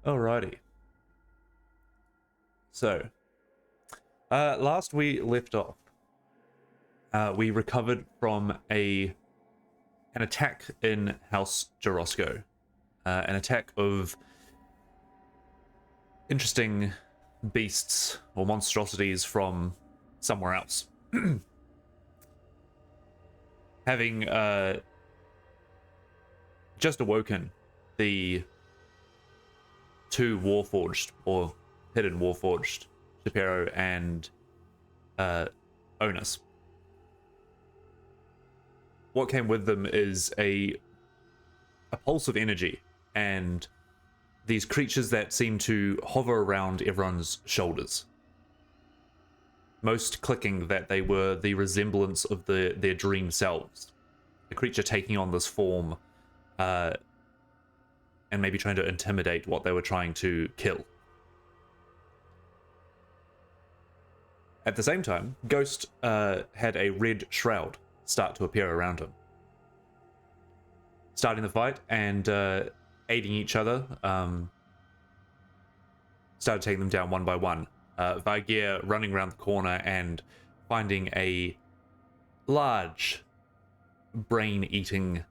Alrighty. So, last we left off, we recovered from an attack in House Jarosco. An attack of interesting beasts or monstrosities from somewhere else. Having just awoken, the two Warforged, or hidden Warforged, Shapiro and Onus. What came with them is a pulse of energy, and these creatures that seem to hover around everyone's shoulders. Most clicking that they were the resemblance of their dream selves. The creature taking on this form, and maybe trying to intimidate what they were trying to kill. At the same time, Ghost had a red shroud start to appear around him. Starting the fight and aiding each other, started taking them down one by one. Vargir running around the corner and finding a large brain-eating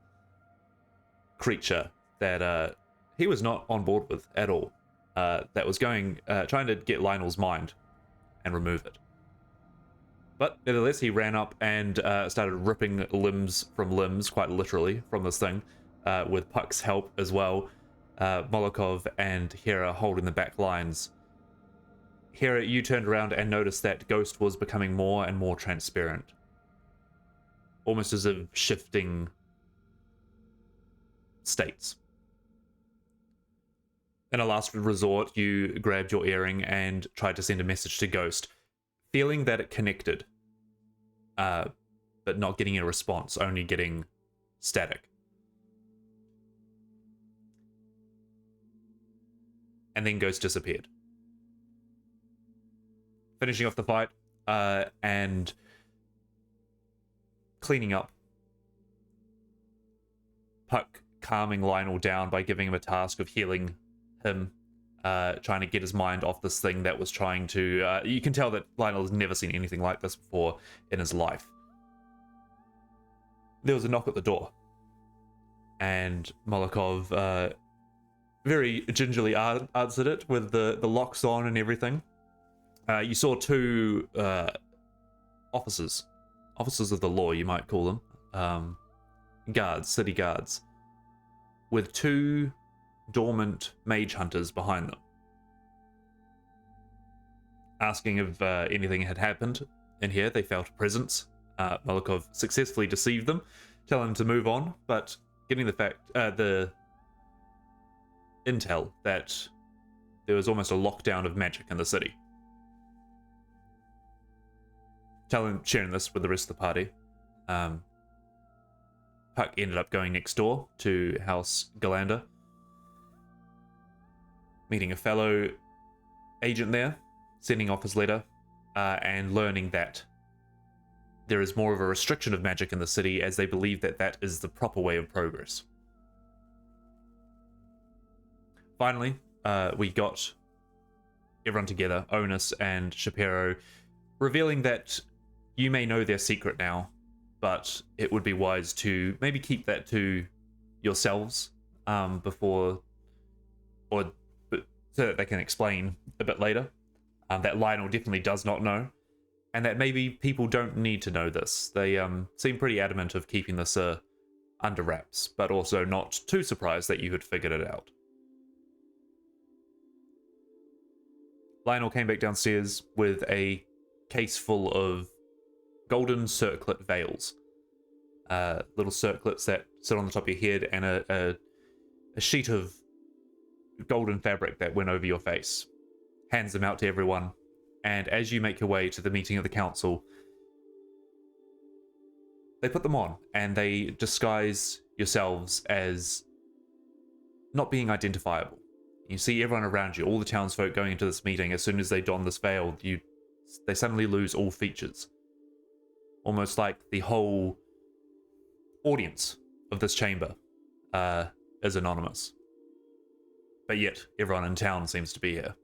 creature that he was not on board with at all. That was trying to get Lionel's mind and remove it. But nevertheless, he ran up and started ripping limbs from limbs, quite literally, from this thing, with Puck's help as well. Molokov and Hera holding the back lines. Hera, you turned around and noticed that Ghost was becoming more and more transparent. Almost as if shifting states. In a last resort, you grabbed your earring and tried to send a message to Ghost, feeling that it connected, but not getting a response, only getting static. And then Ghost disappeared. Finishing off the fight, and cleaning up. Puck calming Lionel down by giving him a task of healing him, trying to get his mind off this thing that was trying to... you can tell that Lionel has never seen anything like this before in his life. There was a knock at the door, and Molokov very gingerly answered it with the locks on and everything. You saw two officers of the law, you might call them, guards, city guards, with two dormant mage hunters behind them, asking if anything had happened in here. They felt a presence Malikov successfully deceived them, telling them to move on, but getting the intel that there was almost a lockdown of magic in the city. Sharing this with the rest of the party. Puck ended up going next door to House Galander, meeting a fellow agent there, sending off his letter, and learning that there is more of a restriction of magic in the city, as they believe that that is the proper way of progress. Finally, we got everyone together, Onus and Shapiro, revealing that you may know their secret now, but it would be wise to maybe keep that to yourselves before, so that they can explain a bit later. That Lionel definitely does not know, and that maybe people don't need to know this. They seem pretty adamant of keeping this under wraps, but also not too surprised that you had figured it out. Lionel came back downstairs with a case full of golden circlet veils. Little circlets that sit on the top of your head, and a sheet of golden fabric that went over your face. Hands them out to everyone, and as you make your way to the meeting of the council, they put them on, and they disguise yourselves as not being identifiable. You see everyone around you, all the townsfolk going into this meeting, as soon as they don this veil, they suddenly lose all features. Almost like the whole audience of this chamber is anonymous. But yet, everyone in town seems to be here.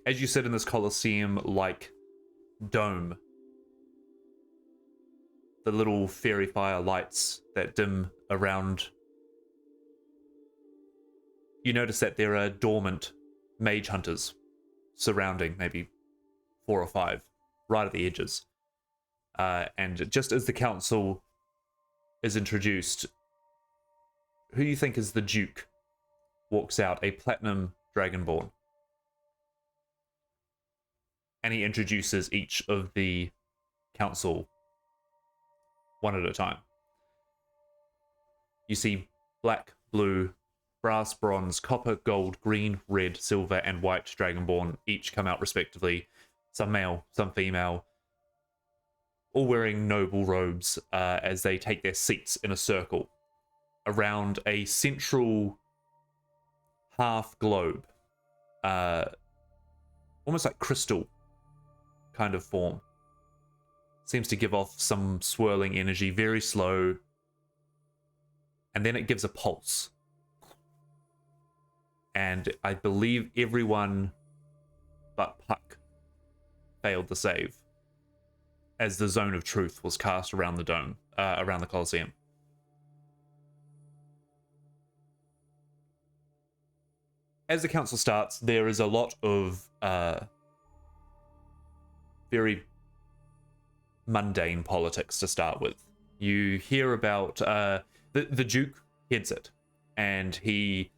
As you sit in this Colosseum-like dome, the little fairy fire lights that dim around, you notice that there are dormant mage hunters surrounding, maybe 4 or 5, right at the edges. And just as the council is introduced, who you think is the Duke walks out, a platinum dragonborn. And he introduces each of the council one at a time. You see black, blue, brass, bronze, copper, gold, green, red, silver, and white dragonborn each come out respectively. Some male, some female, all wearing noble robes as they take their seats in a circle around a central half globe, almost like crystal kind of form. Seems to give off some swirling energy, very slow, and then it gives a pulse. And I believe everyone but Puck failed the save, as the zone of truth was cast around the dome, around the Colosseum. As the council starts, there is a lot of very mundane politics to start with. You hear about the Duke heads it, and he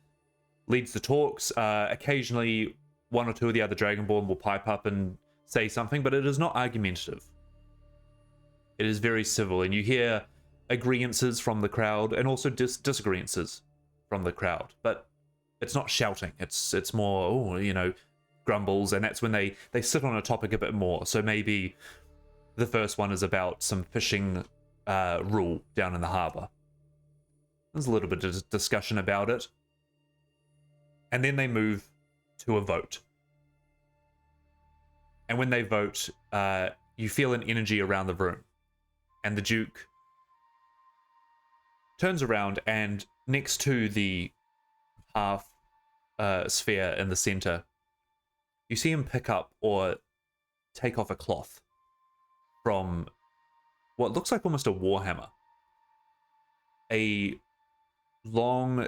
leads the talks. Occasionally, one or two of the other Dragonborn will pipe up and say something, but it is not argumentative. It is very civil, and you hear agreeances from the crowd and also disagreeances from the crowd, but it's not shouting. It's more, grumbles, and that's when they sit on a topic a bit more. So maybe the first one is about some fishing rule down in the harbour. There's a little bit of discussion about it. And then they move to a vote. And when they vote, you feel an energy around the room. And the Duke turns around, and next to the half sphere in the center, you see him pick up or take off a cloth from what looks like almost a warhammer. A long,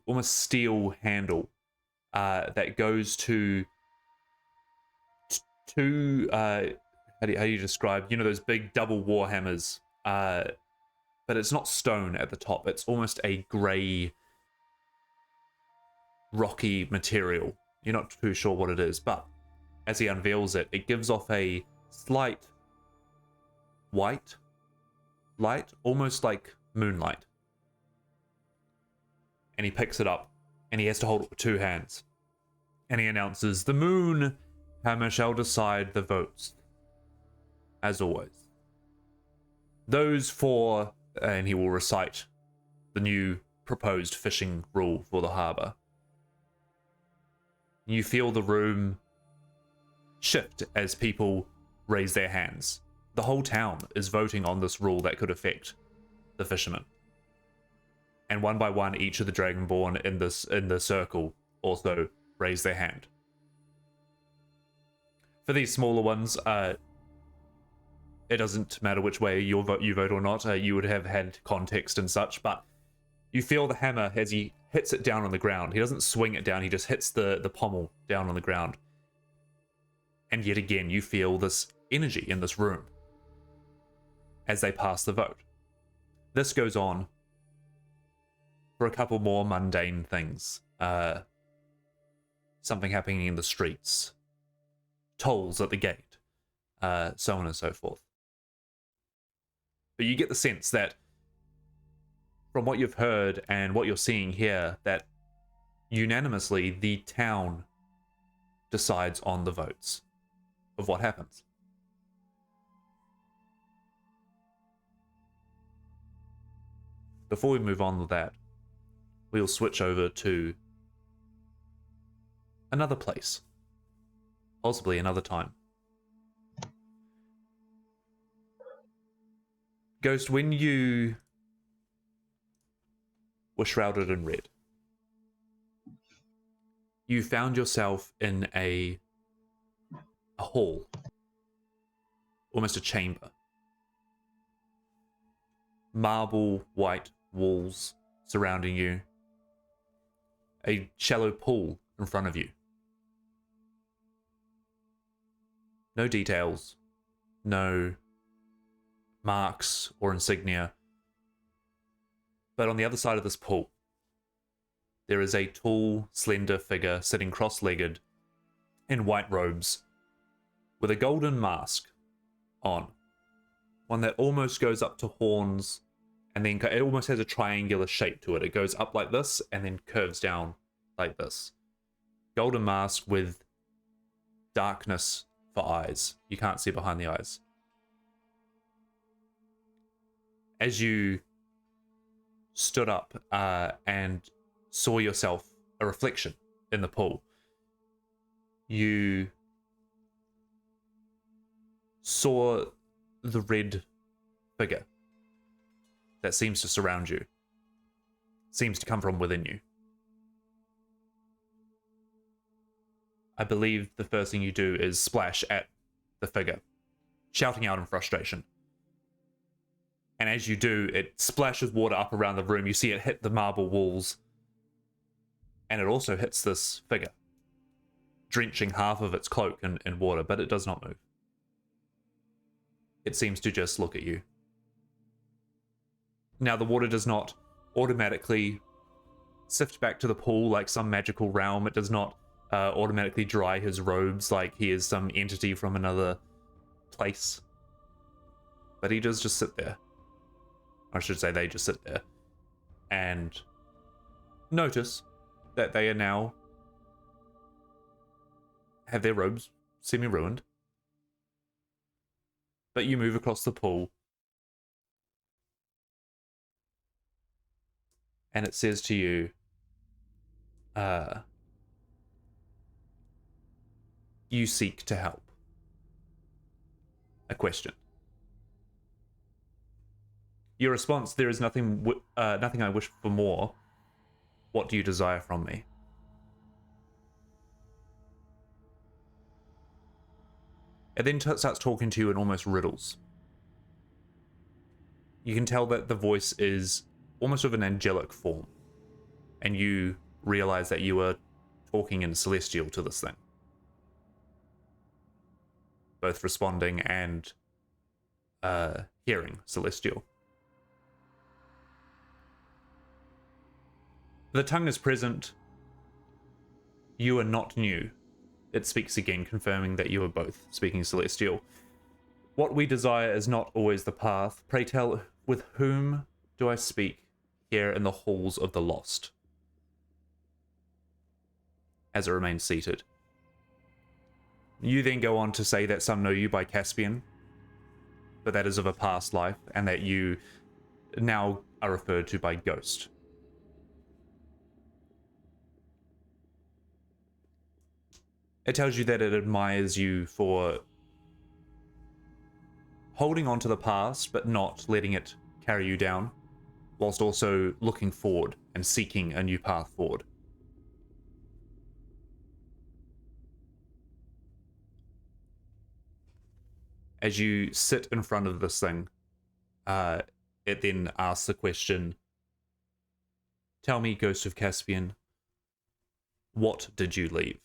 almost steel handle that goes to two, how do you describe, those big double warhammers, but it's not stone at the top. It's almost a grey, rocky material. You're not too sure what it is, but as he unveils it, it gives off a slight white light, almost like moonlight. And he picks it up, and he has to hold it with 2 hands. And he announces, "The moon hammer shall decide the votes, as always. Those for," and he will recite the new proposed fishing rule for the harbour. You feel the room shift as people raise their hands. The whole town is voting on this rule that could affect the fishermen. And one by one, each of the Dragonborn in the circle also raise their hand. For these smaller ones, it doesn't matter which way you vote or not. You would have had context and such, but you feel the hammer as he hits it down on the ground. He doesn't swing it down, he just hits the pommel down on the ground. And yet again, you feel this energy in this room as they pass the vote. This goes on for a couple more mundane things. Something happening in the streets, tolls at the gate, so on and so forth. But you get the sense that from what you've heard and what you're seeing here, that unanimously the town decides on the votes of what happens. Before we move on with that, we'll switch over to another place, possibly another time. Ghost, when you were shrouded in red, you found yourself in a hall, almost a chamber. Marble white walls surrounding you, a shallow pool in front of you. No details, no marks or insignia. But on the other side of this pool, there is a tall, slender figure sitting cross-legged in white robes with a golden mask on. One that almost goes up to horns, and then it almost has a triangular shape to it. It goes up like this and then curves down like this. Golden mask with darkness for eyes. You can't see behind the eyes. As you stood up and saw yourself, a reflection in the pool, you saw the red figure that seems to surround you, seems to come from within you. I believe the first thing you do is splash at the figure, shouting out in frustration. And as you do, it splashes water up around the room. You see it hit the marble walls, and it also hits this figure, drenching half of its cloak in water, but it does not move. It seems to just look at you. Now, the water does not automatically sift back to the pool like some magical realm. It does not automatically dry his robes like he is some entity from another place. But he does just sit there. I should say they just sit there and notice that they are now have their robes semi-ruined. But you move across the pool and it says to you, you seek to help. A question. Your response, there is nothing I wish for more. What do you desire from me? It then starts talking to you in almost riddles. You can tell that the voice is almost of an angelic form. And you realize that you are talking in celestial to this thing. Both responding and hearing celestial. The tongue is present. You are not new it speaks again, confirming that you are both speaking Celestial. What we desire is not always the path. Pray tell, with whom do I speak here in the halls of the lost? As it remains seated. You then go on to say that some know you by Caspian, but that is of a past life, and that you now are referred to by Ghost. It tells you that it admires you for holding on to the past, but not letting it carry you down, whilst also looking forward and seeking a new path forward. As you sit in front of this thing, it then asks the question, tell me, Ghost of Caspian, what did you leave?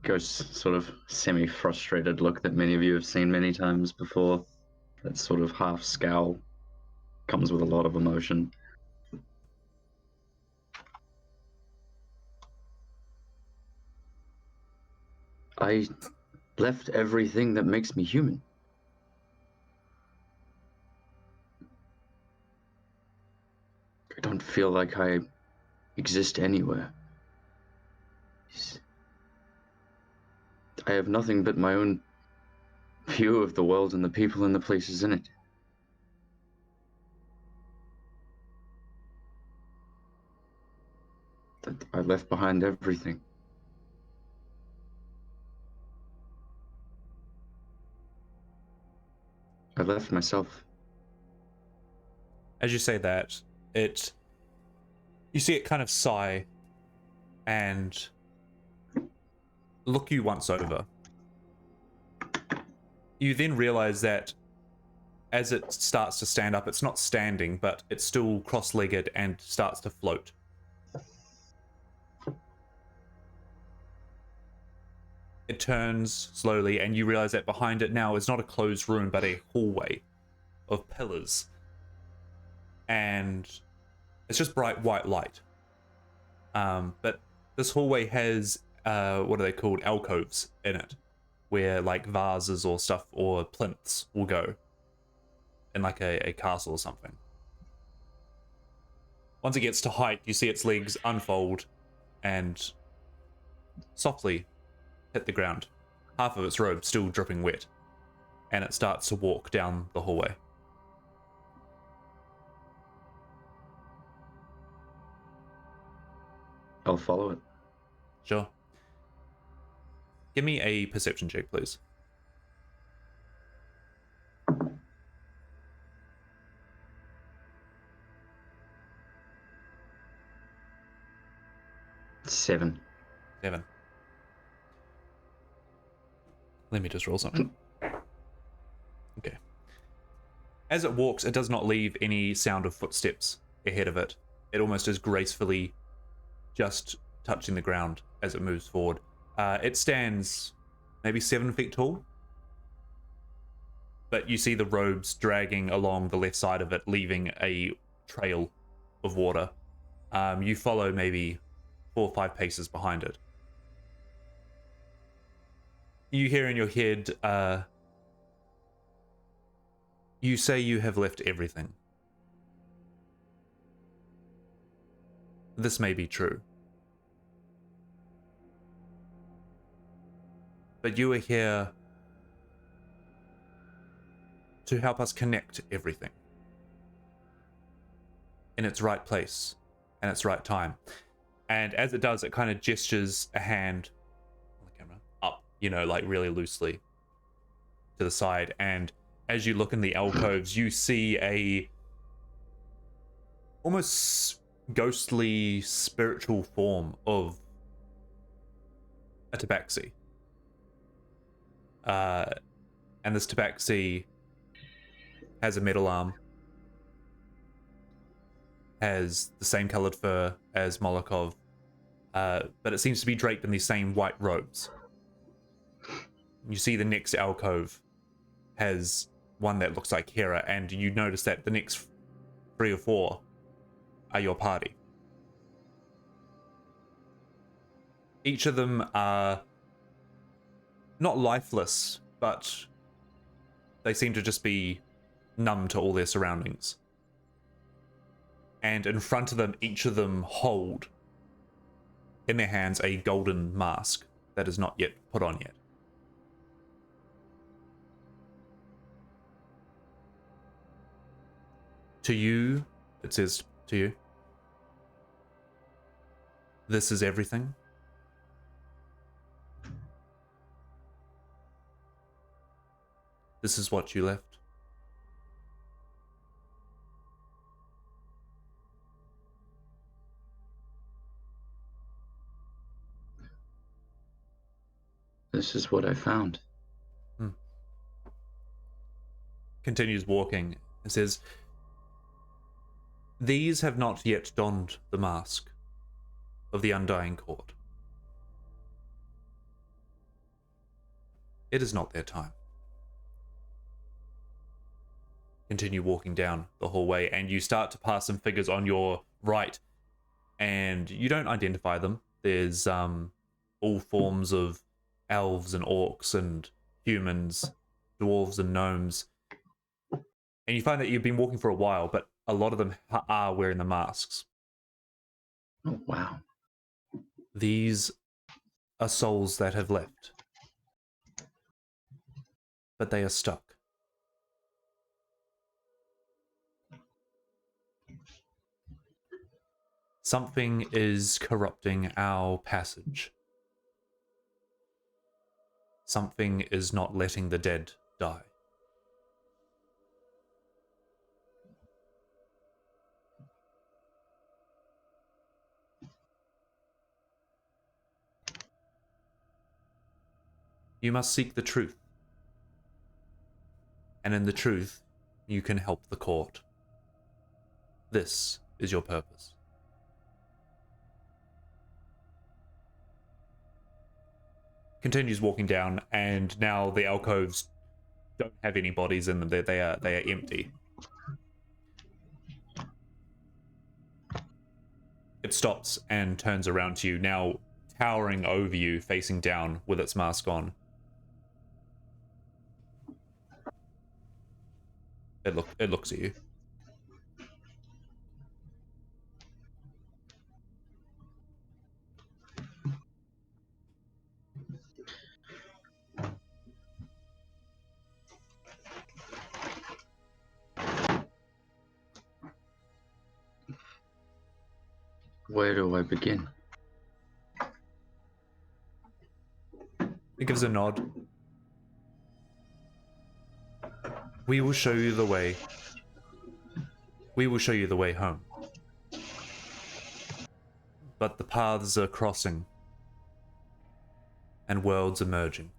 Ghost sort of semi-frustrated look that many of you have seen many times before. That sort of half scowl comes with a lot of emotion. I left everything that makes me human. I don't feel like I exist anywhere. I have nothing but my own view of the world and the people and the places in it. That I left behind everything. I left myself. As you say that, you see it kind of sigh and look you once over. You then realize that as it starts to stand up, it's not standing, but it's still cross-legged and starts to float. It turns slowly, and you realize that behind it now is not a closed room, but a hallway of pillars. And it's just bright white light. But this hallway has, what are they called? Alcoves in it, where like vases or stuff or plinths will go in like a castle or something. Once it gets to height, you see its legs unfold and softly hit the ground. Half of its robe still dripping wet, and it starts to walk down the hallway. I'll follow it. Sure. Give me a perception check, please. 7. 7. Let me just roll something. Okay. As it walks, it does not leave any sound of footsteps ahead of it. It almost is gracefully just touching the ground as it moves forward. It stands maybe 7 feet tall, but you see the robes dragging along the left side of it, leaving a trail of water. You follow maybe 4 or 5 paces behind it. You hear in your head, you say you have left everything. This may be true. But you are here to help us connect everything in its right place and its right time. And as it does, it kind of gestures a hand on the camera up, you know, like really loosely to the side. And as you look in the alcoves, you see a almost ghostly spiritual form of a tabaxi. And this tabaxi has a metal arm, has the same colored fur as Molokov, but it seems to be draped in these same white robes. You see the next alcove has one that looks like Hera, and you notice that the next 3 or 4 are your party. Each of them are not lifeless, but they seem to just be numb to all their surroundings. And in front of them, each of them hold in their hands a golden mask that is not yet put on yet. To you, it says to you, this is everything. This is what you left. This is what I found. Continues walking and says, these have not yet donned the mask of the Undying Court. It is not their time. Continue walking down the hallway, and you start to pass some figures on your right, and you don't identify them. There's all forms of elves and orcs and humans, dwarves and gnomes. And you find that you've been walking for a while, but a lot of them are wearing the masks. Oh, wow. These are souls that have left, but they are stuck. Something is corrupting our passage. Something is not letting the dead die. You must seek the truth. And in the truth, you can help the court. This is your purpose. Continues walking down, and now the alcoves don't have any bodies in them. They are empty. It stops and turns around to you, now towering over you, facing down with its mask on. It looks at you. Where do I begin? It gives a nod. We will show you the way. We will show you the way home. But the paths are crossing, and worlds are merging.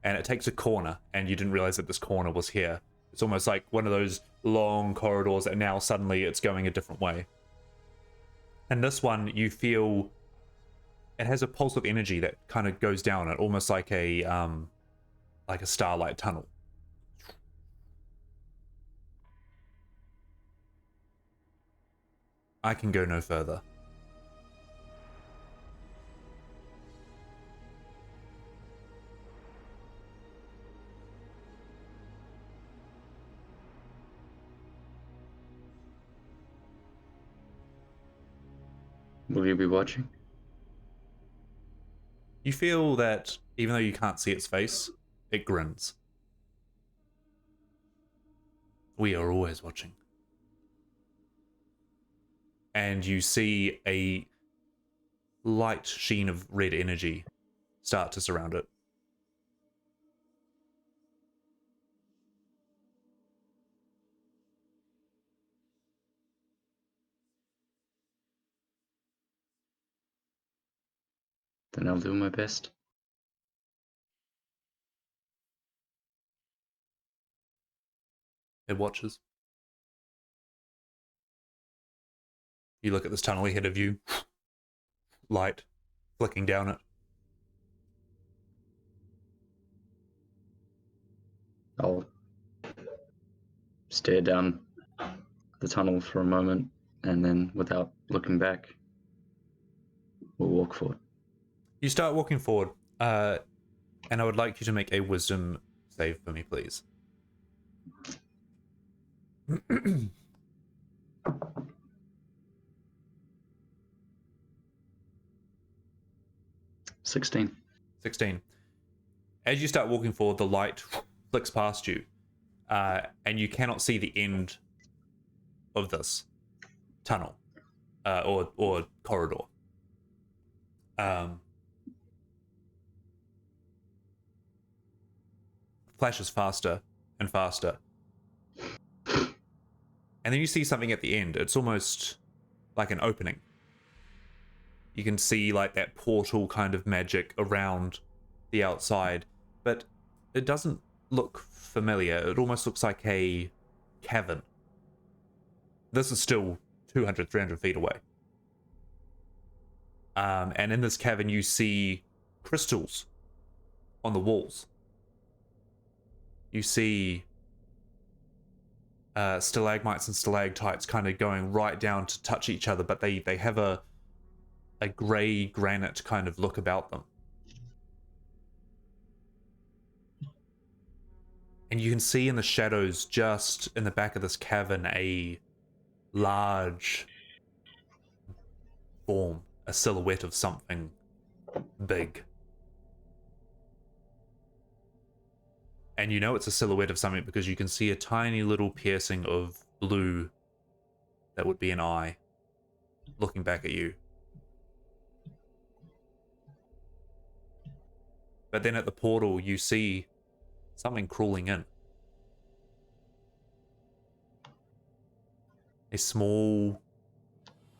And it takes a corner, and you didn't realize that this corner was here. It's almost like one of those long corridors, and now suddenly it's going a different way. And this one, you feel it has a pulse of energy that kind of goes down it, almost like a starlight tunnel. I can go no further. Will you be watching? You feel that, even though you can't see its face, it grins. We are always watching. And you see a light sheen of red energy start to surround it. Then I'll do my best. It watches. You look at this tunnel ahead of you. light flicking down it. I'll stare down the tunnel for a moment, and then, without looking back, we'll walk forward. You start walking forward, and I would like you to make a wisdom save for me, please. 16. 16. As you start walking forward, the light flicks past you, and you cannot see the end of this tunnel or corridor. Flashes faster and faster. And then you see something at the end. It's almost like an opening. You can see like that portal kind of magic around the outside, but it doesn't look familiar. It almost looks like a cavern. This is still 200, 300 feet away. And in this cavern you see crystals on the walls. You see stalagmites and stalactites kind of going right down to touch each other, but they have a grey granite kind of look about them. And you can see in the shadows just in the back of this cavern a large form, a silhouette of something big. And you know it's a silhouette of something because you can see a tiny little piercing of blue that would be an eye looking back at you. But then at the portal you see something crawling in. A small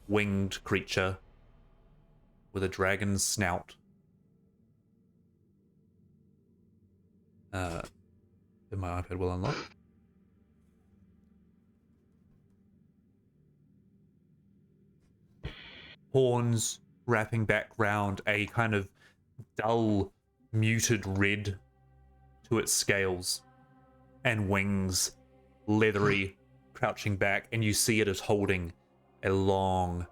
winged creature with a dragon's snout. Then my iPad will unlock. Horns wrapping back round a kind of dull, muted red to its scales, and wings, leathery, crouching back, and you see it as holding a long,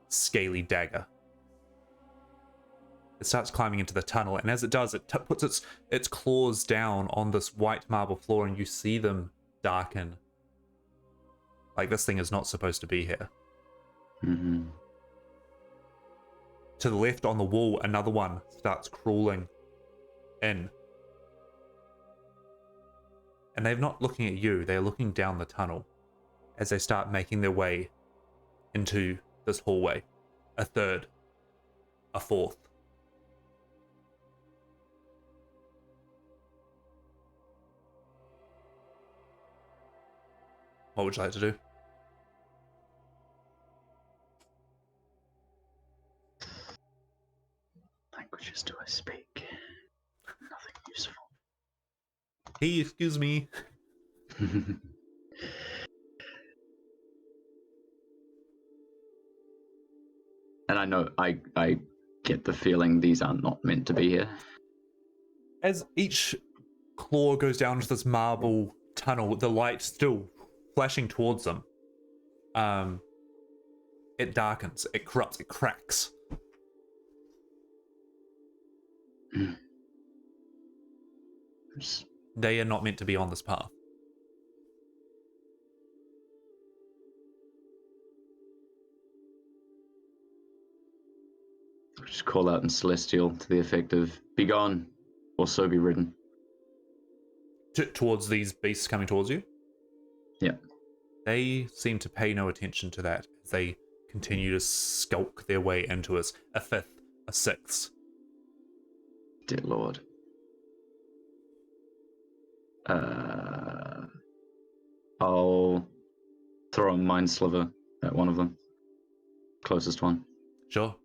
scaly dagger. It starts climbing into the tunnel, and as it does, it puts its claws down on this white marble floor, and you see them darken. Like this thing is not supposed to be here. Mm-hmm. To the left on the wall, another one starts crawling in. And they're not looking at you, they're looking down the tunnel as they start making their way into this hallway. A third. A fourth. What would you like to do? Languages do I speak? Nothing useful. Hey, excuse me. And I know I get the feeling these are not meant to be here. As each claw goes down into this marble tunnel, the light still flashing towards them. It darkens, it corrupts, it cracks. They are not meant to be on this path. Just call out in Celestial to the effect of, "Be gone, or so be ridden." Towards these beasts coming towards you? Yeah. They seem to pay no attention to that as they continue to skulk their way into us. A fifth, a sixth. Dear Lord. I'll throw a Mind Sliver at one of them. Closest one. Sure.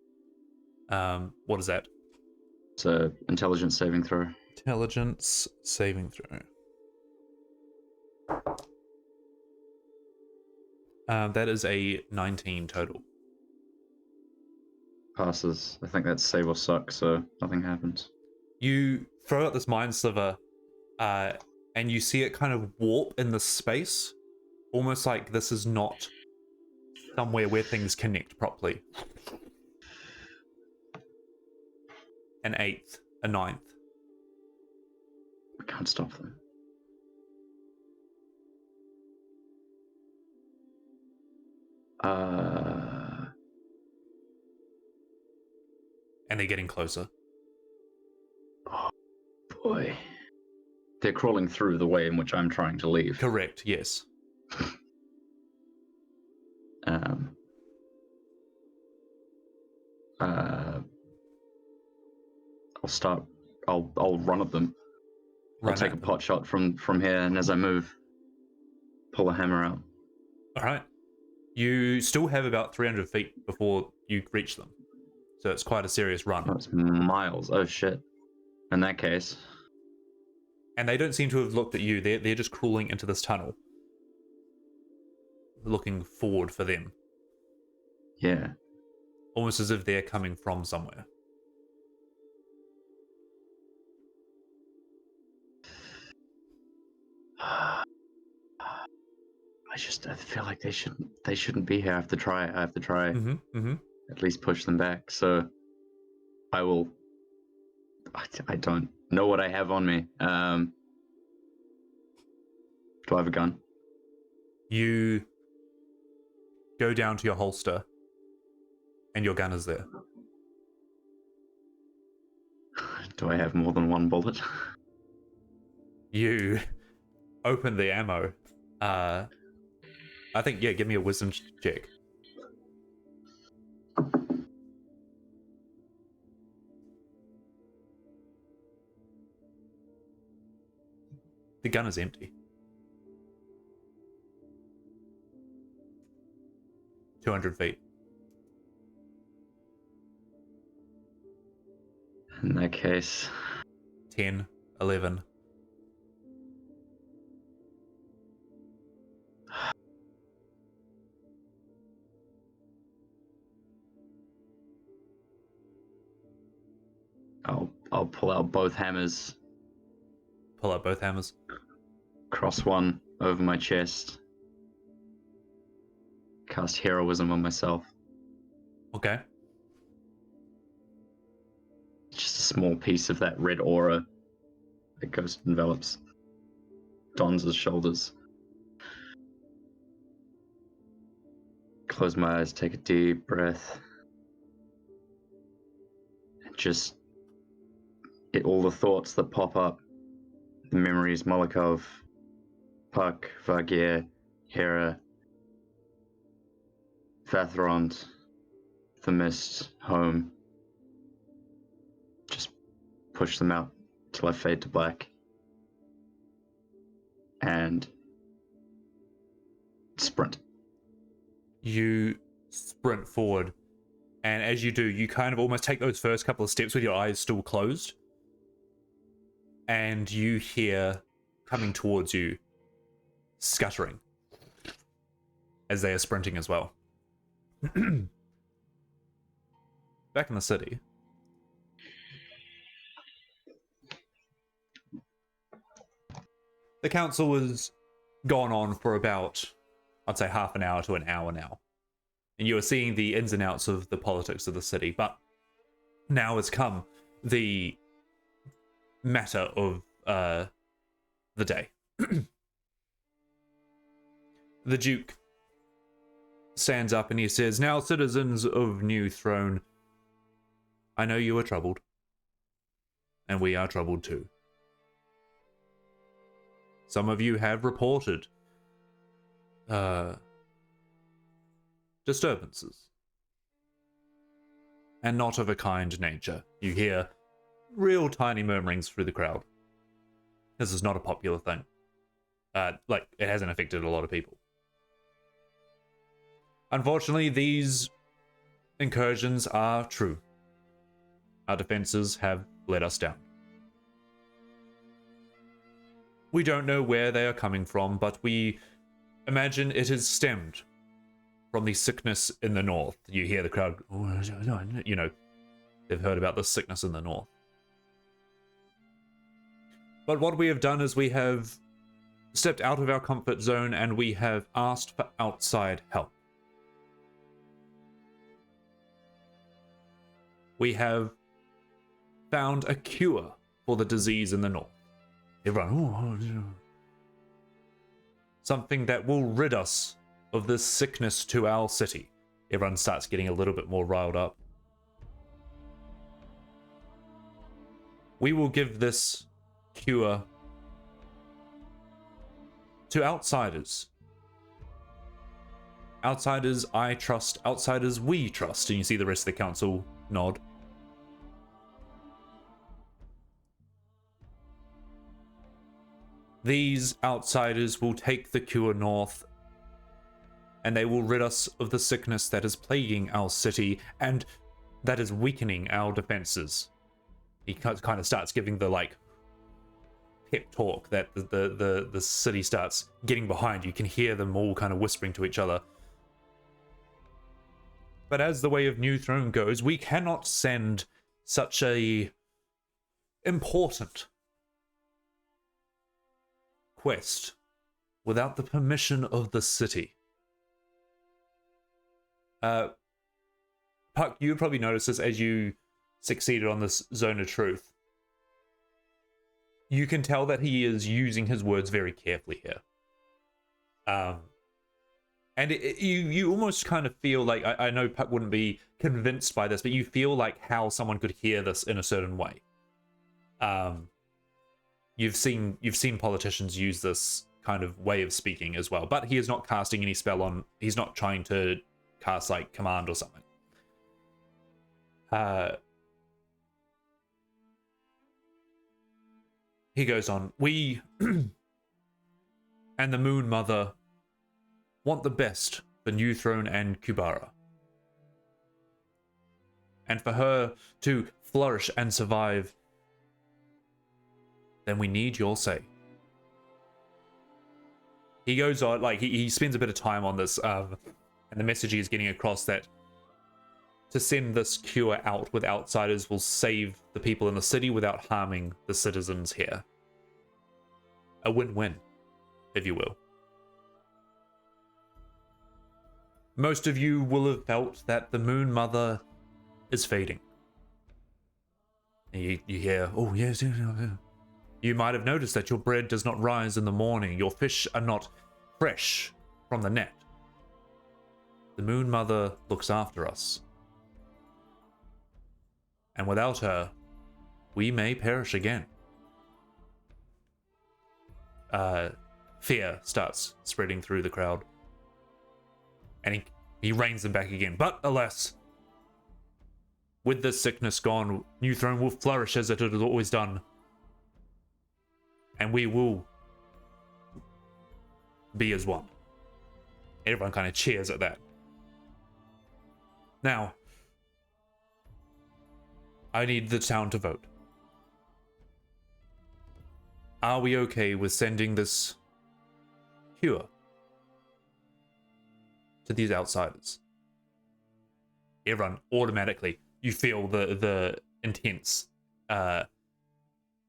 What is that? It's a intelligence saving throw. Intelligence saving throw. That is a 19 total. passes. I think that's save or suck, so nothing happens. You throw out this mind sliver, and you see it kind of warp in the space, almost like this is not somewhere where things connect properly. An eighth, a ninth. I can't stop them. And they're getting closer. Oh boy. They're crawling through the way in which I'm trying to leave. Correct, yes. I'll run at them. I'll take a pot shot from here, and as I move, pull a hammer out. Alright. You still have about 300 feet before you reach them. So it's quite a serious run. That's miles. Oh shit. In that case. And they don't seem to have looked at you. They're just crawling into this tunnel. Looking forward for them. Yeah. Almost as if they're coming from somewhere. I feel like they shouldn't be here. I have to try. At least push them back. So I will. I don't know what I have on me. Do I have a gun? You go down to your holster, and your gun is there. Do I have more than one bullet? You open the ammo. I think, yeah, give me a wisdom check. The gun is empty. 200 feet. In that case... 10, 11. I'll pull out both hammers. Pull out both hammers. Cross one over my chest. Cast heroism on myself. Okay. Just a small piece of that red aura that goes envelops Don's shoulders. Close my eyes, take a deep breath. And just get all the thoughts that pop up. The memories, Molokov, Puck, Vargir, Hera, Vathrond, the mist, home. Just push them out till I fade to black. And sprint. You sprint forward, and as you do, you kind of almost take those first couple of steps with your eyes still closed, and you hear coming towards you scuttering as they are sprinting as well. Back in the city, the council was gone on for about, I'd say, half an hour to an hour now. And you are seeing the ins and outs of the politics of the city. But now has come the matter of the day. The Duke stands up and he says, "Now, citizens of New Throne, I know you are troubled. And we are troubled too. Some of you have reported disturbances. And not of a kind nature. You hear real tiny murmurings through the crowd. This is not a popular thing. It hasn't affected a lot of people. Unfortunately, these incursions are true. Our defenses have let us down. We don't know where they are coming from, but we imagine it is stemmed from the sickness in the north. You hear the crowd, you know, they've heard about the sickness in the north. But what we have done is we have stepped out of our comfort zone and we have asked for outside help. We have found a cure for the disease in the north. Everyone, something that will rid us of this sickness to our city. Everyone starts getting a little bit more riled up. We will give this cure to outsiders. Outsiders I trust, outsiders we trust. And you see the rest of the council nod. These outsiders will take the cure north, and they will rid us of the sickness that is plaguing our city and that is weakening our defenses. He kind of starts giving the like pep talk that the city starts getting behind. You can hear them all kind of whispering to each other. But as the way of New Throne goes, we cannot send such a important quest without the permission of the city. Puck, you would probably notice this as you succeeded on this zone of truth. You can tell that he is using his words very carefully here. And you almost kind of feel like, I know Puck wouldn't be convinced by this, but you feel like how someone could hear this in a certain way. You've seen politicians use this kind of way of speaking as well, but he is not casting any spell on. He's not trying to cast like command or something. He goes on. We and the Moon Mother want the best for New Throne and Kubara, and for her to flourish and survive. Then we need your say. He goes on, like, he spends a bit of time on this, and the message he is getting across that to send this cure out with outsiders will save the people in the city without harming the citizens here. A win-win, if you will. Most of you will have felt that the Moon Mother is fading. You hear, oh yes, yes, yes. You might have noticed that your bread does not rise in the morning. Your fish are not fresh from the net. The Moon Mother looks after us. And without her, we may perish again. Fear starts spreading through the crowd. And he reins them back again. But alas, with this sickness gone, New Throne will flourish as it has always done. And we will be as one. Everyone kind of cheers at that. Now, I need the town to vote. Are we okay with sending this cure to these outsiders? Everyone, automatically, you feel the intense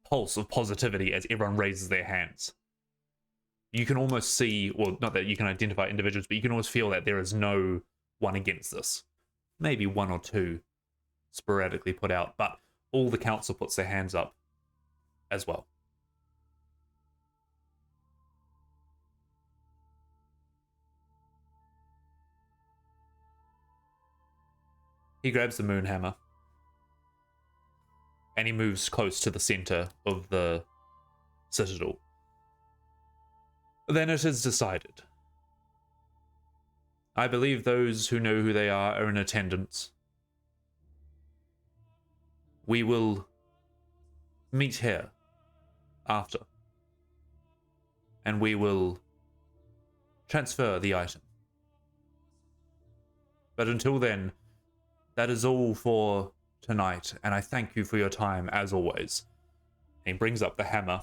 pulse of positivity as everyone raises their hands. You can almost see, well, not that you can identify individuals, but you can almost feel that there is no one against this. Maybe one or two sporadically put out, but all the council puts their hands up as well. He grabs the moon hammer and he moves close to the center of the citadel. Then it is decided. I believe those who know who they are in attendance. We will meet here after, and we will transfer the item. But until then, that is all for tonight, and I thank you for your time as always. And he brings up the hammer.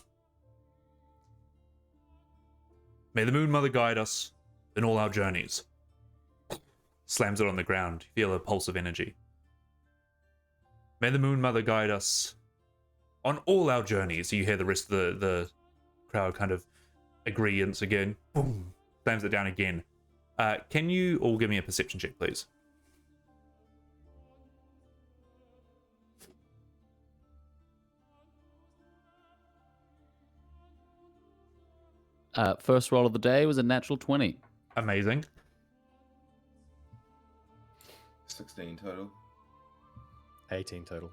May the Moon Mother guide us in all our journeys. slams it on the ground. You feel a pulse of energy. May the Moon Mother guide us on all our journeys. You hear the rest of the crowd kind of agree once again. Boom. Slams it down again. Can you all give me a perception check, please? First roll of the day was a natural 20. Amazing. 16 total. 18 total.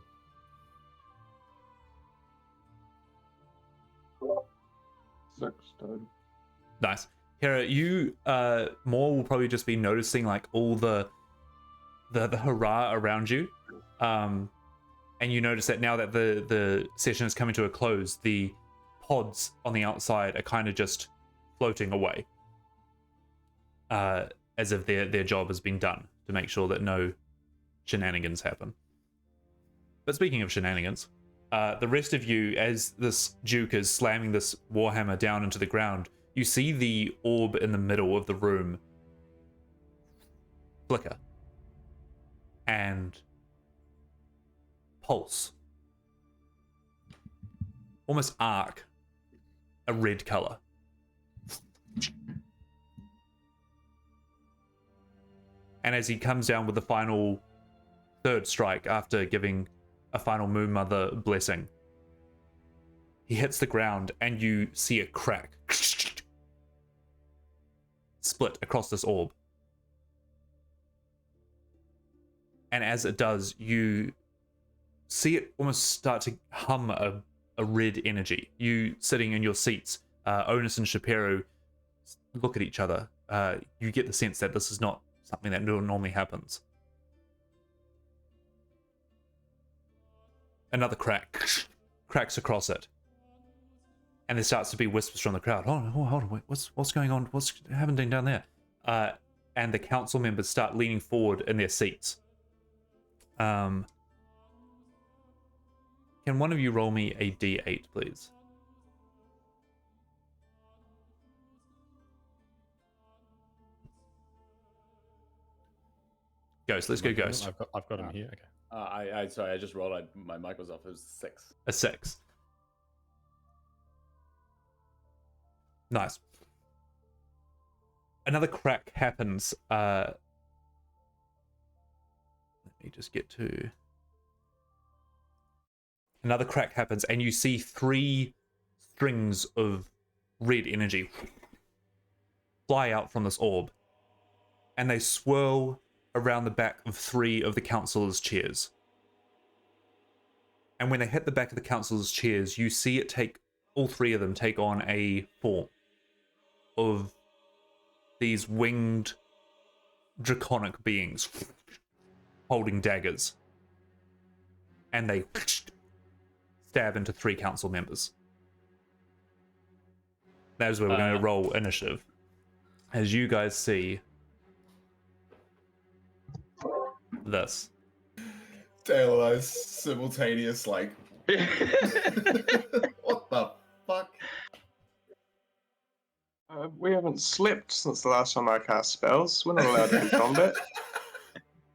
6 total. Nice. Kara, you more will probably just be noticing like all the hurrah around you. And you notice that now that the session is coming to a close, the pods on the outside are kind of just floating away. As if their job has been done to make sure that no shenanigans happen. But speaking of shenanigans, the rest of you, as this Duke is slamming this Warhammer down into the ground, you see the orb in the middle of the room flicker and pulse, almost arc a red color. And as he comes down with the final third strike after giving a final Moon Mother blessing, he hits the ground and you see a crack split across this orb. And as it does, you see it almost start to hum a red energy. You sitting in your seats, Onus and Shapiro look at each other. You get the sense that this is not something that normally happens. Another crack cracks across it. And there starts to be whispers from the crowd. Oh, hold on, wait, what's going on? What's happening down there? And the council members start leaning forward in their seats. Can one of you roll me a d8, please? Ghost, let's go Ghost. I've got him here. Okay. Sorry, I just rolled. My mic was off. It was 6. A 6. Nice. Another crack happens. Let me just get to... Another crack happens, and you see 3 strings of red energy fly out from this orb. And they swirl around the back of 3 of the councillors' chairs. And when they hit the back of the councillors' chairs, you see it take, all 3 of them take on a form of these winged draconic beings holding daggers. And they stab into 3 council members. That is where we're going to roll initiative. As you guys see this. Dale and I simultaneous, like, what the fuck? We haven't slept since the last time I cast spells. We're not allowed to be combat.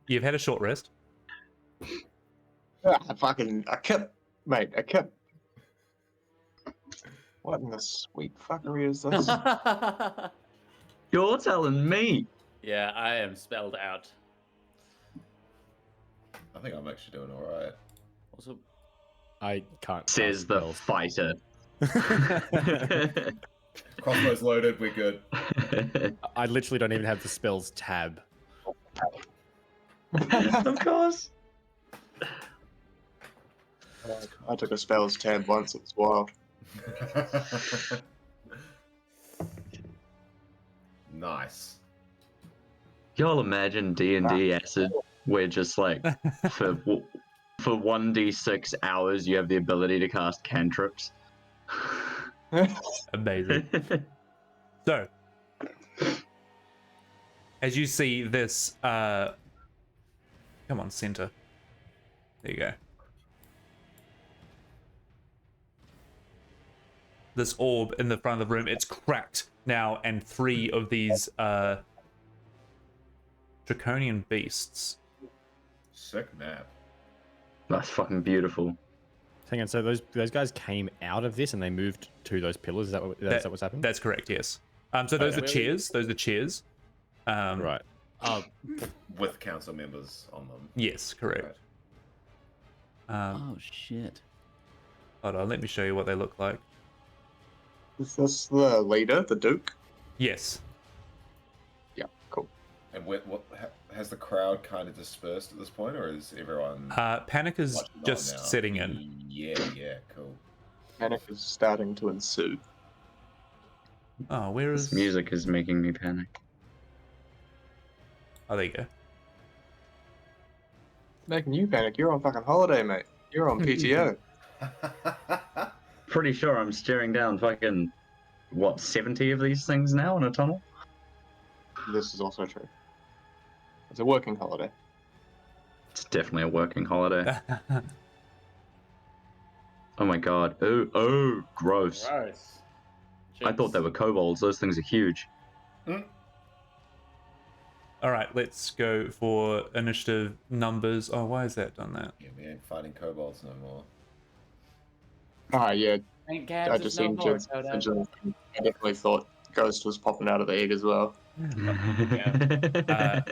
You've had a short rest. I kept. What in the sweet fuckery is this? You're telling me. Yeah, I am spelled out. I think I'm actually doing alright. Also, I can't. Says cast the spells. fighter. Crossbows loaded, we're good. I literally don't even have the spells tab. Of course. I took a spells tab once. It was wild. Nice. Y'all imagine D&D acid, where just like for 1d6 hours you have the ability to cast cantrips. Amazing. So, as you see this, come on, center. There you go. This orb in the front of the room, it's cracked now, and 3 of these Draconian beasts. Sick map. That's fucking beautiful. Hang on, so those guys came out of this and they moved to those pillars. Is that what's happened? That's correct. Yes. So those are chairs. Those are chairs. Right. With council members on them. Yes, correct. Oh shit. Hold on, let me show you what they look like. Is this the leader, the Duke? Yes. Yeah, cool. And what has the crowd kind of dispersed at this point, or is everyone? Panic is watching on just now? setting in. Yeah, cool. Panic is starting to ensue. Oh, where This is... music is making me panic. Oh, there you go. Making you panic. You're on fucking holiday, mate. You're on PTO. Pretty sure I'm staring down fucking, 70 of these things now in a tunnel? This is also true. It's a working holiday. It's definitely a working holiday. Oh my god. Oh, gross. Gross. I thought they were kobolds. Those things are huge. All right, let's go for initiative numbers. Oh, why has that done that? Yeah, we ain't fighting kobolds no more. Ah, yeah. Thank I God, just there's seen no more, Jed's Toto. original thing. I definitely thought Ghost was popping out of the egg as well.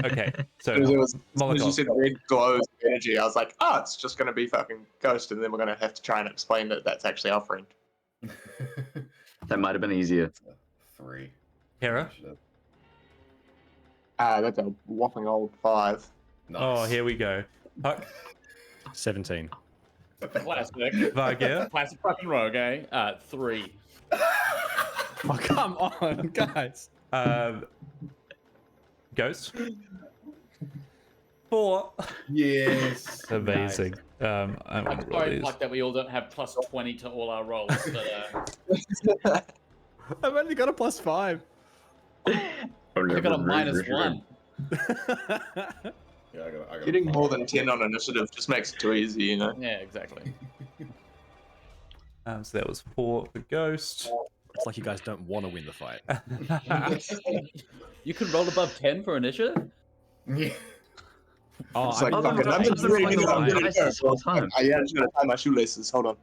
Okay, so As soon as you Molotov. see the red glows of energy, I was like, oh, it's just going to be fucking Ghost, and then we're going to have to try and explain that that's actually our friend. That might have been easier. 3. Hera. That's a whopping old 5. Nice. Oh, here we go. Puck, 17. Classic. Vargir, Classic fucking rogue, eh? 3. Oh, come on, guys. Ghost. 4. Yes. Amazing. I'm I'm gonna roll sorry, these. Puck, that we all don't have plus 20 to all our rolls, but I've only got a +5. I got a -1. Yeah, I got Getting more than 10 on initiative just makes it too easy, you know? Yeah, exactly. So that was 4 for Ghost. It's like you guys don't want to win the fight. You can roll above 10 for initiative? Yeah. Oh, It's like, I've been fucking, I'm rolling just really reading low I'm gonna dice go. this whole time. Yeah, I'm just going to tie my shoelaces. Hold on.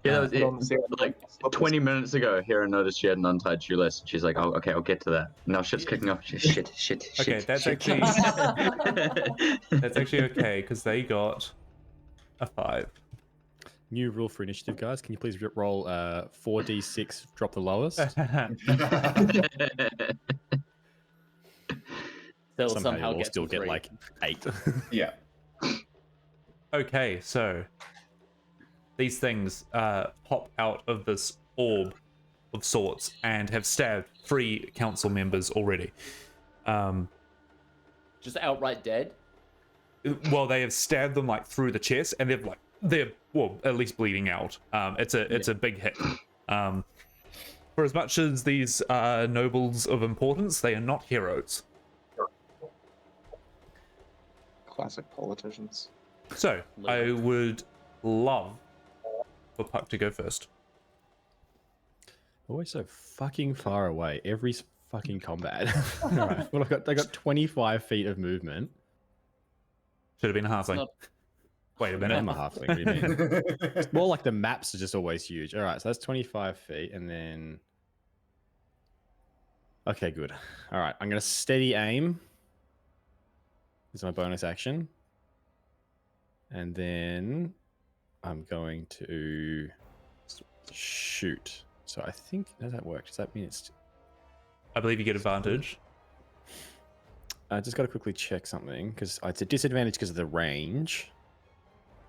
Yeah, that was Hold on, see, like 20 minutes ago, Hera noticed she had an untied shoelace. She's like, oh, okay, I'll get to that. Now shit's kicking off. Shit. Okay, that's shit. actually that's actually okay because they got a 5. New rule for initiative, guys. Can you please roll 4d6, drop the lowest? They'll Somehow somehow you'll get still to get 3. like 8. Yeah. Okay, so these things pop out of this orb of sorts and have stabbed 3 council members already. Just outright dead? Well, they have stabbed them like through the chest, and they're well at least bleeding out. It's a big hit. For as much as these are nobles of importance, they are not heroes. Classic politicians. So I would love for Puck to go first. Always so fucking far away. Every fucking combat. All right. Well, I got 25 feet of movement. Should have been a halfling. not- Wait a I'm minute. a halfling. What do you mean? It's more like the maps are just always huge. All right, so that's 25 feet, and then. Okay, good. All right, I'm gonna steady aim. This is my bonus action, and then I'm going to shoot. So I think does that work? Does that mean it's? I believe you get advantage. I just got to quickly check something because it's a disadvantage because of the range.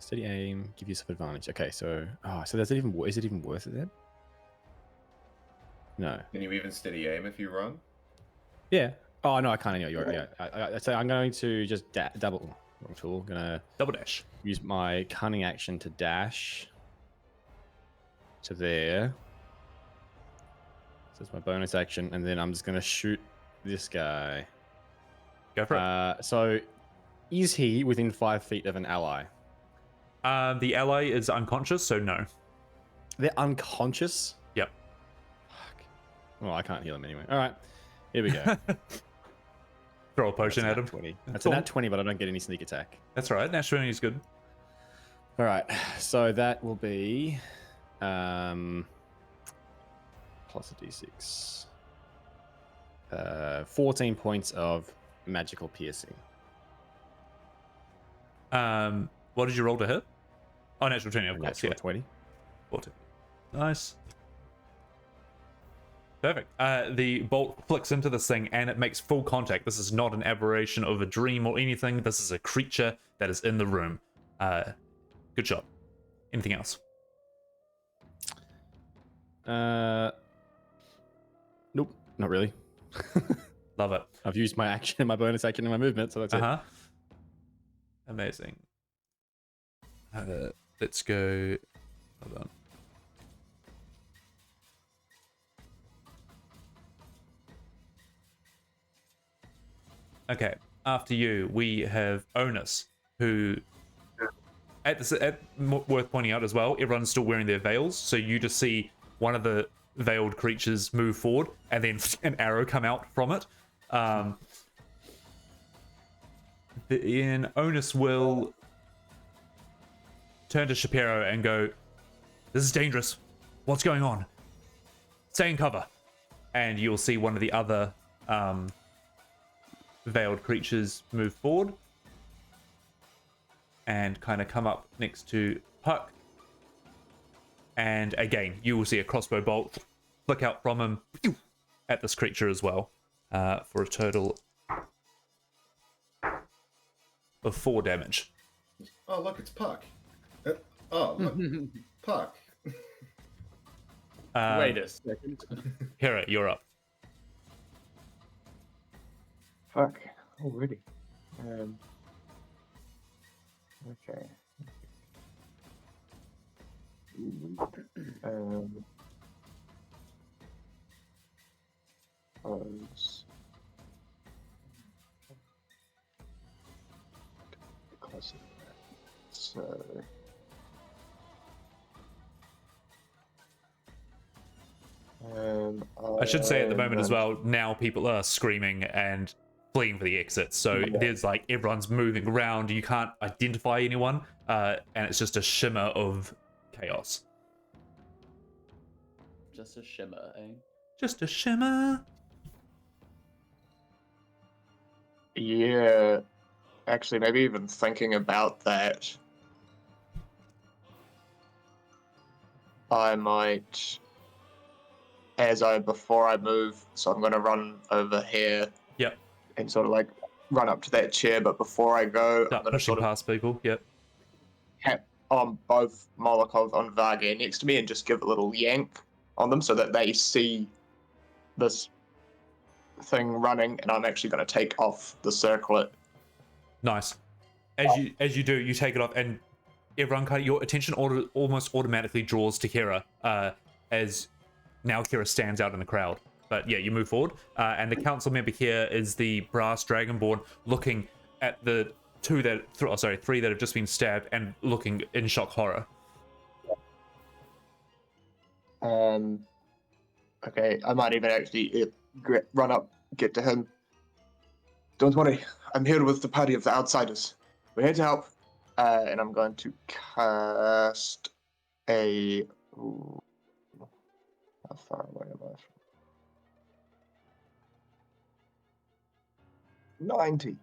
Steady aim, give yourself advantage. Okay, so so is it even worth it then? No. Can you even steady aim if you run? Yeah. Oh no, I can't anymore. So I'm going to just double. Wrong tool. Gonna Double dash. use my cunning action to dash to there. So it's my bonus action, and then I'm just gonna shoot this guy. Go for it. So is he within 5 feet of an ally? The ally is unconscious, so no. They're unconscious? Yep. Fuck. Well, I can't heal him anyway. All right. Here we go. Throw a potion That's at a him. nat 20. That's Cool. a nat 20, but I don't get any sneak attack. That's right. Natural 20 is good. All right, so that will be plus a d6. 14 points of magical piercing. What did you roll to hit? Oh, natural 20, of A course. natural Yeah. 20. 14. Nice. Perfect. The bolt flicks into this thing and it makes full contact. This is not an aberration of a dream or anything. This is a creature that is in the room. Good shot. Anything else? Nope, not really. Love it. I've used my action, my bonus action, and my movement, so that's it. Amazing. Let's go. Hold on. Okay. After you, we have Onus, who worth pointing out as well, everyone's still wearing their veils, so you just see one of the veiled creatures move forward and then an arrow come out from it. Then Onus will turn to Shapiro and go, "This is dangerous. What's going on? Stay in cover." And you'll see one of the other veiled creatures move forward and kind of come up next to Puck. And again, you will see a crossbow bolt flick out from him at this creature as well, for a total of 4 damage. Oh, look, it's Puck. Oh, look, Puck. Wait a second. Hera, you're up. Fuck. Already. Okay. So. I should say at the moment as well, now people are screaming and fleeing for the exit. So there's like everyone's moving around. You can't identify anyone, and it's just a shimmer of chaos. Just a shimmer, eh? Just a shimmer. Yeah. Actually, maybe even thinking about that, I might, before I move, so I'm going to run over here. Yep. And sort of like run up to that chair, but before I go, Start I'm going to pushing sort of past people. Yep. tap on both Molokov on Vargir next to me and just give a little yank on them so that they see this thing running, and I'm actually going to take off the circlet. Nice. As you do, you take it off, and everyone kind of, your attention almost automatically draws to Kira, as now Kira stands out in the crowd. But yeah, you move forward, and the council member here is the brass dragonborn, looking at the three that have just been stabbed and looking in shock horror. Okay, I might even actually run up, get to him. Don't worry, I'm here with the party of the outsiders. We're here to help. And I'm going to cast a... Ooh, how far away am I from? 90.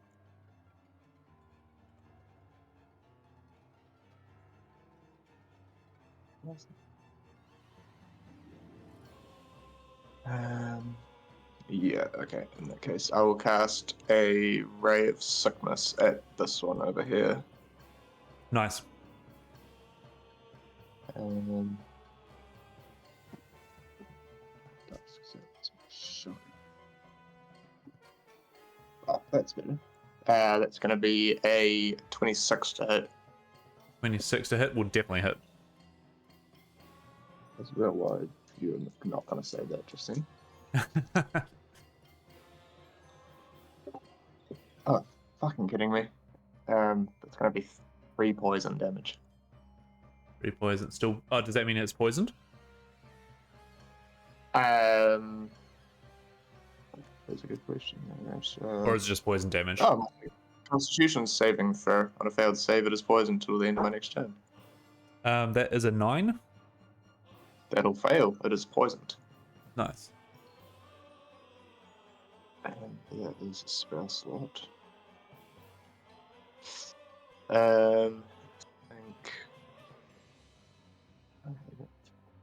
Yeah, okay. In that case, I will cast a Ray of Sickness at this one over here. Nice. Oh, that's better. That's going to be a 26 to hit. 26 to hit will definitely hit. That's real wide. You're not going to say that just then. Oh, fucking kidding me. That's going to be 3 poison damage. 3 poison. Still. Oh, does that mean it's poisoned? That's a good question. Yes, Or is it just poison damage? oh, my Constitution saving throw. On a failed save, it is poisoned until the end of my next turn. That is a 9. That'll fail. It is poisoned. Nice. And that is a spell slot. I think.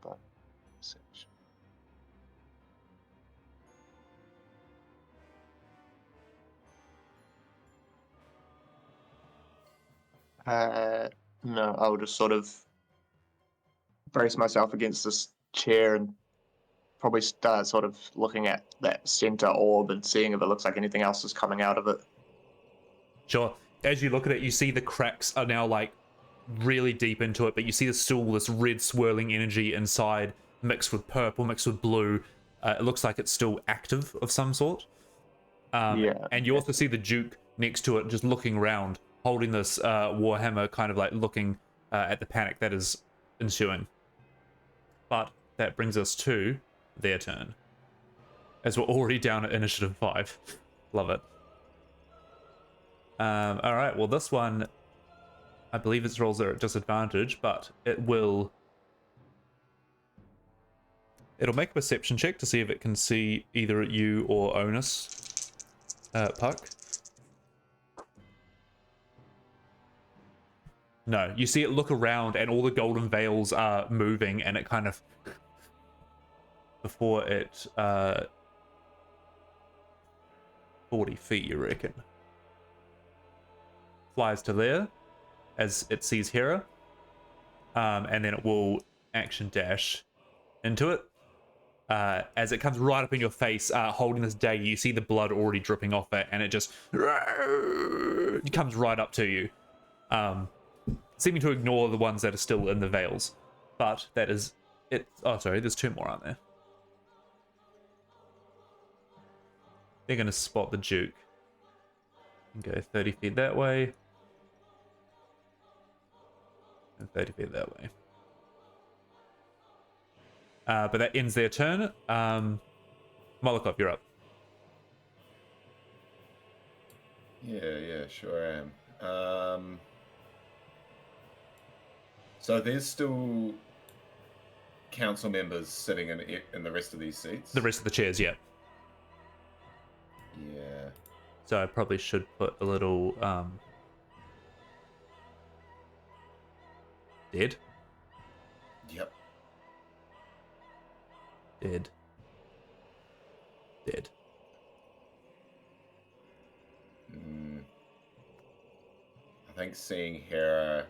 But no, I'll just sort of brace myself against this chair and probably start sort of looking at that center orb and seeing if it looks like anything else is coming out of it. Sure. As you look at it, you see the cracks are now like really deep into it, but you see there's still this red swirling energy inside, mixed with purple, mixed with blue. It looks like it's still active of some sort. Yeah. And you also see the Duke next to it, just looking around, holding this warhammer, kind of like looking at the panic that is ensuing. But that brings us to their turn, as we're already down at initiative 5. Love it. All right, well, this one, I believe its rolls are at disadvantage, but it'll make a perception check to see if it can see either you or Onus, Puck. No, you see it look around and all the golden veils are moving, and it kind of, before it 40 feet, you reckon, flies to there as it sees Hera, and then it will action dash into it. As it comes right up in your face, holding this dagger, you see the blood already dripping off it, and it just it comes right up to you, seeming to ignore the ones that are still in the veils. But that is it. Oh, sorry, there's 2 more, aren't there? They're going to spot the Duke and go 30 feet that way, and 30 feet that way. But that ends their turn. Molokov, you're up. Yeah, sure am. So there's still council members sitting in the rest of these seats? The rest of the chairs, yeah. Yeah. So I probably should put a little dead. Yep. Dead. I think seeing Hera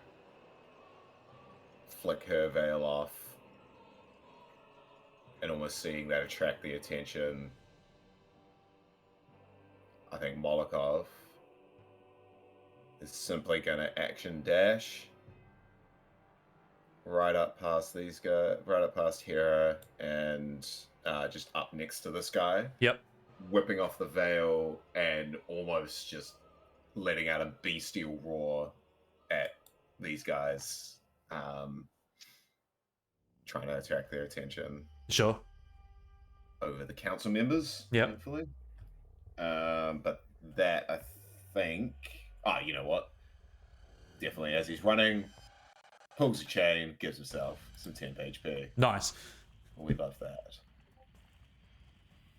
flick her veil off and almost seeing that attract the attention, I think Molokov is simply going to action dash right up past these guys, right up past Hera, and just up next to this guy. Yep. Whipping off the veil and almost just letting out a bestial roar at these guys, trying to attract their attention. Sure. Over the council members, yep. Hopefully. But that, I think... Oh, you know what? Definitely, as he's running, pulls a chain, gives himself some temp HP. Nice. We love that.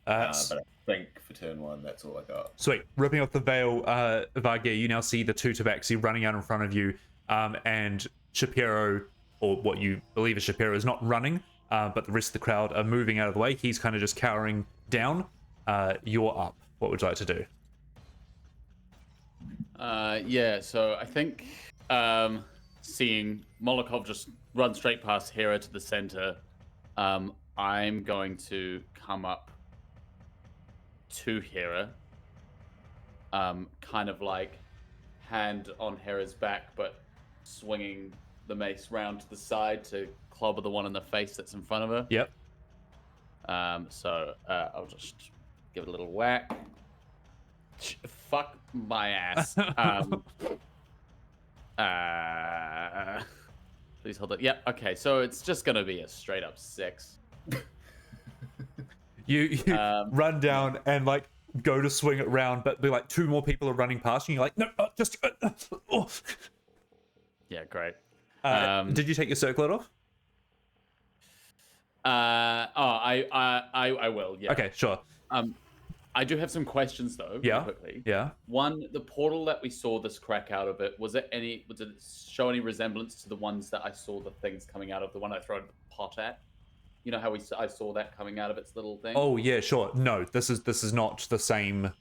But I think for turn 1, that's all I got. Sweet. Ripping off the veil, Vargir, you now see the 2 Tabaxi running out in front of you, and Shapiro, or what you believe is Shapiro, is not running, but the rest of the crowd are moving out of the way. He's kind of just cowering down. You're up. What would you like to do? Yeah, so I think seeing Molokov just run straight past Hera to the center, I'm going to come up to Hera, kind of like hand on Hera's back, but swinging the mace round to the side to clobber the one in the face that's in front of her. Yep. So I'll just give it a little whack. Fuck my ass. Please hold it. Yep. Okay. So it's just gonna be a straight up 6. You run down and like go to swing it round, but be like 2 more people are running past you. And you're like, no, just. Oh. Yeah, great. Did you take your circlet off? I will. Yeah. Okay, sure. I do have some questions though. Yeah. Really quickly. Yeah. One, the portal that we saw this crack out of it, did it show any resemblance to the ones that I saw the things coming out of, the one I threw the pot at? You know how I saw that coming out of its little thing? Oh yeah, sure. No, this is not the same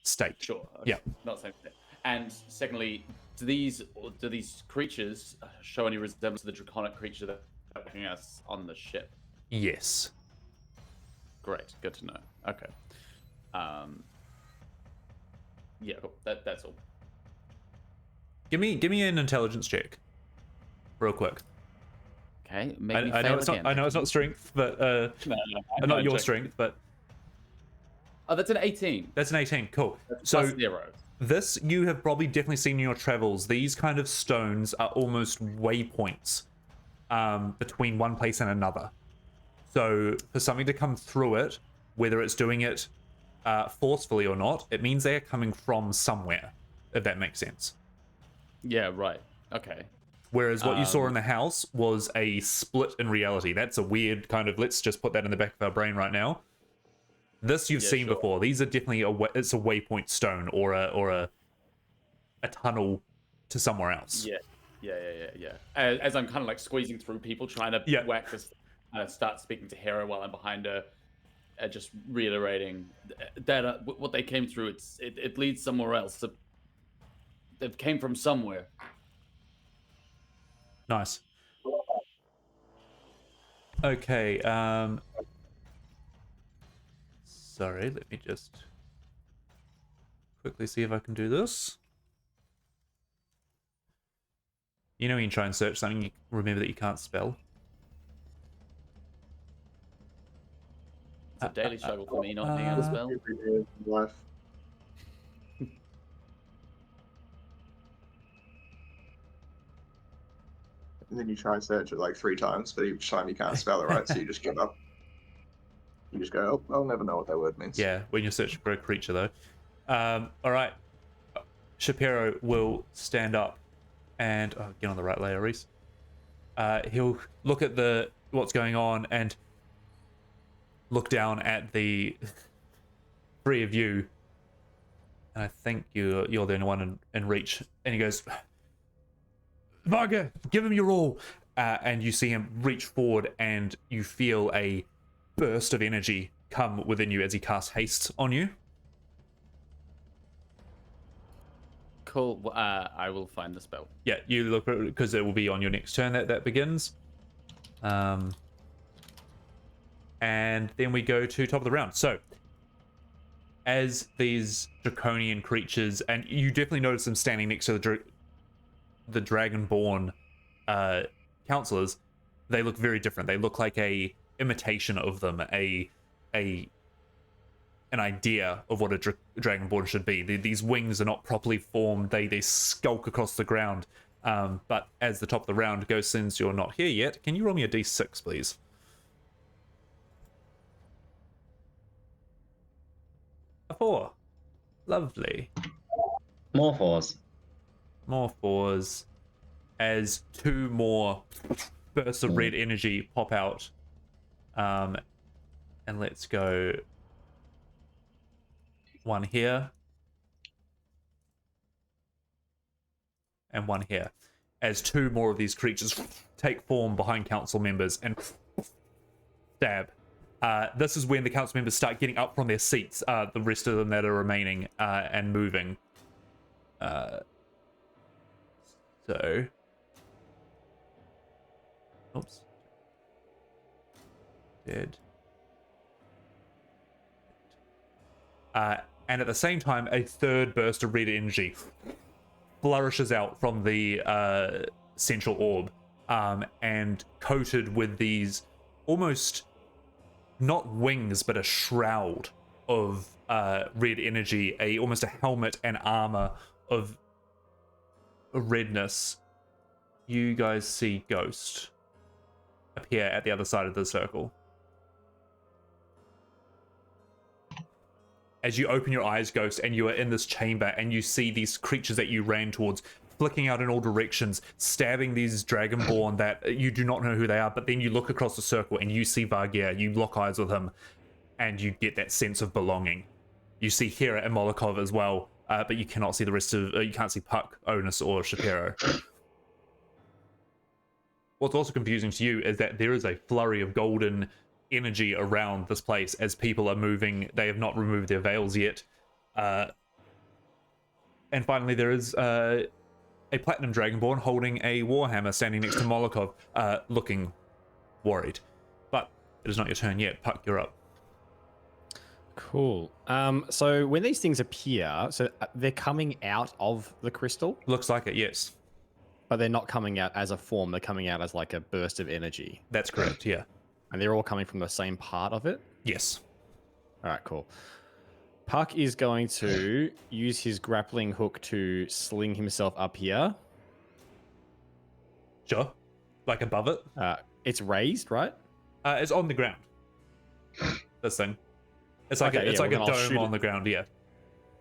state. Sure. Okay. Yeah. Not the same thing. And secondly, do these creatures show any resemblance to the draconic creature that attacking us on the ship? Yes. Great. Good to know. Okay. Yeah, cool. That's all. Give me an intelligence check, real quick. Okay. I know it's not. I know it's not strength, but not your strength, but. Oh, that's an 18. That's an 18. Cool. That's so plus 0. this you have probably definitely seen in your travels. These kind of stones are almost waypoints between one place and another. So for something to come through it, whether it's doing it forcefully or not, it means they are coming from somewhere, if that makes sense. Yeah, right. Okay. Whereas what you saw in the house was a split in reality. That's a weird kind of, let's just put that in the back of our brain right now. This you've seen before. These are definitely it's a waypoint stone or a tunnel to somewhere else. Yeah. As I'm kind of like squeezing through people trying to whack this, start speaking to Hera while I'm behind her, just reiterating that what they came through, it leads somewhere else. They came from somewhere. Nice. Okay. Sorry, let me just quickly see if I can do this. You know when you try and search something, you remember that you can't spell. It's a daily struggle for me not being able to spell. Every day of my life. And then you try and search it like 3 times, but each time you can't spell it right, so you just give up. You just go, oh, I'll never know what that word means. Yeah, when you're searching for a creature, though. All right. Shapiro will stand up and get on the right layer, Reese. He'll look at what's going on and look down at the 3 of you. And I think you're the only one in reach. And he goes, Varga, give him your all. And you see him reach forward and you feel a burst of energy come within you as he casts haste on you. Cool. I will find the spell. Yeah, you look because it will be on your next turn that begins. And then we go to top of the round. So, as these draconian creatures, and you definitely notice them standing next to the dragonborn counselors, they look very different. They look like a imitation of them, an idea of what a dragonborn should be. These wings are not properly formed. They skulk across the ground. But as the top of the round goes, since you're not here yet, can you roll me a d6, please? A 4. Lovely. More 4s. More 4s. As 2 more bursts of red energy pop out. And let's go 1 here. And 1 here. As 2 more of these creatures take form behind council members and stab. This is when the council members start getting up from their seats, the rest of them that are remaining, and moving. So... Oops. Dead. And at the same time, a 3rd burst of red energy flourishes out from the central orb, and coated with these almost not wings, but a shroud of red energy, almost a helmet and armor of redness. You guys see Ghost appear at the other side of the circle. as you open your eyes, Ghost, and you are in this chamber, and you see these creatures that you ran towards flicking out in all directions, stabbing these dragonborn that you do not know who they are, but then you look across the circle and you see Vargir, you lock eyes with him, and you get that sense of belonging. You see Hera and Molokov as well, but you cannot see the rest of, you can't see Puck, Onus, or Shapiro. What's also confusing to you is that there is a flurry of golden energy around this place as people are moving. They have not removed their veils yet. And finally, there is a platinum dragonborn holding a warhammer standing next to Molokov, looking worried. But it is not your turn yet. Puck, you're up. Cool. So when these things appear, so they're coming out of the crystal, Looks like it, yes. but they're not coming out as a form. They're coming out as like a burst of energy. That's correct, yeah. And they're all coming from the same part of it? Yes. All right, cool. Puck is going to use his grappling hook to sling himself up here. Sure. Like above it. It's raised, right? It's on the ground. This thing. It's like Okay, it's yeah, like a well, then I'll dome shoot on it. the ground, yeah.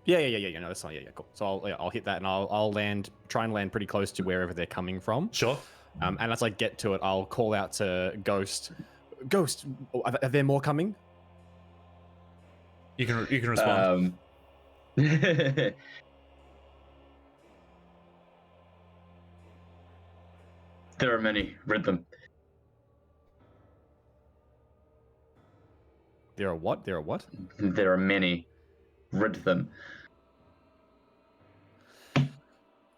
Yeah. No, that's fine. Yeah, cool. So I'll hit that and I'll land, try and land pretty close to wherever they're coming from. Sure. And as I get to it, I'll call out to Ghost. Ghost, are there more coming? You can respond. There are many. Rid them. There are what? There are what? There are many. Rid them.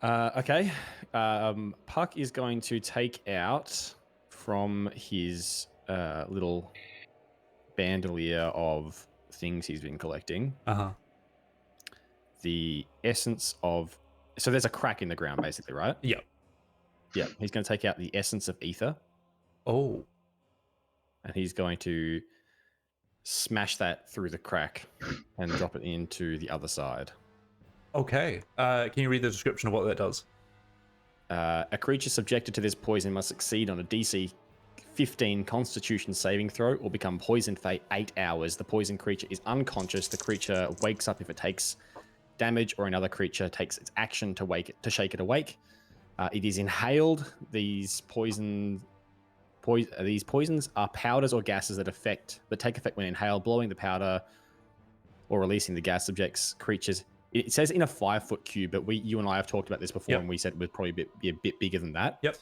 Okay. Puck is going to take out from his little bandolier of things he's been collecting Uh-huh. the essence of... So there's a crack in the ground, basically, right? Yep. Yeah. He's going to take out the essence of ether, Oh. and he's going to smash that through the crack and drop it into the other side. Okay. Can you read the description of what that does? A creature subjected to this poison must succeed on a DC 15 Constitution saving throw or become poisoned for 8 hours. The poison creature is unconscious. The creature wakes up if it takes damage, or another creature takes its action to shake it awake. It is inhaled. These poisons are powders or gases that take effect when inhaled. Blowing the powder or releasing the gas subjects creatures. It says in a 5-foot cube, but you and I have talked about this before, Yep. and we said it would probably be a bit bigger than that. Yep.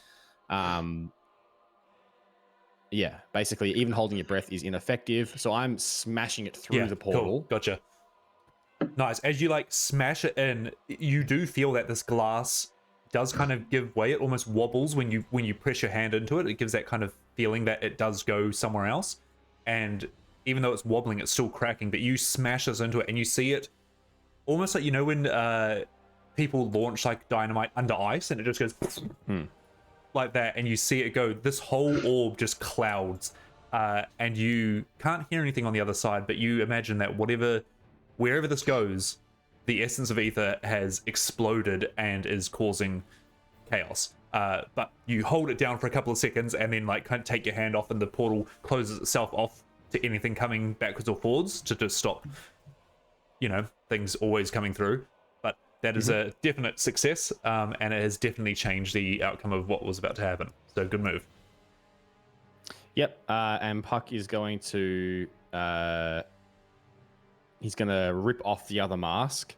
Yeah, basically, even holding your breath is ineffective. So I'm smashing it through the portal. Cool. Gotcha. Nice. As you like smash it in, you do feel that this glass does kind of give way. It almost wobbles when you press your hand into it. It gives that kind of feeling that it does go somewhere else. And even though it's wobbling, it's still cracking. But you smash this into it, and you see it almost like, you know, when people launch like dynamite under ice, and it just goes like that, and you see it go. This whole orb just clouds, and you can't hear anything on the other side. But you imagine that wherever this goes, the essence of ether has exploded and is causing chaos. But you hold it down for a couple of seconds, and then like kind of take your hand off, and the portal closes itself off to anything coming backwards or forwards to just stop, you know, things always coming through. But that is a definite success, and it has definitely changed the outcome of what was about to happen. So good move. Yep. And Puck is going to he's going to rip off the other mask,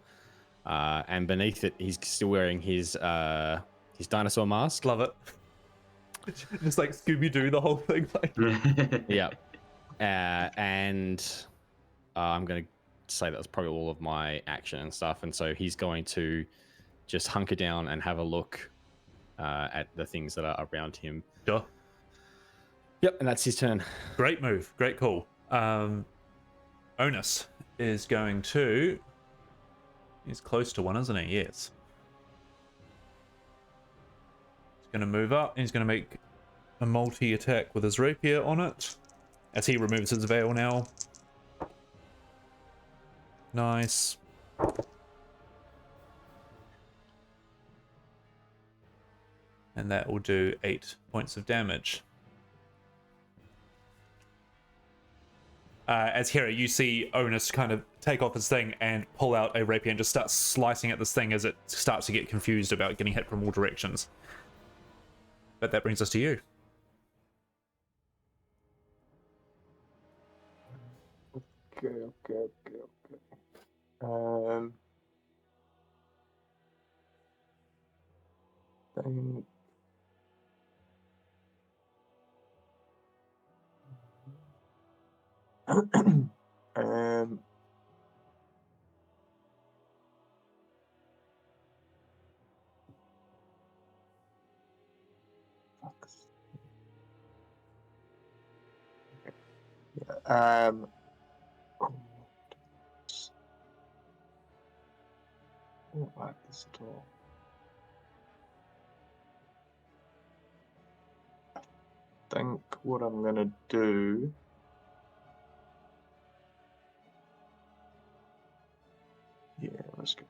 and beneath it, he's still wearing his dinosaur mask. Love it. Just like Scooby-Doo, the whole thing. Like. Yeah. And I'm going to say that was probably all of my action and stuff. And so he's going to just hunker down and have a look at the things that are around him. Sure. Yep, and that's his turn. Great move. Great call. Onus is going to... He's close to one, isn't he? Yes. He's going to move up. He's going to make a multi-attack with his rapier on it, as he removes his veil now. Nice. And that will do 8 points of damage. As Hera, you see Onus kind of take off his thing and pull out a rapier and just start slicing at this thing as it starts to get confused about getting hit from all directions. But that brings us to you. Okay. Um, think- um, fuck. Yeah, I don't like this at all. I think what I'm gonna do. Yeah, let's get.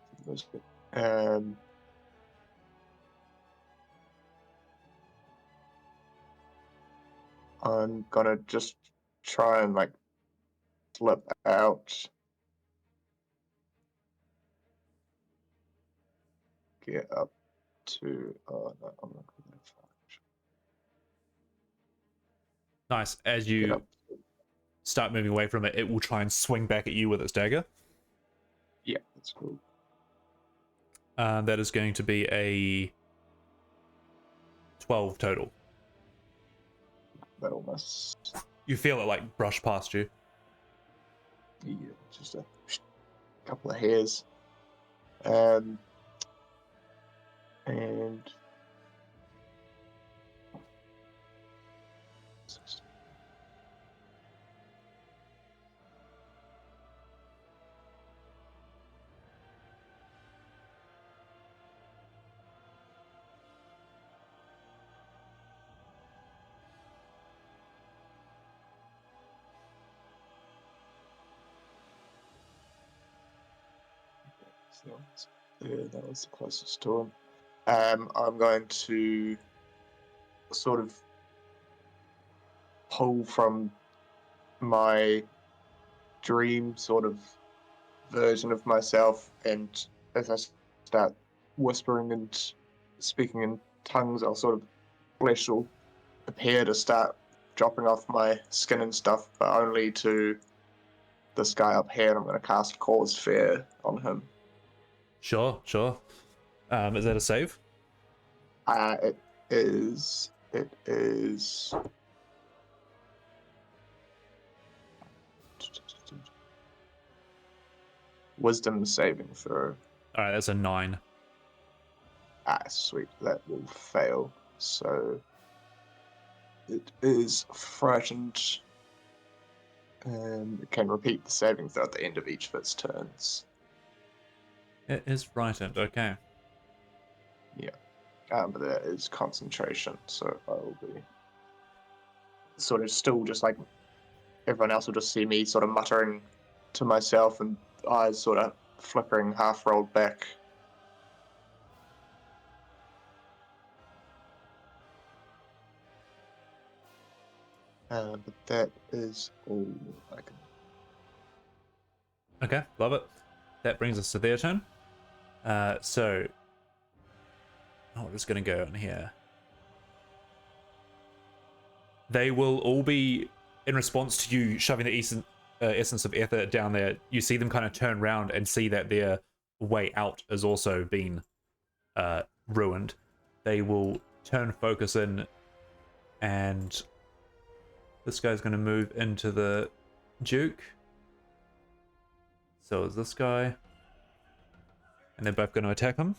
I'm gonna just try and like slip out, get up to. Oh no, I'm not gonna Nice. As get you up. start moving away from it, it will try and swing back at you with its dagger. Yeah, that's cool. That is going to be a 12 total. That'll miss. You feel it like brush past you. Yeah, just a couple of hairs. And yeah, that was the closest to him. I'm going to sort of pull from my dream sort of version of myself, and as I start whispering and speaking in tongues, I'll sort of flesh will appear to start dropping off my skin and stuff, but only to this guy up here, and I'm going to cast Cause Fear on him. Sure. Is that a save? It is. Wisdom saving throw. All right, that's a 9. Sweet. That will fail. So it is frightened. It can repeat the saving throw at the end of each of its turns. It is frightened. Okay. Yeah. But that is concentration, so I will be sort of still just like everyone else will just see me sort of muttering to myself and eyes sort of flickering, half rolled back. But that is all I can. Okay, love it. That brings us to their turn. So, we're just going to go in here. They will all be, in response to you shoving the essence of ether down there, you see them kind of turn around and see that their way out has also been ruined. They will turn focus in, and this guy's going to move into the Duke. So is this guy. And they're both going to attack him.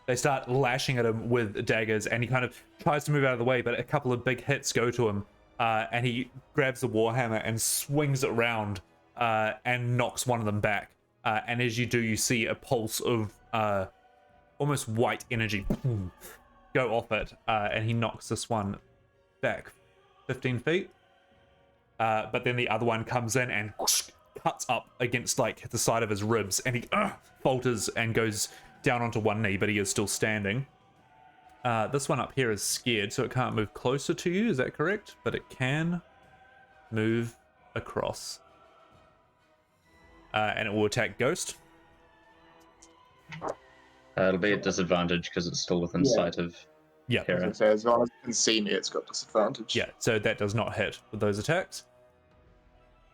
They start lashing at him with daggers, and he kind of tries to move out of the way, but a couple of big hits go to him, and he grabs the warhammer and swings it round and knocks one of them back. And as you do, you see a pulse of almost white energy go off it, and he knocks this one back 15 feet. But then the other one comes in and cuts up against like the side of his ribs, and he falters and goes down onto one knee, but he is still standing. This one up here is scared, so it can't move closer to you. Is that correct? But it can move across. And it will attack Ghost. It'll be at disadvantage because it's still within sight of Yeah. Hera. So as long as it can see me, it's got disadvantage. Yeah, so that does not hit with those attacks.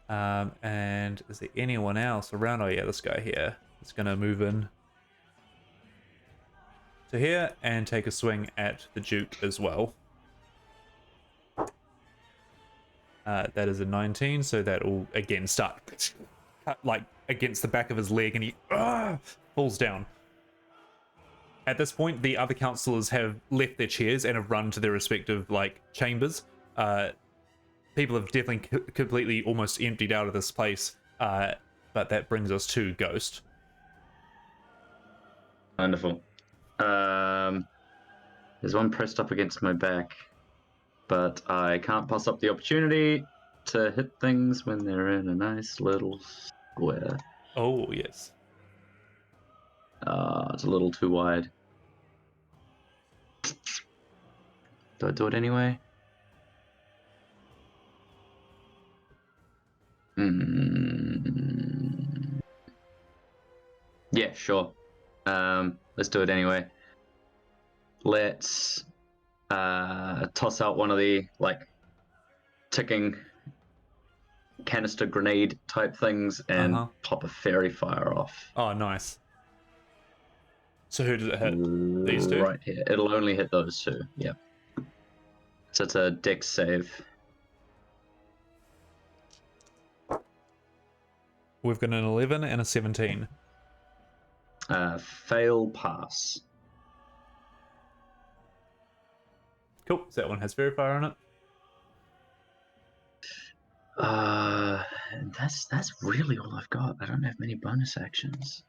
And is there anyone else around? Oh yeah, this guy here is going to move in to here and take a swing at the Duke as well. That is a 19, so that will again start like against the back of his leg, and he falls down. At this point, the other counselors have left their chairs and have run to their respective like chambers. People have definitely completely almost emptied out of this place, but that brings us to Ghost. Wonderful. There's one pressed up against my back, but I can't pass up the opportunity to hit things when they're in a nice little square. Oh, yes. It's a little too wide. Do I do it anyway? Yeah, sure. Let's do it anyway. Let's toss out one of the like ticking canister grenade type things and pop a fairy fire off. Oh, nice. So who does it hit? These two? Right here. It'll only hit those two. Yep. So it's a dex save. We've got an 11 and a 17. Fail, pass. Cool. So that one has fairy fire on it. That's really all I've got. I don't have many bonus actions.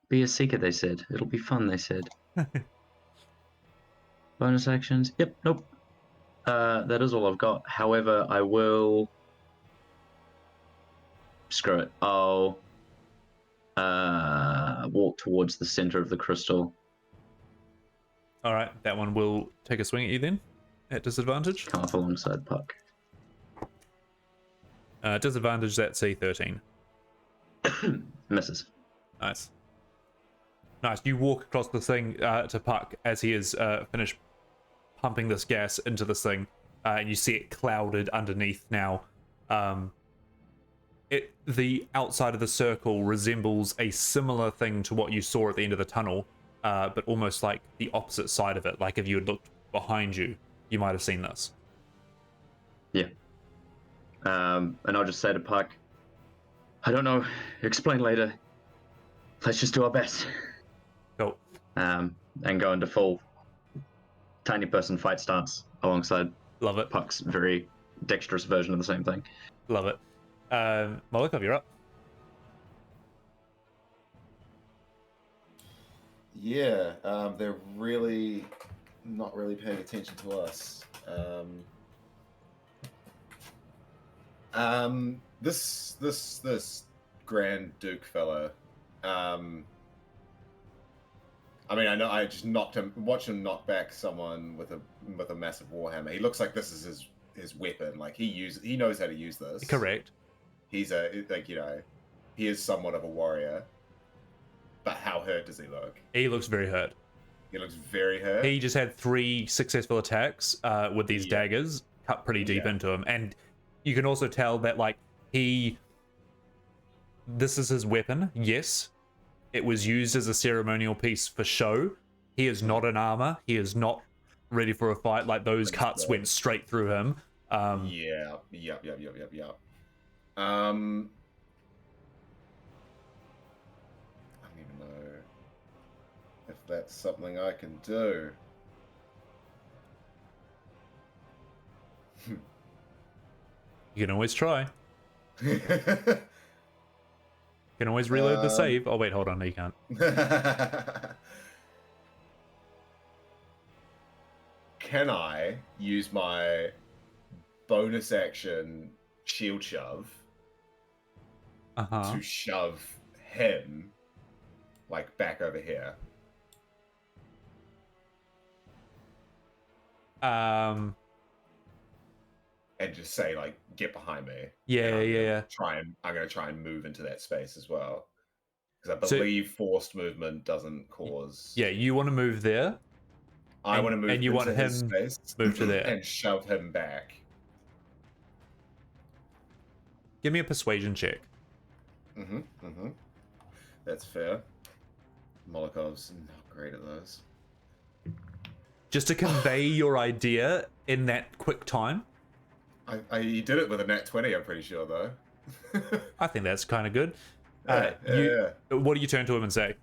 Be a seeker, they said. It'll be fun, they said. Bonus actions? Yep, nope. That is all I've got. However, I will... Screw it. I'll walk towards the center of the crystal. All right, that one will take a swing at you then, at disadvantage. Come off alongside Puck. Disadvantage, that's a 13. Misses. Nice. Nice. You walk across the thing to Puck as he is finished pumping this gas into this thing, and you see it clouded underneath now. The outside of the circle resembles a similar thing to what you saw at the end of the tunnel, but almost like the opposite side of it. Like if you had looked behind you, you might have seen this. Yeah. And I'll just say to Puck, I don't know. Explain later. Let's just do our best. Cool. And go into full tiny person fight stance alongside Love it. Puck's very dexterous version of the same thing. Love it. Molotov, you're up. Yeah, they're really not really paying attention to us. This Grand Duke fella. I mean, I know I just watched him knock back someone with a massive warhammer. He looks like this is his weapon. Like he knows how to use this. Correct. He's he is somewhat of a warrior. But how hurt does he look? He looks very hurt. He looks very hurt. He just had 3 successful attacks with these daggers cut pretty deep into him, and you can also tell that like this is his weapon. Yes, it was used as a ceremonial piece for show. He is not in armor. He is not ready for a fight. Like those cuts went straight through him. Yeah. I don't even know if that's something I can do. You can always try. You can always reload the save. Oh wait, hold on, no, you can't. Can I use my bonus action shield shove to shove him like back over here? Um, And just say like, get behind me. yeah, And yeah. I'm gonna try and move into that space as well. Because I So- believe forced movement doesn't cause. Yeah, you want to move there. I want to move and you into want his him space move to there. and shove him back. Give me a persuasion check. That's fair. Molokov's not great at those. Just to convey your idea in that quick time. He did it with a nat 20, I'm pretty sure, though. I think that's kind of good. Yeah. What do you turn to him and say?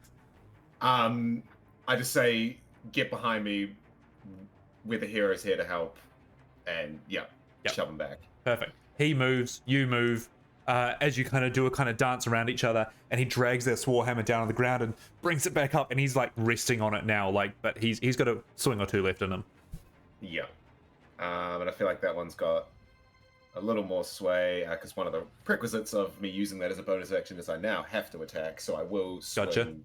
I just say, get behind me. We're the heroes here to help. And Yep. shove him back. Perfect. He moves, you move, as you kind of do a kind of dance around each other, and he drags their warhammer down on the ground and brings it back up, and he's like resting on it now, but he's got a swing or two left in him. Yeah. And I feel like that one's got a little more sway, because one of the prerequisites of me using that as a bonus action is I now have to attack, so I will swing Gotcha.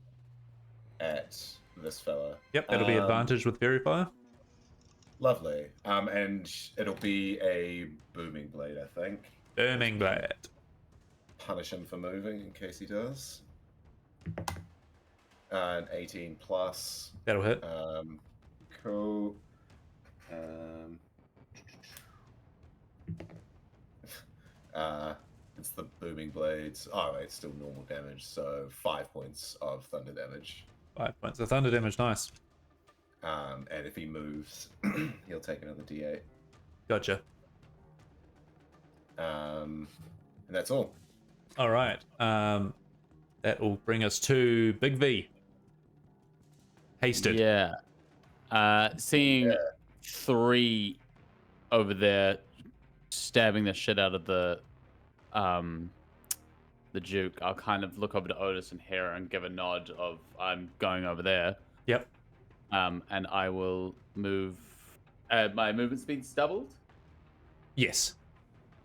at this fella. Yep, that'll be advantage with Fairy Fire. Lovely. And it'll be a booming blade, I think. Booming Blade. Punish him for moving in case he does. An 18 plus. That'll hit. Cool. It's the booming blades. Oh, wait, it's still normal damage, so 5 points of thunder damage. 5 points of thunder damage, nice. And if he moves, he'll take another d8. Gotcha. And that's all. All right. That will bring us to Big V. Hasted. Yeah. Seeing 3 over there stabbing the shit out of the Duke, I'll kind of look over to Otis and Hera and give a nod of I'm going over there. Yep. And I will move. My movement speed's doubled. Yes.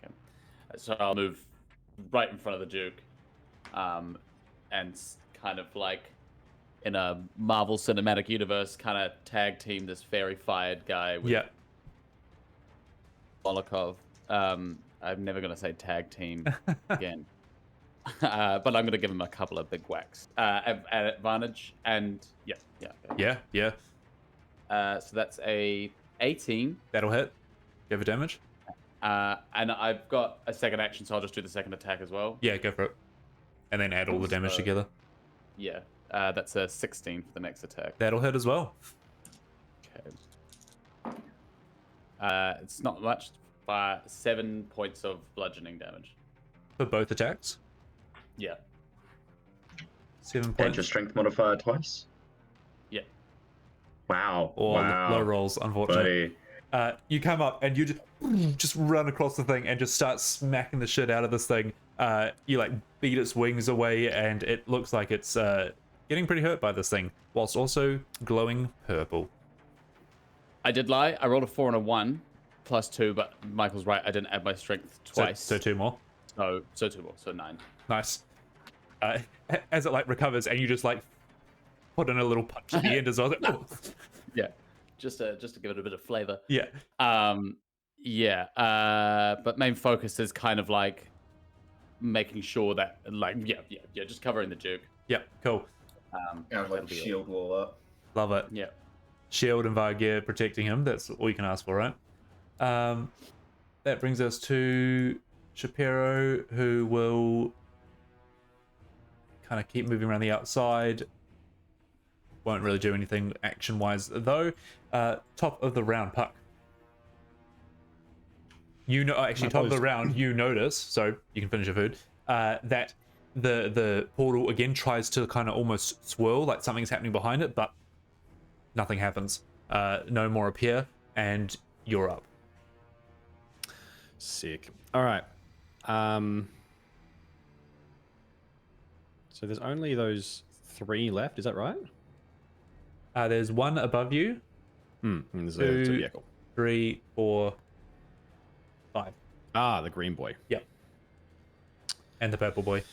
Okay. So I'll move right in front of the Duke, and kind of like in a Marvel Cinematic Universe, kind of tag team this fairy fired guy with Molokov. I'm never gonna say tag team again, but I'm gonna give him a couple of big whacks at advantage, and yeah. So that's a 18. That'll hit. You have a damage? And I've got a second action, so I'll just do the second attack as well. Yeah, go for it. And then add all the damage together. Yeah, that's a 16 for the next attack. That'll hit as well. Okay. It's not much, 7 points of bludgeoning damage. For both attacks? Yeah. 7 And points. your strength modifier twice? Yeah. Wow. Or wow. low rolls, unfortunately. Buddy. You come up and you just run across the thing and just start smacking the shit out of this thing. You like beat its wings away, and it looks like it's getting pretty hurt by this thing, whilst also glowing purple. I did lie. I rolled a 4 and a 1 plus 2, but Michael's right. I didn't add my strength twice. So 2 more. So 2 more. So 9. Nice. As it like recovers, and you just like put in a little punch at the end as well. Yeah. Just to give it a bit of flavor. Yeah. But main focus is kind of like making sure that just covering the Duke. Yep. Cool. Like shield wall up. Love it. Yeah. Shield and Vargear protecting him. That's all you can ask for, right? That brings us to Shapiro, who will kind of keep moving around the outside. Won't really do anything action-wise, though. Top of the round, Puck. Top of the round, you notice, so you can finish your food, that the portal again tries to kind of almost swirl, like something's happening behind it, but nothing happens. No more appear, and you're up. Sick. All right. So there's only those 3 left, is that right? There's one above you. There's Two. yeah, cool. 3, 4, 5. Ah, the green boy. Yep. And the purple boy.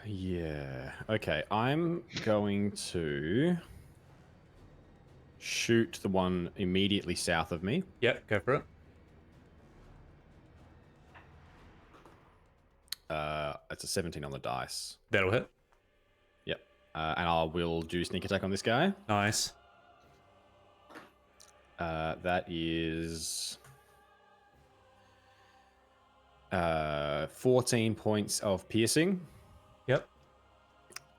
Yeah. Okay, I'm going to... shoot the one immediately south of me. Yep, go for it. It's a 17 on the dice. That'll hit. Yep. And I will do sneak attack on this guy. Nice. That is 14 points of piercing. Yep.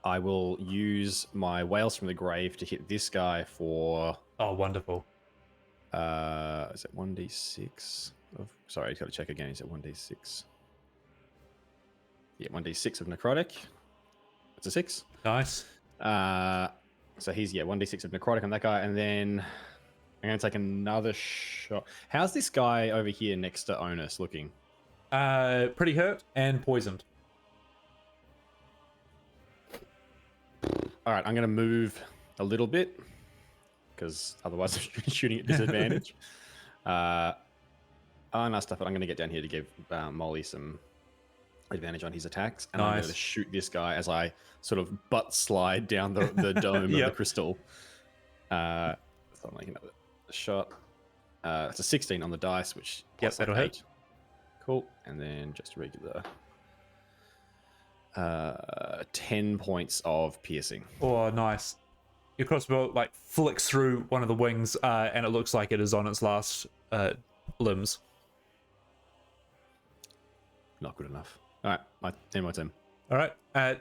I will use my Whales from the Grave to hit this guy for... Oh, wonderful. Is it 1d6? Sorry, I've got to check again. Is it 1d6? Yeah, 1d6 of necrotic. It's a 6. Nice. So he's 1d6 of necrotic on that guy, and then I'm going to take another shot. How's this guy over here next to Onus looking? Pretty hurt and poisoned. All right, I'm going to move a little bit because otherwise I'm shooting at disadvantage. Nice stuff. But I'm going to get down here to give Molly some advantage on his attacks, and I'm going to shoot this guy as I sort of butt slide down the dome of the crystal. So I'm making another shot. It's a 16 on the dice, which that'll hit. Cool, and then just regular 10 points of piercing. Oh, nice. Your crossbow like flicks through one of the wings, and it looks like it is on its last limbs. Not good enough. All right, my turn. All right,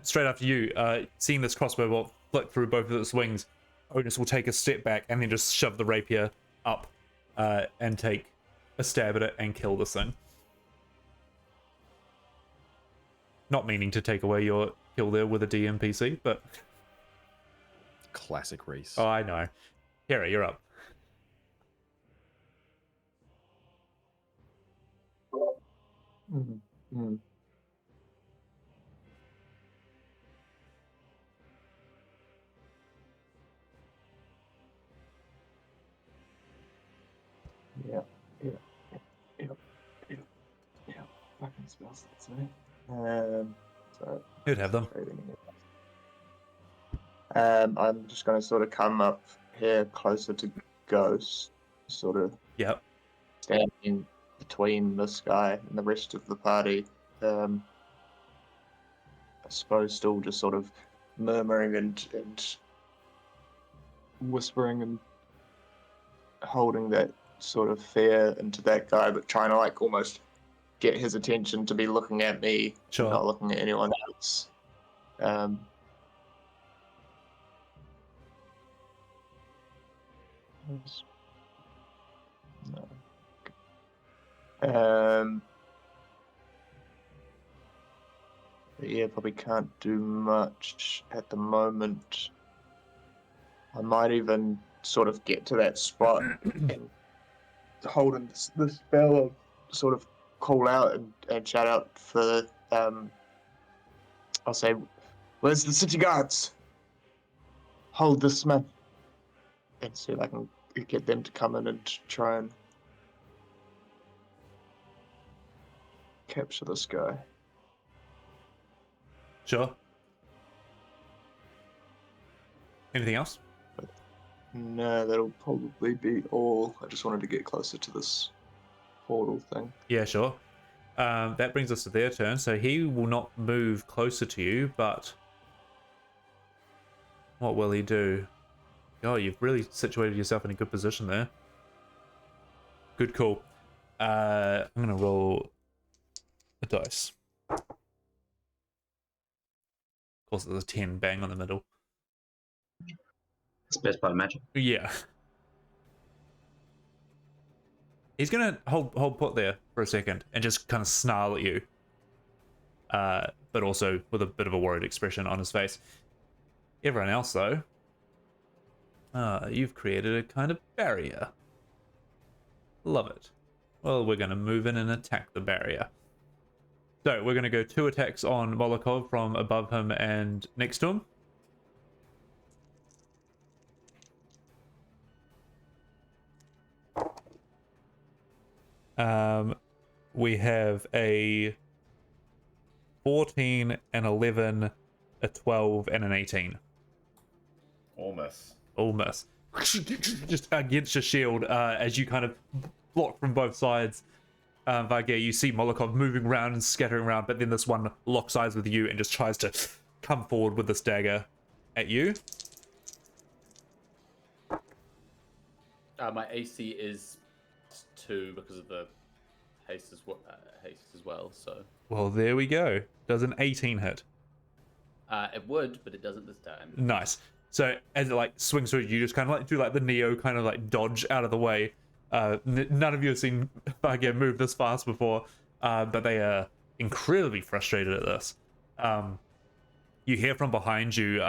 straight after you, seeing this crossbow bolt flick through both of its wings, Onus will take a step back and then just shove the rapier up and take a stab at it and kill this thing. Not meaning to take away your kill there with a DMPC, but... Classic Reese. Oh, I know. Kara, you're up. Mm-hmm. Yeah. Fucking spells, that's right. So You'd have them. I'm just going to sort of come up here closer to Ghost, sort of standing between this guy and the rest of the party. I suppose still just sort of murmuring and whispering and holding that sort of fear into that guy, but trying to like almost get his attention to be looking at me, not looking at anyone else. Yeah, probably can't do much at the moment. I might even sort of get to that spot and holding the spell of sort of call out and shout out for I'll say, where's the city guards? Hold this man. And see if I can get them to come in and try and capture this guy. Sure. Anything else? No, that'll probably be all. I just wanted to get closer to this portal thing. Yeah, sure. That brings us to their turn, so he will not move closer to you, but what will he do? Oh, you've really situated yourself in a good position there. Good call. I'm going to roll a dice. Of course, there's a 10 bang on the middle. It's the best part of magic. Yeah. He's going to hold put there for a second and just kind of snarl at you. But also with a bit of a worried expression on his face. Everyone else, though, you've created a kind of barrier. Love it. Well, we're going to move in and attack the barrier. So we're going to go 2 attacks on Molokov from above him and next to him. We have a 14, an 11, a 12, and an 18. All miss. All miss. just against your shield as you kind of block from both sides. Vargeir, you see Molokov moving around and scattering around, but then this one locks eyes with you and just tries to come forward with this dagger at you. My AC is 2 because of the haste as well. So Well, there we go. Does an 18 hit? it would, but it doesn't this time. Nice. So as it like swings through, you just kind of like do like the Neo kind of like dodge out of the way. None of you have seen Vargeir move this fast before, but they are incredibly frustrated at this. You hear from behind you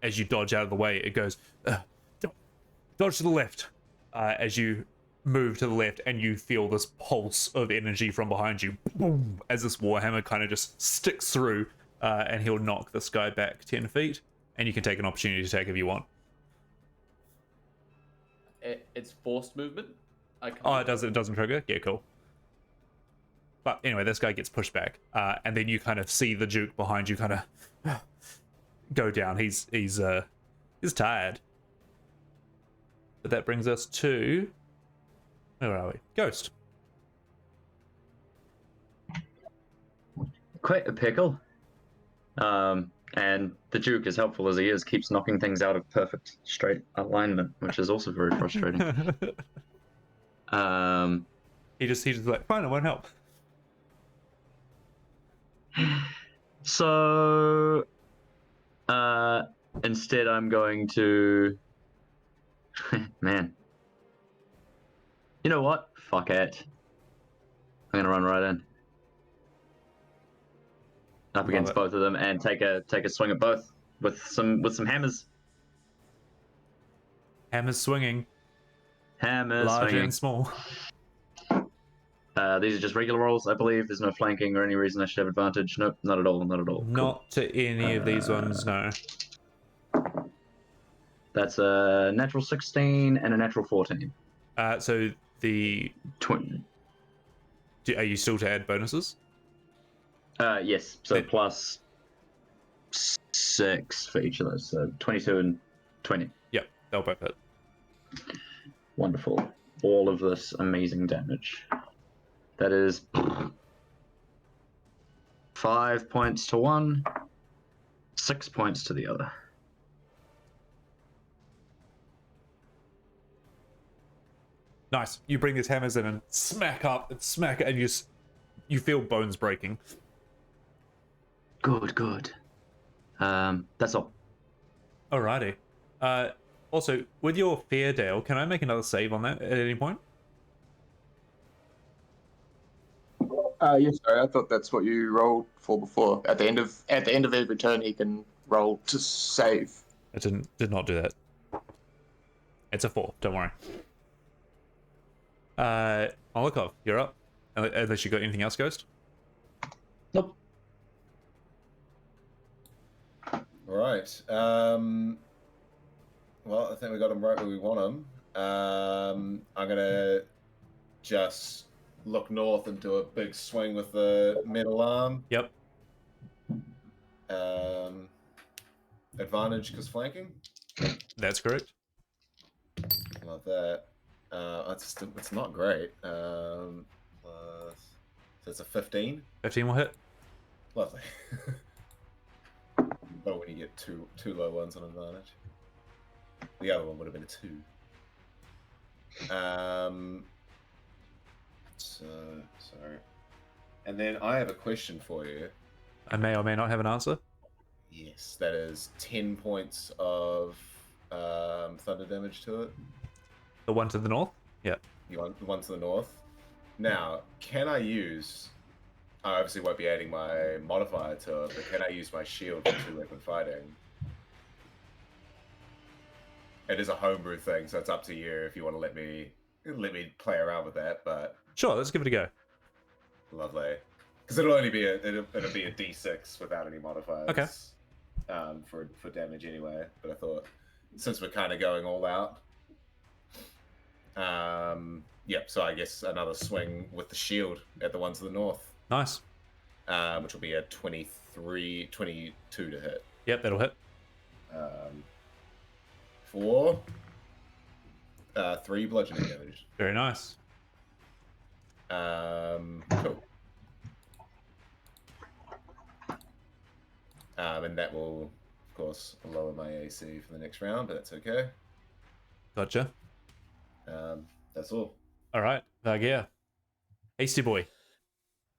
as you dodge out of the way. It goes, dodge to the left. As you move to the left, and you feel this pulse of energy from behind you, boom, as this warhammer kind of just sticks through, and he'll knock this guy back 10 feet. And you can take an opportunity attack if you want. It's forced movement. It doesn't trigger? Yeah, cool. But anyway, this guy gets pushed back, and then you kind of see the Duke behind you kind of go down. He's tired. But that brings us to, where are we? Ghost. Quite a pickle. And the Duke, as helpful as he is, keeps knocking things out of perfect straight alignment, which is also very frustrating. He's just like, fine, it won't help. So, instead I'm going to... Man. You know what? Fuck it. I'm gonna run right in. Up against both of them and take a swing at both with some hammers. Hammers swinging. Hammers large swinging. and small. These are just regular rolls, I believe. There's no flanking or any reason I should have advantage. Nope, not at all, not at all. Not to any of these ones, no. That's a natural 16 and a natural 14. So the... Are you still to add bonuses? Yes, so plus 6 for each of those. So 22 and 20. Yep, they'll both hit. Wonderful. All of this amazing damage. That is 5 points to one, 6 points to the other. Nice. You bring these hammers in and smack up and smack it, and you feel bones breaking. Good. That's all. Alrighty. Also, with your fear, Dale, can I make another save on that at any point? Yes, sorry. I thought that's what you rolled for before. At the end of every turn, he can roll to save. I did not do that. It's a 4. Don't worry. Molokov, you're up. Unless you got anything else, Ghost. Nope. All right. Well, I think we got him right where we want him. I'm gonna just look north and do a big swing with the metal arm. Yep. Advantage because flanking. That's correct. Love that. It's not great. So it's a 15. 15 will hit. Lovely. But when you get two low ones on advantage. The other one would have been a 2. So sorry. And then I have a question for you. I may or may not have an answer. Yes, that is 10 points of thunder damage to it. The one to the north? Yeah. The one to the north. Now, can I use... I obviously won't be adding my modifier to it, but can I use my shield for 2-weapon fighting? It is a homebrew thing, so it's up to you if you want to let me play around with that, but... Sure, let's give it a go. Lovely. Because it'll only be it'll be a D6 without any modifiers. Okay. For damage anyway, but I thought since we're kind of going all out, so I guess another swing with the shield at the one to the north. Nice. Which will be a 22 to hit. Yep, that'll hit. 4 3 bludgeoning damage. Very nice. Cool. And that will, of course, lower my AC for the next round, but that's okay. Gotcha. That's all. All right, Vargeir. Hasty boy.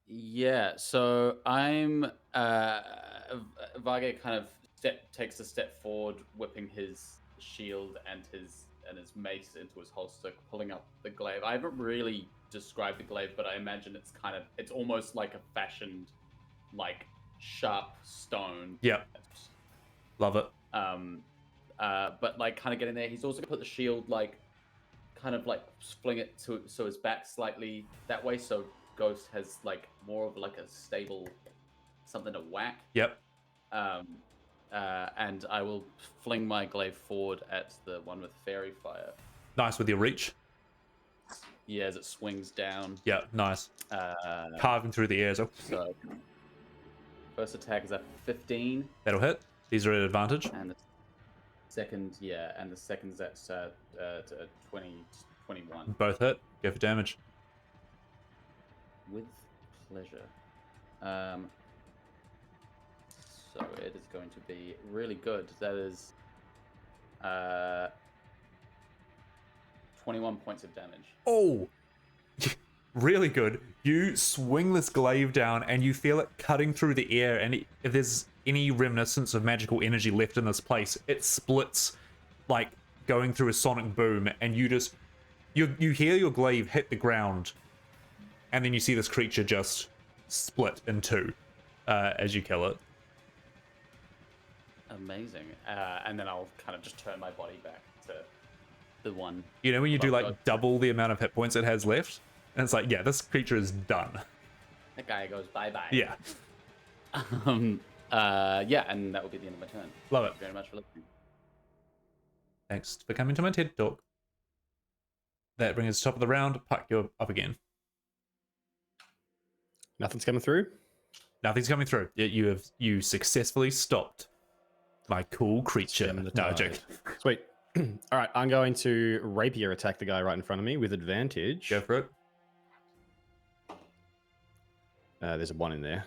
Yeah, so I'm Varge kind of takes a step forward, whipping his shield and his mace into his holster, pulling up the glaive. I haven't really described the glaive, but I imagine it's almost like a fashioned, like sharp stone. Yep. Love it. But like kind of getting there. He's also gonna put the shield like kind of like fling it so his back slightly that way, so Ghost has like more of like a stable something to whack. Yep. And I will fling my glaive forward at the one with fairy fire. Nice with your reach. Yeah, as it swings down. Yeah, nice. Carving through the air. So first attack is a 15. That'll hit. These are at advantage. And the second's at 21. Both hit. Go for damage. With pleasure. So it is going to be really good. That is 21 points of damage. Oh, really good. You swing this glaive down and you feel it cutting through the air, and if there's any reminiscence of magical energy left in this place, it splits like going through a sonic boom, and you hear your glaive hit the ground, and then you see this creature just split in two as you kill it. Amazing. And then I'll kind of just turn my body back to the one. You know when you do like double the amount of hit points it has left? And it's like, yeah, this creature is done. That guy goes bye-bye. Yeah. Yeah, and that will be the end of my turn. Love it. Thank you very much for listening. Thanks for coming to my TED Talk. That brings us to top of the round. Puck, you're up again. Nothing's coming through? Nothing's coming through. You successfully stopped my cool creature. Stem the No, tide. joke. Sweet. All right, I'm going to rapier attack the guy right in front of me with advantage. Go for it. There's a 1 in there.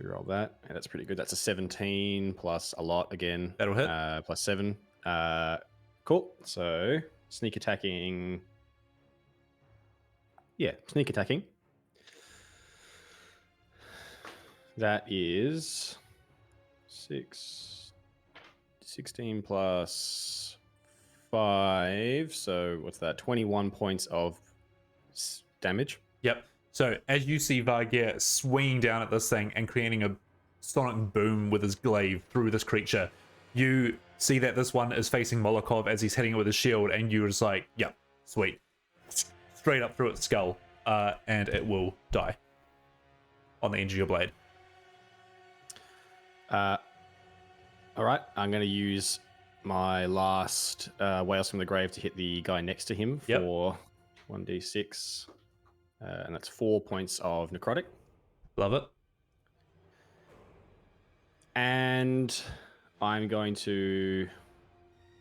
Reroll that. Yeah, that's pretty good. That's a 17 plus a lot again. That'll hit. Plus 7. Cool. So sneak attacking. Yeah, sneak attacking. That is 16 plus 5. So what's that? 21 points of damage. Yep. So as you see Vargeir swinging down at this thing and creating a sonic boom with his glaive through this creature, you see that this one is facing Molokov as he's hitting it with his shield, and you're just like, yep, sweet. Straight up through its skull, and it will die on the edge of your blade. All right, I'm going to use my last Whales from the Grave to hit the guy next to him for 1d6. And that's 4 points of necrotic. Love it. And I'm going to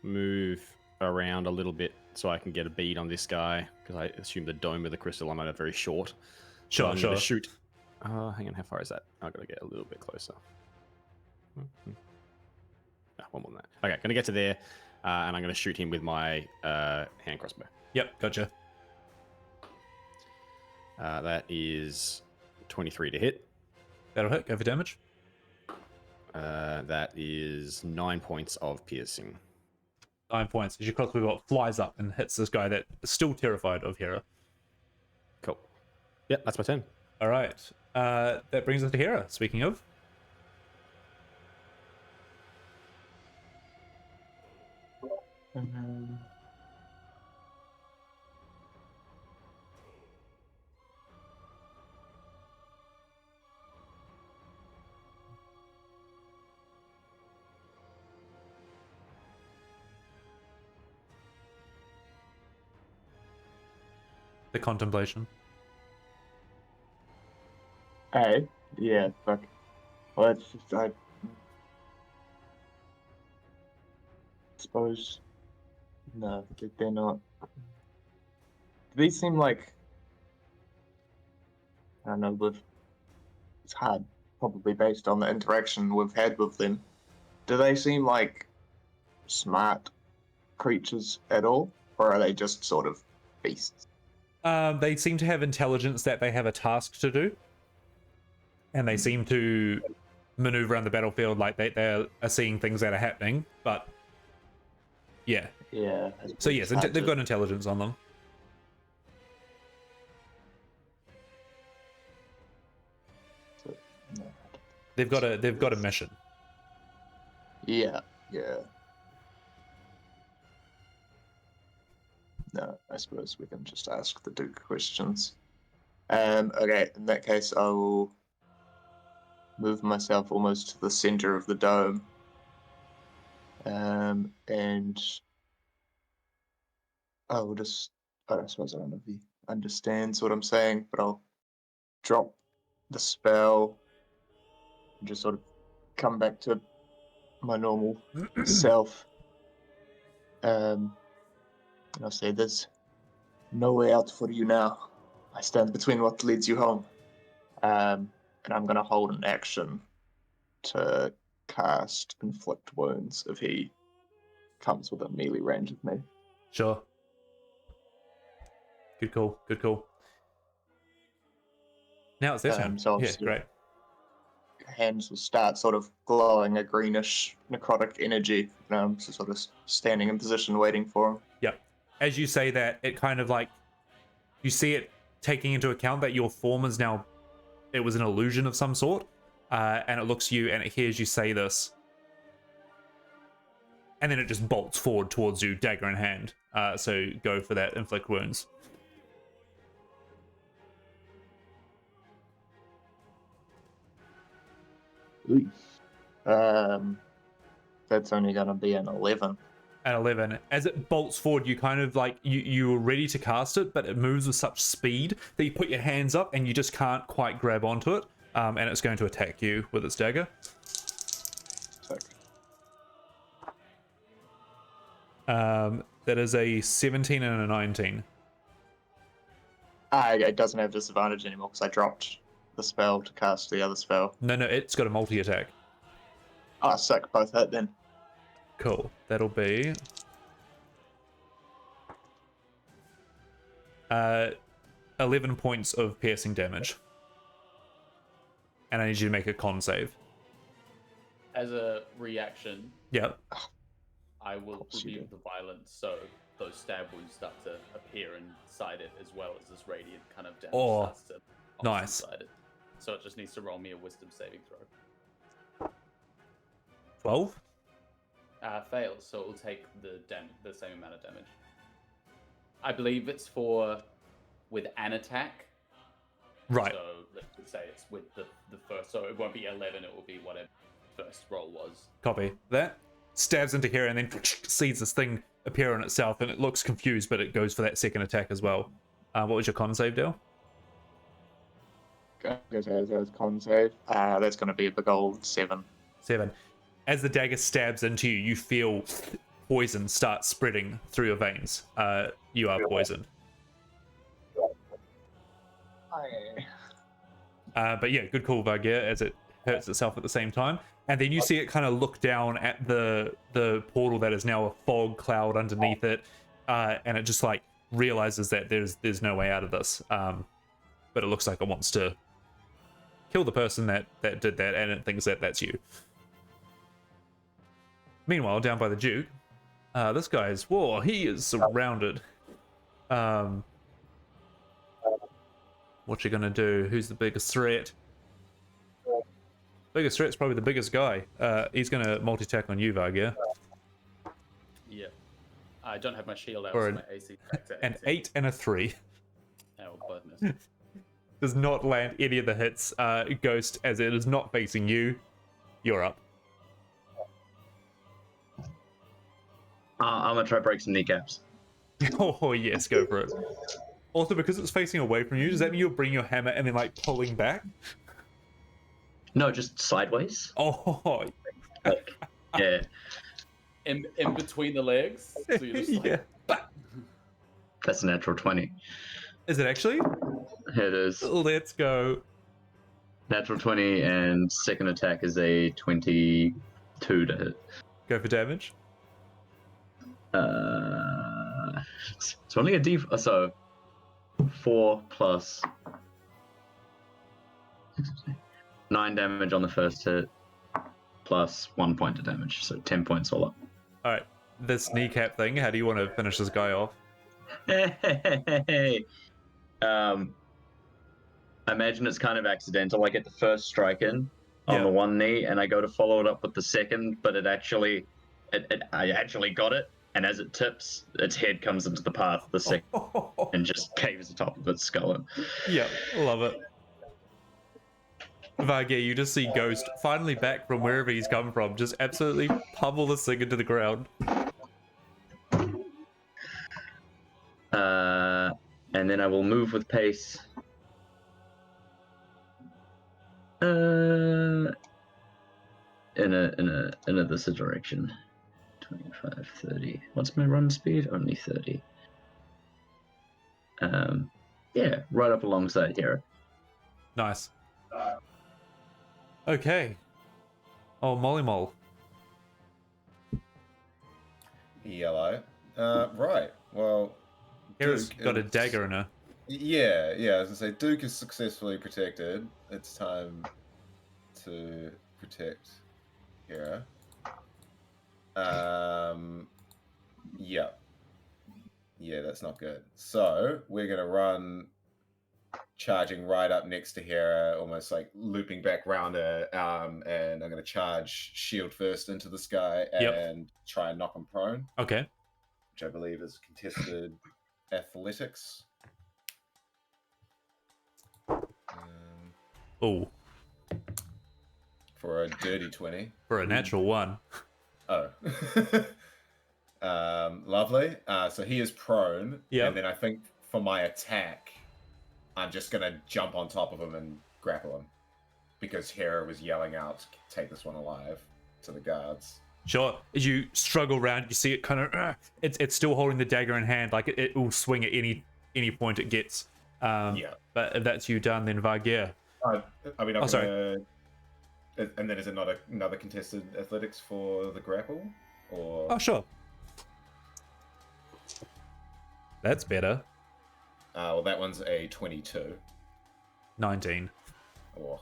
move around a little bit so I can get a bead on this guy, because I assume the dome of the crystal on it are very short. Sure, so I'm sure. gonna shoot. Hang on, how far is that? I've got to get a little bit closer. One more than that. Okay, going to get to there, and I'm going to shoot him with my hand crossbow. Yep, gotcha. That is 23 to hit. That'll hit. Go for damage. That is 9 points of piercing. 9 points. As your crossbow flies up and hits this guy that is still terrified of Hera. Cool. Yep, that's my turn. All right. That brings us to Hera. Speaking of. The contemplation. Hey, yeah, fuck. Well, it's just, I suppose, no, they're not. these seem like, I don't know, it's hard, probably based on the interaction we've had with them. Do they seem like smart creatures at all, or are they just sort of beasts? They seem to have intelligence that they have a task to do, and they seem to maneuver around the battlefield like they are seeing things that are happening. But yeah, Yeah. so yes, they've got intelligence on them. No. They've got a mission. Yeah. No, I suppose we can just ask the Duke questions. Okay, in that case, I will move myself almost to the center of the dome. And I will just, I suppose I don't know if he understands what I'm saying, but I'll drop the spell and just sort of come back to my normal self. And I'll say, there's no way out for you now. I stand between what leads you home. And I'm going to hold an action to cast Inflict Wounds if he comes within melee range of me. Sure. Good call. Now it's their turn. So Yeah, great. Hands will start sort of glowing a greenish necrotic energy. So sort of standing in position waiting for him. Yep. As you say that, it kind of like, you see it taking into account that your form is now, it was an illusion of some sort, and it looks you and it hears you say this, and then it just bolts forward towards you, dagger in hand. So go for that inflict wounds. Ooh. That's only going to be an 11. At 11, as it bolts forward, you kind of like, you were ready to cast it, but it moves with such speed that you put your hands up and you just can't quite grab onto it, and it's going to attack you with its dagger. Sick. That is a 17 and a 19. It doesn't have disadvantage anymore because I dropped the spell to cast the other spell. No, it's got a multi-attack. Ah, sick. Both hit then. Cool. That'll be 11 points of piercing damage. And I need you to make a con save. As a reaction, Yep. I will remove the violence, so those stab wounds start to appear inside it, as well as this radiant kind of damage starts to nice. inside it. So it just needs to roll me a wisdom saving throw. 12? Fails, so it will take the same amount of damage. I believe it's with an attack. Right. So let's just say it's with the first, so it won't be 11, it will be whatever first roll was. Copy. That stabs into here and then sees this thing appear on itself, and it looks confused, but it goes for that second attack as well. What was your con save, Dale? Con save. That's going to be a big old 7. 7. As the dagger stabs into you, you feel poison start spreading through your veins. You are poisoned. But yeah, good call, Vargir, as it hurts itself at the same time. And then you see it kind of look down at the portal that is now a fog cloud underneath it, and it just like realizes that there's no way out of this. But it looks like it wants to kill the person that did that, and it thinks that that's you. Meanwhile, down by the Duke, this guy's, whoa, he is surrounded. What you gonna do? Who's the biggest threat? Biggest threat's probably the biggest guy. He's gonna multi-attack on you, Vargir. Yeah. I don't have my shield out, Or so my AC back to an 8 and a 3. Oh, both miss. Does not land any of the hits. Ghost, as it is not facing you, you're up. I'm gonna try to break some kneecaps. Oh yes, go for it. Also, because it's facing away from you, does that mean you'll bring your hammer and then like pulling back? No, just sideways. Oh, Like, yeah. In between the legs. So you're just like, yeah. That's a natural 20. Is it actually? It is. Let's go. Natural 20, and second attack is a 22 to hit. Go for damage. It's only a D. So 4 plus 9 damage on the first hit, plus 1 point of damage. So 10 points all up. All right. This kneecap thing. How do you want to finish this guy off? Hey. I imagine it's kind of accidental. I get the first strike in on the one knee, and I go to follow it up with the second, but I actually got it. And as it tips, its head comes into the path of the second and just caves the top of its skull. Yeah, love it. Vargir, you just see Ghost finally back from wherever he's come from, just absolutely pummel this thing into the ground. And then I will move with pace. In this direction. 25, 30. What's my run speed? Only 30. Yeah, right up alongside here. Nice. Okay. Oh, Molly Mole. Yellow. Right. Well, Hera's Duke got a is- dagger in her. Yeah. I was gonna say Duke is successfully protected. It's time to protect Hera. Yeah, that's not good. So we're gonna run, charging right up next to Hera, almost like looping back round her. And I'm gonna charge shield first into the sky and try and knock him prone, Okay. which I believe is contested athletics. Oh, For a dirty 20. for a natural one. Oh. Lovely. So he is prone. Yep. And then I think for my attack, I'm just going to jump on top of him and grapple him. Because Hera was yelling out, take this one alive, to the guards. Sure. As you struggle around, you see it kind of... It's still holding the dagger in hand. Like, it will swing at any point it gets. Yeah. But if that's you done, then Vargir. I mean, I'm sorry. And then is it not another contested athletics for the grapple? Or... Oh, sure. That's better. well, that one's a 22. 19. Oh.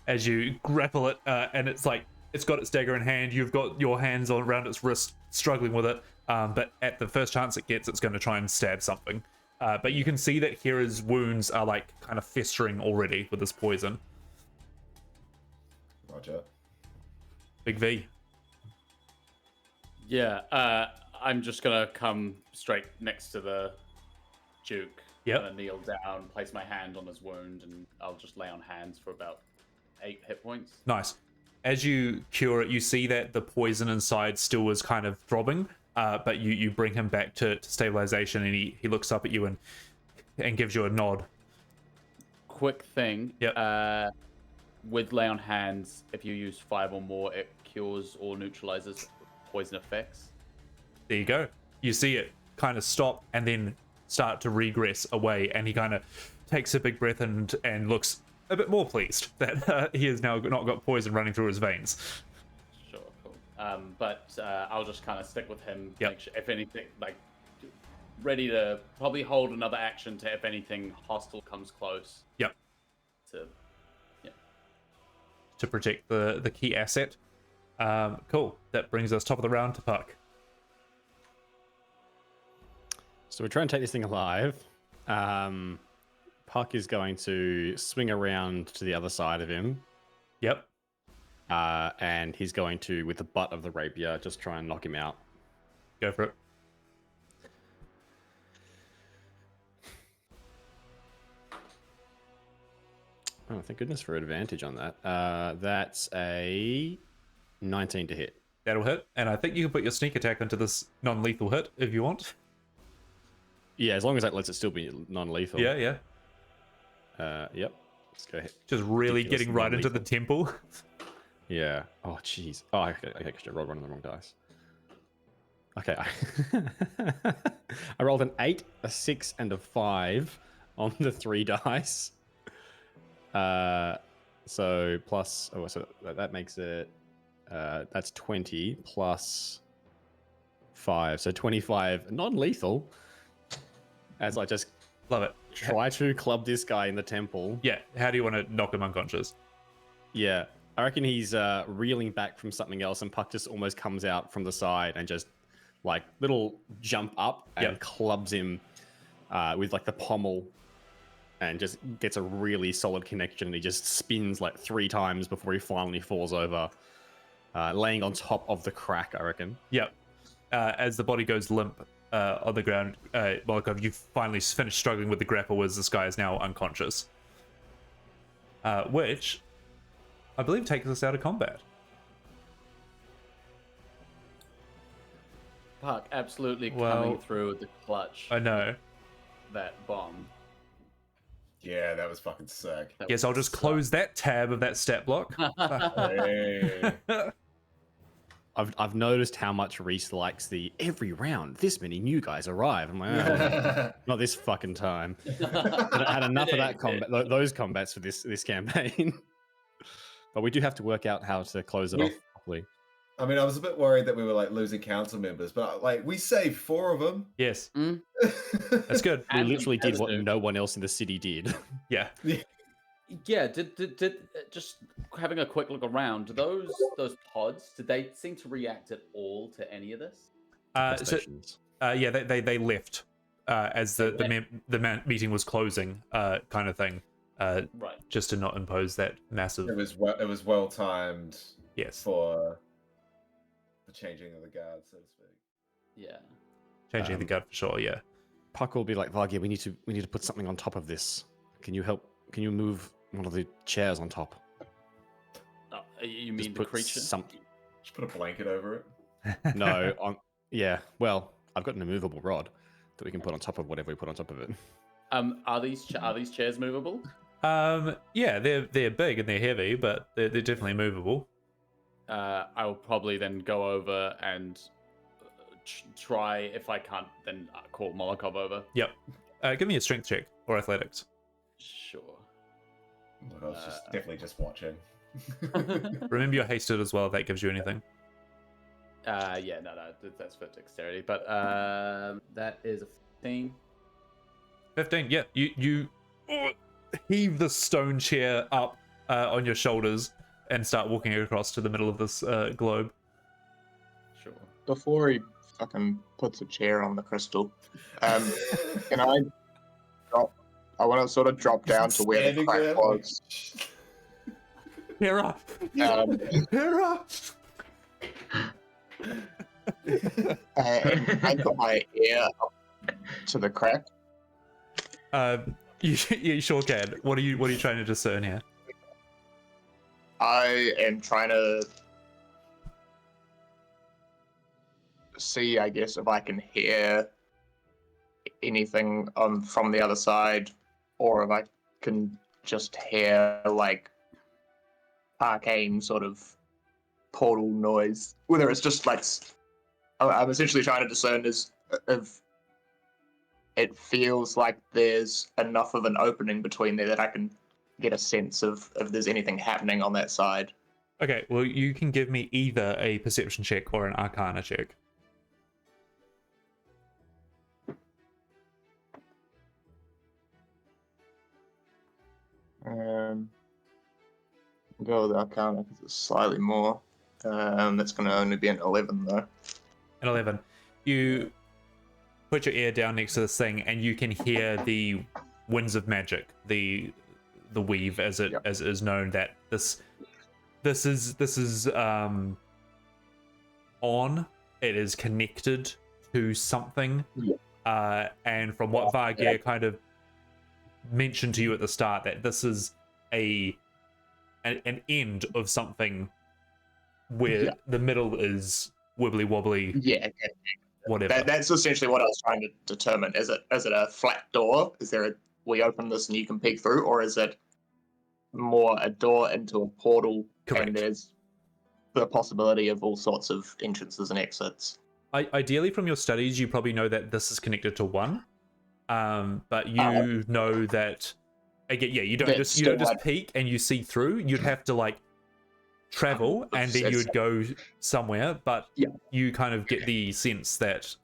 As you grapple it, and it's like, it's got its dagger in hand, you've got your hands around its wrist, struggling with it, but at the first chance it gets, it's going to try and stab something. But you can see that Hera's wounds are like kind of festering already with this poison. Roger. Big V. Yeah, I'm just gonna come straight next to the Duke. Yep. Gonna kneel down, place my hand on his wound, and I'll just lay on hands for about 8 hit points. Nice. As you cure it, you see that the poison inside still is kind of throbbing, but you bring him back to stabilization, and he looks up at you and gives you a nod. Quick thing. Yep. With lay on hands, if you use 5 or more, it cures or neutralizes poison effects. There you go. You see it kind of stop and then start to regress away, and he kind of takes a big breath and looks a bit more pleased that he has now not got poison running through his veins. Sure, cool. But I'll just kind of stick with him. Yep. Make sure, if anything, like, ready to probably hold another action to if anything hostile comes close. Yep. To protect the key asset. Cool. That brings us top of the round to Puck. So we're trying to take this thing alive. Puck is going to swing around to the other side of him. Yep. And he's going to, with the butt of the rapier, just try and knock him out. Go for it. Oh, thank goodness for advantage on that. That's a 19 to hit. That'll hit. And I think you can put your sneak attack into this non-lethal hit if you want. Yeah, as long as that lets it still be non-lethal. Yeah. Yep. Let's go ahead. Just really Ridiculous getting right into the non-lethal. temple. Yeah. Oh, jeez. Oh, I actually rolled one of the wrong dice. Okay. I rolled an 8, a 6, and a 5 on the 3 dice. So plus, so that makes it, that's 20 plus 5. So 25 non-lethal as I just Love it. try to club this guy in the temple. Yeah. How do you want to knock him unconscious? Yeah. I reckon he's reeling back from something else, and Puck just almost comes out from the side and just like little jump up and clubs him with like the pommel, and just gets a really solid connection. And he just spins like 3 times before he finally falls over, laying on top of the crack, I reckon. Yep. As the body goes limp on the ground, Molokov, you've finally finished struggling with the grapple as this guy is now unconscious. Which I believe takes us out of combat. Puck absolutely Well, coming through with the clutch. I know. That bomb. Yeah, that was fucking sick. That Yes, was I'll just close that tab of that stat block. Hey. I've noticed how much Reese likes the every round this many new guys arrive. I'm like, oh, not this fucking time. I had enough of that combat, those combats for this campaign. But we do have to work out how to close it off properly. I mean, I was a bit worried that we were like losing council members, but like we saved 4 of them. Yes. That's good. We And literally did what positive. no one else in the city did. Yeah. Yeah, did just having a quick look around, those pods, did they seem to react at all to any of this? Yeah, they left as the meeting was closing, kind of thing. Right. Just to not impose that massive. It was well timed. Yes. For the changing of the guard, so to speak. Yeah. Changing the guard for sure. Yeah. Puck will be like, Vargia, we need to put something on top of this. Can you help? Can you move one of the chairs on top? You mean the creature? Just put a blanket over it. No, yeah. Well, I've got an immovable rod that we can put on top of whatever we put on top of it. Are these chairs movable? Yeah, they're big and they're heavy, but they're definitely movable. I will probably then go over and try. If I can't, then call Molokov over. Yep. Give me a strength check or athletics. Sure. Look, I was definitely just watching. Remember you're hasted as well if that gives you anything. Yeah, no, that's for dexterity. But that is a 15. 15, yeah. You heave the stone chair up on your shoulders and start walking across to the middle of this globe. Sure. Before he fucking puts a chair on the crystal, can I drop? I want to sort of drop down to where the crack was. Hera! Hera! And I put my ear up to the crack. You sure can. What are you trying to discern here? I am trying to see, I guess, if I can hear anything from the other side, or if I can just hear like arcane sort of portal noise. Whether it's just like I'm essentially trying to discern is if it feels like there's enough of an opening between there that I can get a sense of if there's anything happening on that side. Okay, well, you can give me either a perception check or an arcana check. Go with the arcana because it's slightly more. That's going to only be an 11 though. An 11. You put your ear down next to this thing, and you can hear the winds of magic, the weave, as it is known. That this is on. It is connected to something. Yeah. And from what Vargia kind of mentioned to you at the start, that this is an end of something where the middle is wibbly wobbly. Yeah. Whatever. That's essentially what I was trying to determine. Is it a flat door? Is there we open this and you can peek through, or is it more a door into a portal? Correct. And there's the possibility of all sorts of entrances and exits. ideally from your studies, you probably know that this is connected to one. But you know that again, yeah, you don't just peek and you see through. You'd have to like travel and then you would go somewhere, but you kind of get the sense that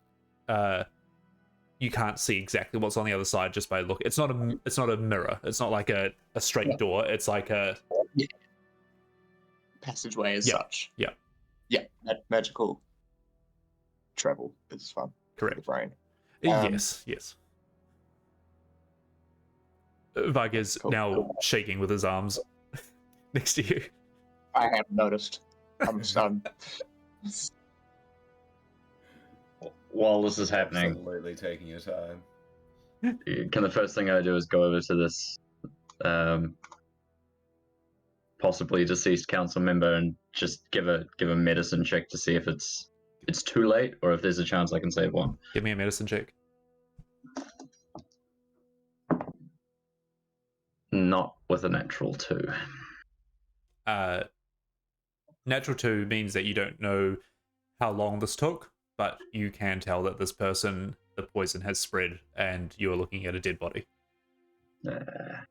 you can't see exactly what's on the other side just by look. It's not a mirror. It's not like a straight door. It's like a passageway as such. Yeah. Yeah, magical travel is fun. Correct. For the brain. Yes. Varg is now shaking with his arms next to you. I haven't noticed. I'm stunned. While this is happening, Absolutely taking your time. can the first thing I do is go over to this possibly deceased council member and just give a medicine check to see if it's too late or if there's a chance I can save one. Give me a medicine check. Not with a natural 2. Natural 2 means that you don't know how long this took, but you can tell that this person, the poison has spread, and you are looking at a dead body. The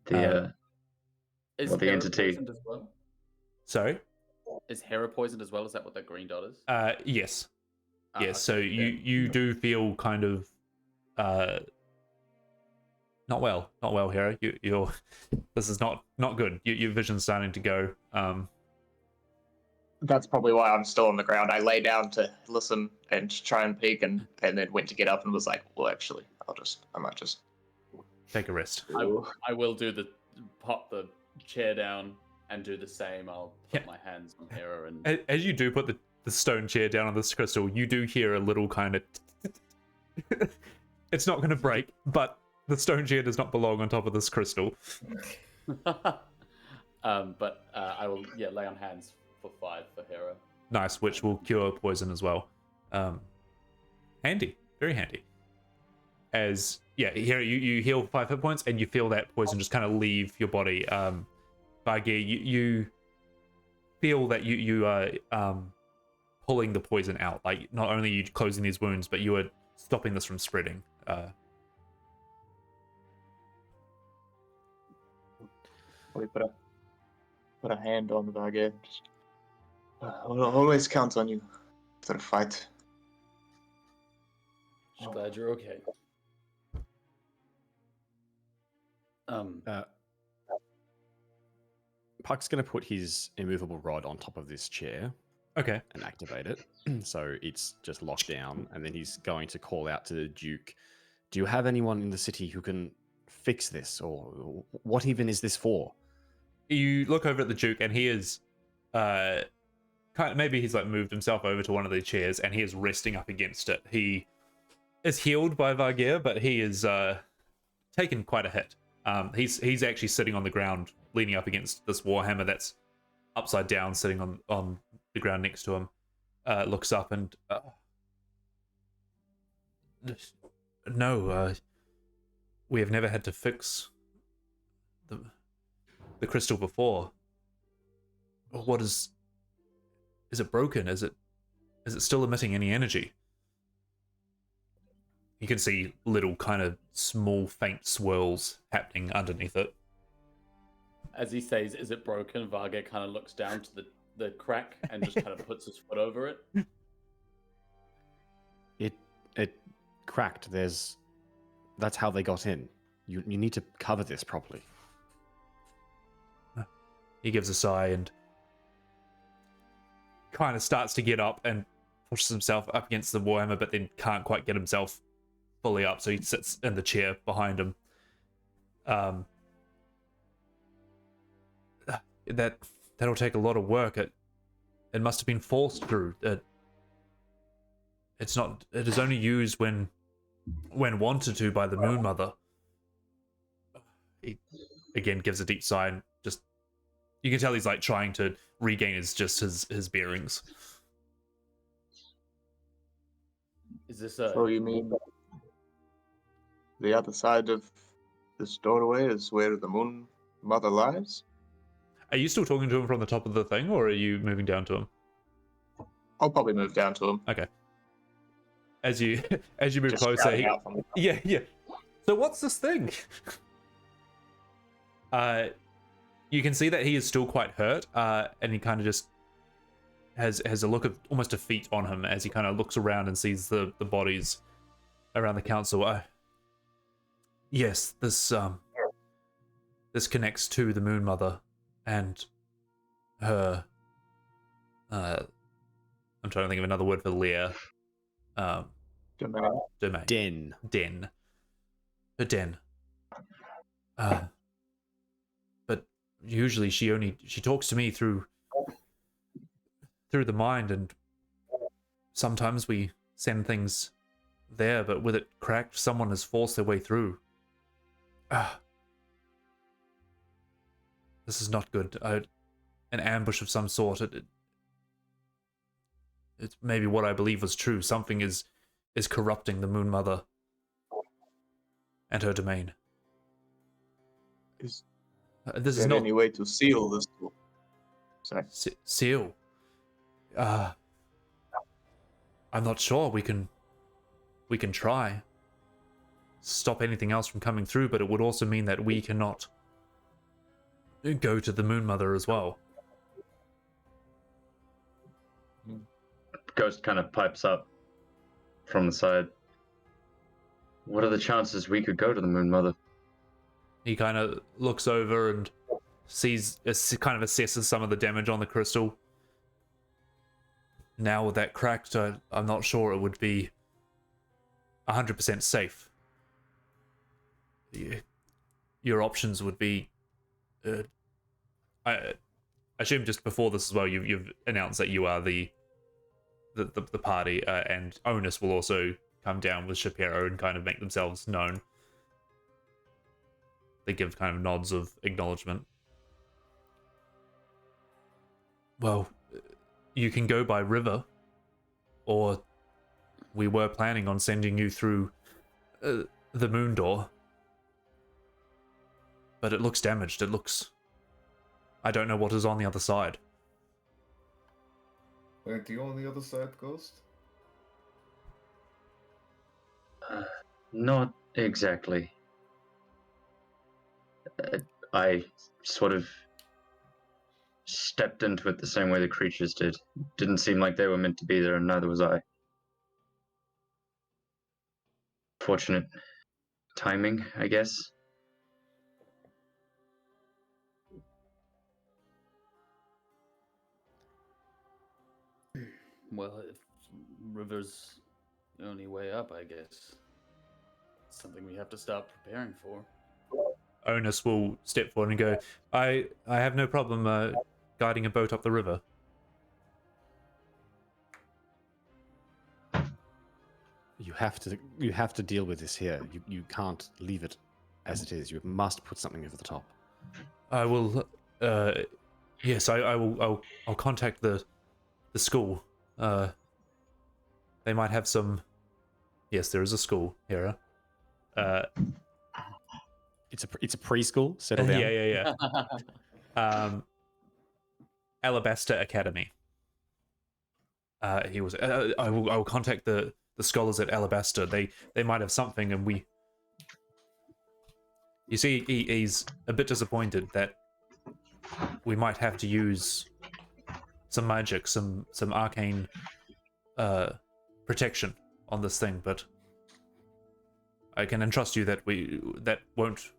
Hera entity. poisoned as well? Sorry? Is Hera poisoned as well? Is that what that green dot is? Yes. Ah, Yes, okay, so you do feel kind of not well, Hera. You're this is not good. Your vision's starting to go. That's probably why I'm still on the ground. I lay down to listen and try and peek, and then went to get up and was like, well, actually, I might just take a rest. I will pop the chair down and do the same. I'll put my hands on Hera and As you do put the stone chair down on this crystal, you do hear a little kind of it's not going to break, but the stone chair does not belong on top of this crystal. but I will lay on hands for 5 for Hera. Nice, which will cure poison as well. Handy, very handy. As here you heal 5 hit points and you feel that poison just kind of leave your body. Vargir, you feel that you are pulling the poison out. Like not only are you closing these wounds, but you are stopping this from spreading. probably put a hand on the Vargir. I'll always count on you for the fight. Just glad you're okay. Puck's going to put his immovable rod on top of this chair. Okay. And activate it. So it's just locked down. And then he's going to call out to the Duke. Do you have anyone in the city who can fix this? Or what even is this for? You look over at the Duke and he is maybe he's like moved himself over to one of the chairs and he is resting up against it. He is healed by Vargir, but he is taken quite a hit. He's actually sitting on the ground, leaning up against this warhammer that's upside down, sitting on the ground next to him. Looks up and no, we have never had to fix the crystal before. What is it broken? Is it still emitting any energy? You can see little kind of small faint swirls happening underneath it. As he says, is it broken? Vargir kind of looks down to the crack and just kind of puts his foot over it. It cracked. That's how they got in. You need to cover this properly. He gives a sigh and kind of starts to get up and pushes himself up against the warhammer, but then can't quite get himself fully up, so he sits in the chair behind him. That'll take a lot of work. It must have been forced through. It is only used when wanted to by the Moon Mother. He again gives a deep sigh and just, you can tell he's like trying to regain his bearings. Is this So you mean the other side of this doorway is where the Moon Mother lies? Are you still talking to him from the top of the thing, or are you moving down to him? I'll probably move down to him. Okay. As you move Just closer, shouting out from the top. yeah. So what's this thing? You can see that he is still quite hurt, and he kind of just has a look of almost defeat on him as he kind of looks around and sees the bodies around the council. Yes, this connects to the Moon Mother and her. I'm trying to think of another word for Lear. Domain. Domain. Den. Her den. But usually she talks to me through the mind, and sometimes we send things there, but with it cracked, someone has forced their way through. This is not good. An ambush of some sort. It's maybe what I believe was true. Something is corrupting the Moon Mother and her domain. Is This is there not any way to seal this door? Sorry. seal. I'm not sure. We can try. Stop anything else from coming through, but it would also mean that we cannot go to the Moon Mother as well. Ghost kind of pipes up from the side. What are the chances we could go to the Moon Mother? He kind of looks over and kind of assesses some of the damage on the crystal. Now with that cracked, I'm not sure it would be 100% safe. Your options would be... I assume just before this as well, you've announced that you are the party, and Onus will also come down with Shapiro and kind of make themselves known. They give kind of nods of acknowledgement. Well, you can go by river, or we were planning on sending you through the moon door. But it looks damaged. I don't know what is on the other side. Wait, do you on the other side, Ghost? Not exactly. I sort of stepped into it the same way the creatures did. Didn't seem like they were meant to be there, and neither was I. Fortunate timing, I guess. Well, if river's the only way up, I guess. It's something we have to start preparing for. Onus will step forward and go, I have no problem guiding a boat up the river. You have to deal with this here. You can't leave it as it is. You must put something over the top. I will. Yes, I will. I'll contact the school. They might have some. Yes, there is a school here. It's a preschool. Settle down. Yeah. Alabaster Academy. He was. I will contact the scholars at Alabaster. They might have something, and we. You see, he's a bit disappointed that we might have to use some magic, some arcane protection on this thing, but I can entrust you that that won't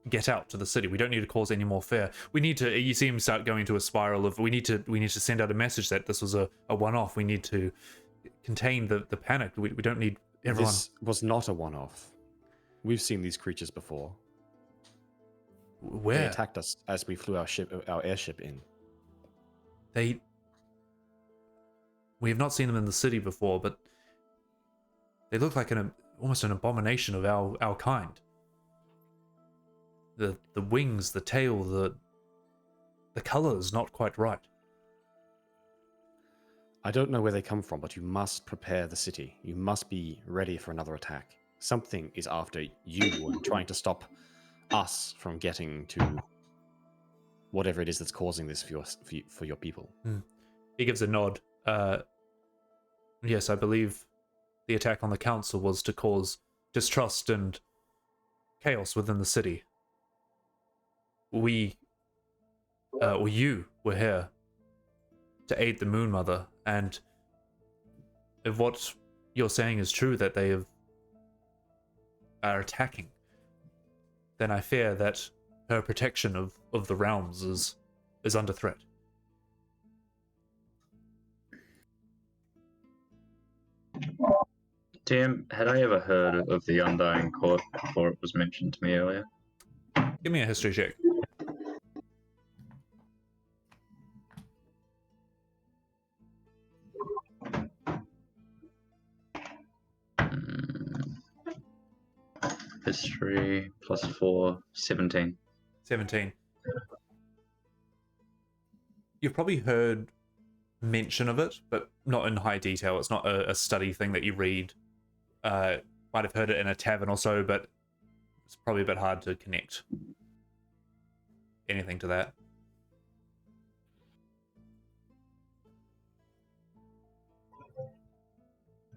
get out to the city. We don't need to cause any more fear. We need to. You see him start going to a spiral of we need to send out a message that this was a one-off. We need to contain the panic. We don't need everyone. This was not a one-off. We've seen these creatures before. Where? They attacked us as we flew our airship in. We have not seen them in the city before, but they look like almost an abomination of our kind. The wings, the tail, the color's not quite right. I don't know where they come from, but you must prepare the city. You must be ready for another attack. Something is after you and trying to stop us from getting to whatever it is that's causing this for your people. He gives a nod. Yes, I believe the attack on the council was to cause distrust and chaos within the city. You were here to aid the Moon Mother, and if what you're saying is true, that they are attacking, then I fear that her protection of the realms is under threat. Tim, had I ever heard of the Undying Court before it was mentioned to me earlier? Give me a history check. History +4, 17. 17. You've probably heard mention of it, but not in high detail. It's not a study thing that you read. Might have heard it in a tavern or so, but it's probably a bit hard to connect anything to that.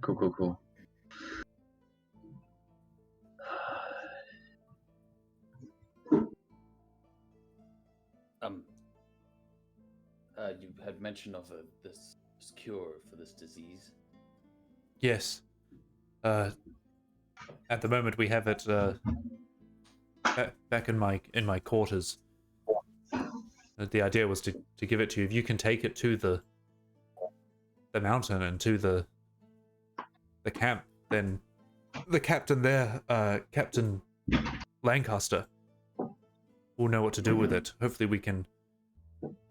Cool. You had mention of this cure for this disease. Yes. At the moment, we have it back in my quarters. The idea was to give it to you. If you can take it to the mountain and to the camp, then the captain there, Captain Lancaster, will know what to do with it. Hopefully, we can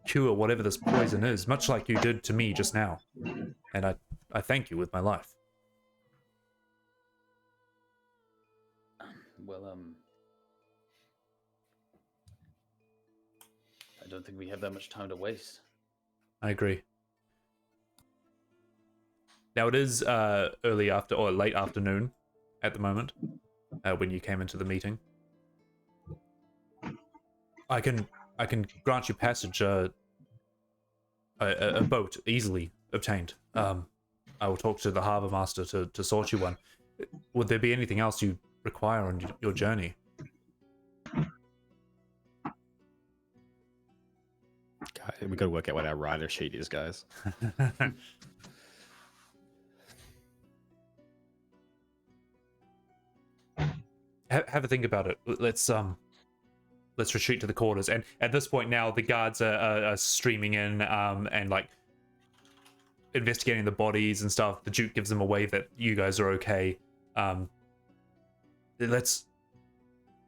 cure whatever this poison is, much like you did to me just now. And I thank you with my life. Well, I don't think we have that much time to waste. I agree. Now it is late afternoon at the moment when you came into the meeting. I can grant you passage. A boat easily obtained. I will talk to the harbor master to sort you one. Would there be anything else you require on your journey? God, we got to work out what our rider sheet is, guys. Have a think about it. Let's retreat to the quarters. And at this point now, the guards are streaming in and like investigating the bodies and stuff. The Duke gives them a wave that you guys are okay. Let's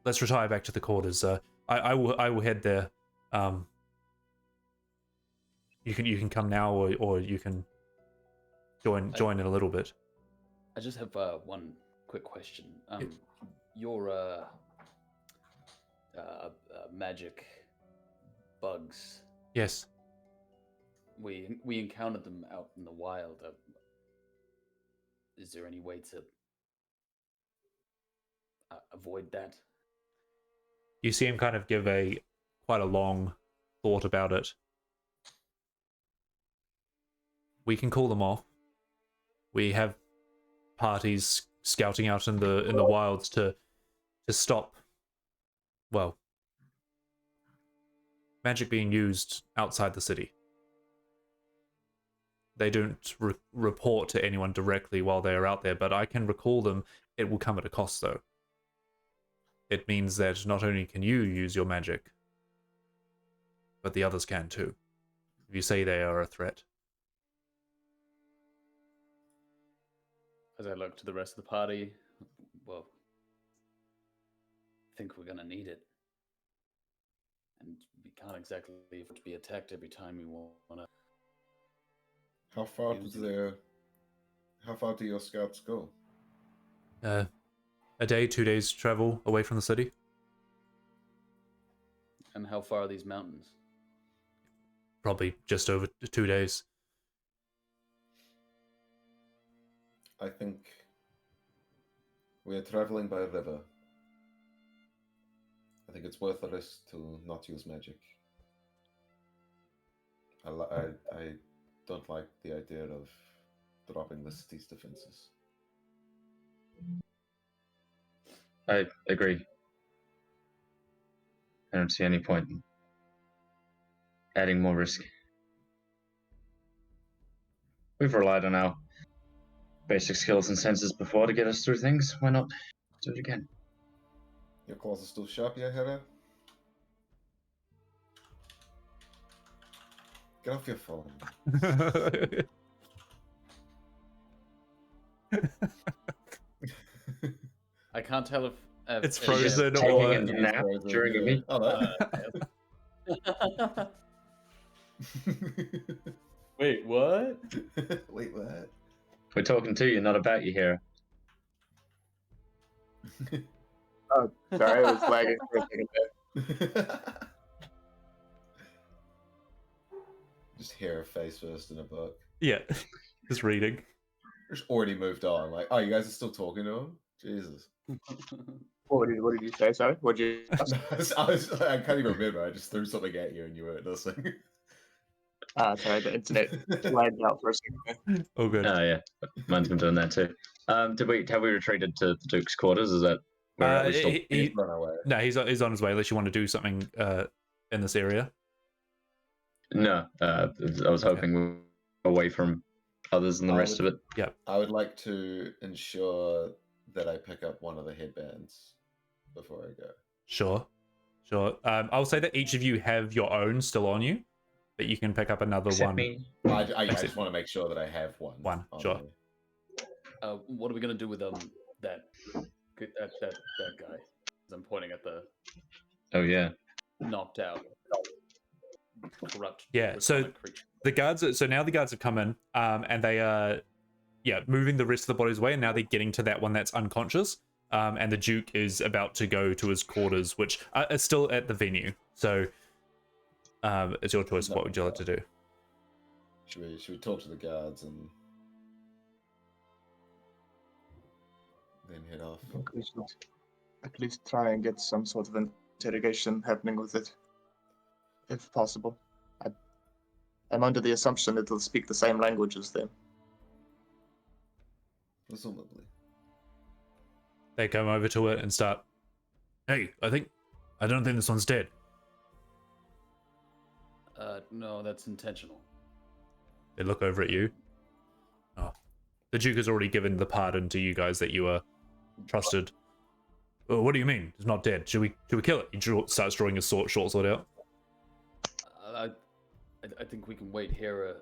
retire back to the quarters. I will head there. You can come now, or you can join in a little bit. I just have one quick question. Your magic bugs. Yes. We encountered them out in the wild. Is there any way to avoid that? You see him kind of give quite a long thought about it. We can call them off. We have parties scouting out in the wilds to stop, well, magic being used outside the city. They don't report to anyone directly while they are out there, but I can recall them. It will come at a cost, though. It means that not only can you use your magic, but the others can too, if you say they are a threat. As I look to the rest of the party, well, I think we're going to need it. And we can't exactly afford to be attacked every time we want to. How far do your scouts go? A day, 2 days travel away from the city. And how far are these mountains? Probably just over 2 days. I think we are traveling by river. I think it's worth the risk to not use magic. I don't like the idea of dropping the city's defenses. I agree. I don't see any point in adding more risk. We've relied on our basic skills and senses before to get us through things. Why not do it again? Your claws are still sharp, yeah, Hera? Get off your phone. I can't tell if It's if- frozen Taking or a nap during a meet. Oh, no. Wait, what? Wait, what? We're talking to you, not about you here. Sorry, I was lagging for a second there. Just hear a face first in a book. yeah, just reading. Just already moved on. Like, oh, you guys are still talking to him? Jesus. What did you say? Sorry, what did you ask? I can't even remember. I just threw something at you and you weren't listening. Sorry, the internet lagged out for a second there. Oh, good. Oh yeah, mine's been doing that too. Have we retreated to the Duke's quarters? Is that where are we still? He, Run away. no, he's on his way. Unless you want to do something in this area. No, I was hoping we were away from others and the rest of it. Yeah. I would like to ensure that I pick up one of the headbands before I go. Sure. I'll say that each of you have your own still on you, but you can pick up another Except one. me. I just want to make sure that I have one. One, on sure. me. What are we gonna do with that guy? 'Cause I'm pointing at the Oh yeah. knocked out, corrupt. Yeah, so platonic creature. the guards. So now the guards have come in, and they are, moving the rest of the bodies away, and now they're getting to that one that's unconscious. And the Duke is about to go to his quarters, which are still at the venue. So, it's your choice. What would you like to do? Should we talk to the guards and then head off? I think we should at least try and get some sort of interrogation happening with it, if possible. I'm under the assumption it'll speak the same language as them. Presumably. They come over to it and start. Hey, I don't think this one's dead. No, that's intentional. They look over at you. Oh, the Duke has already given the pardon to you guys that you are trusted. Oh, what do you mean? It's not dead. Should we kill it? He starts drawing his short sword out. I think we can wait. Hera,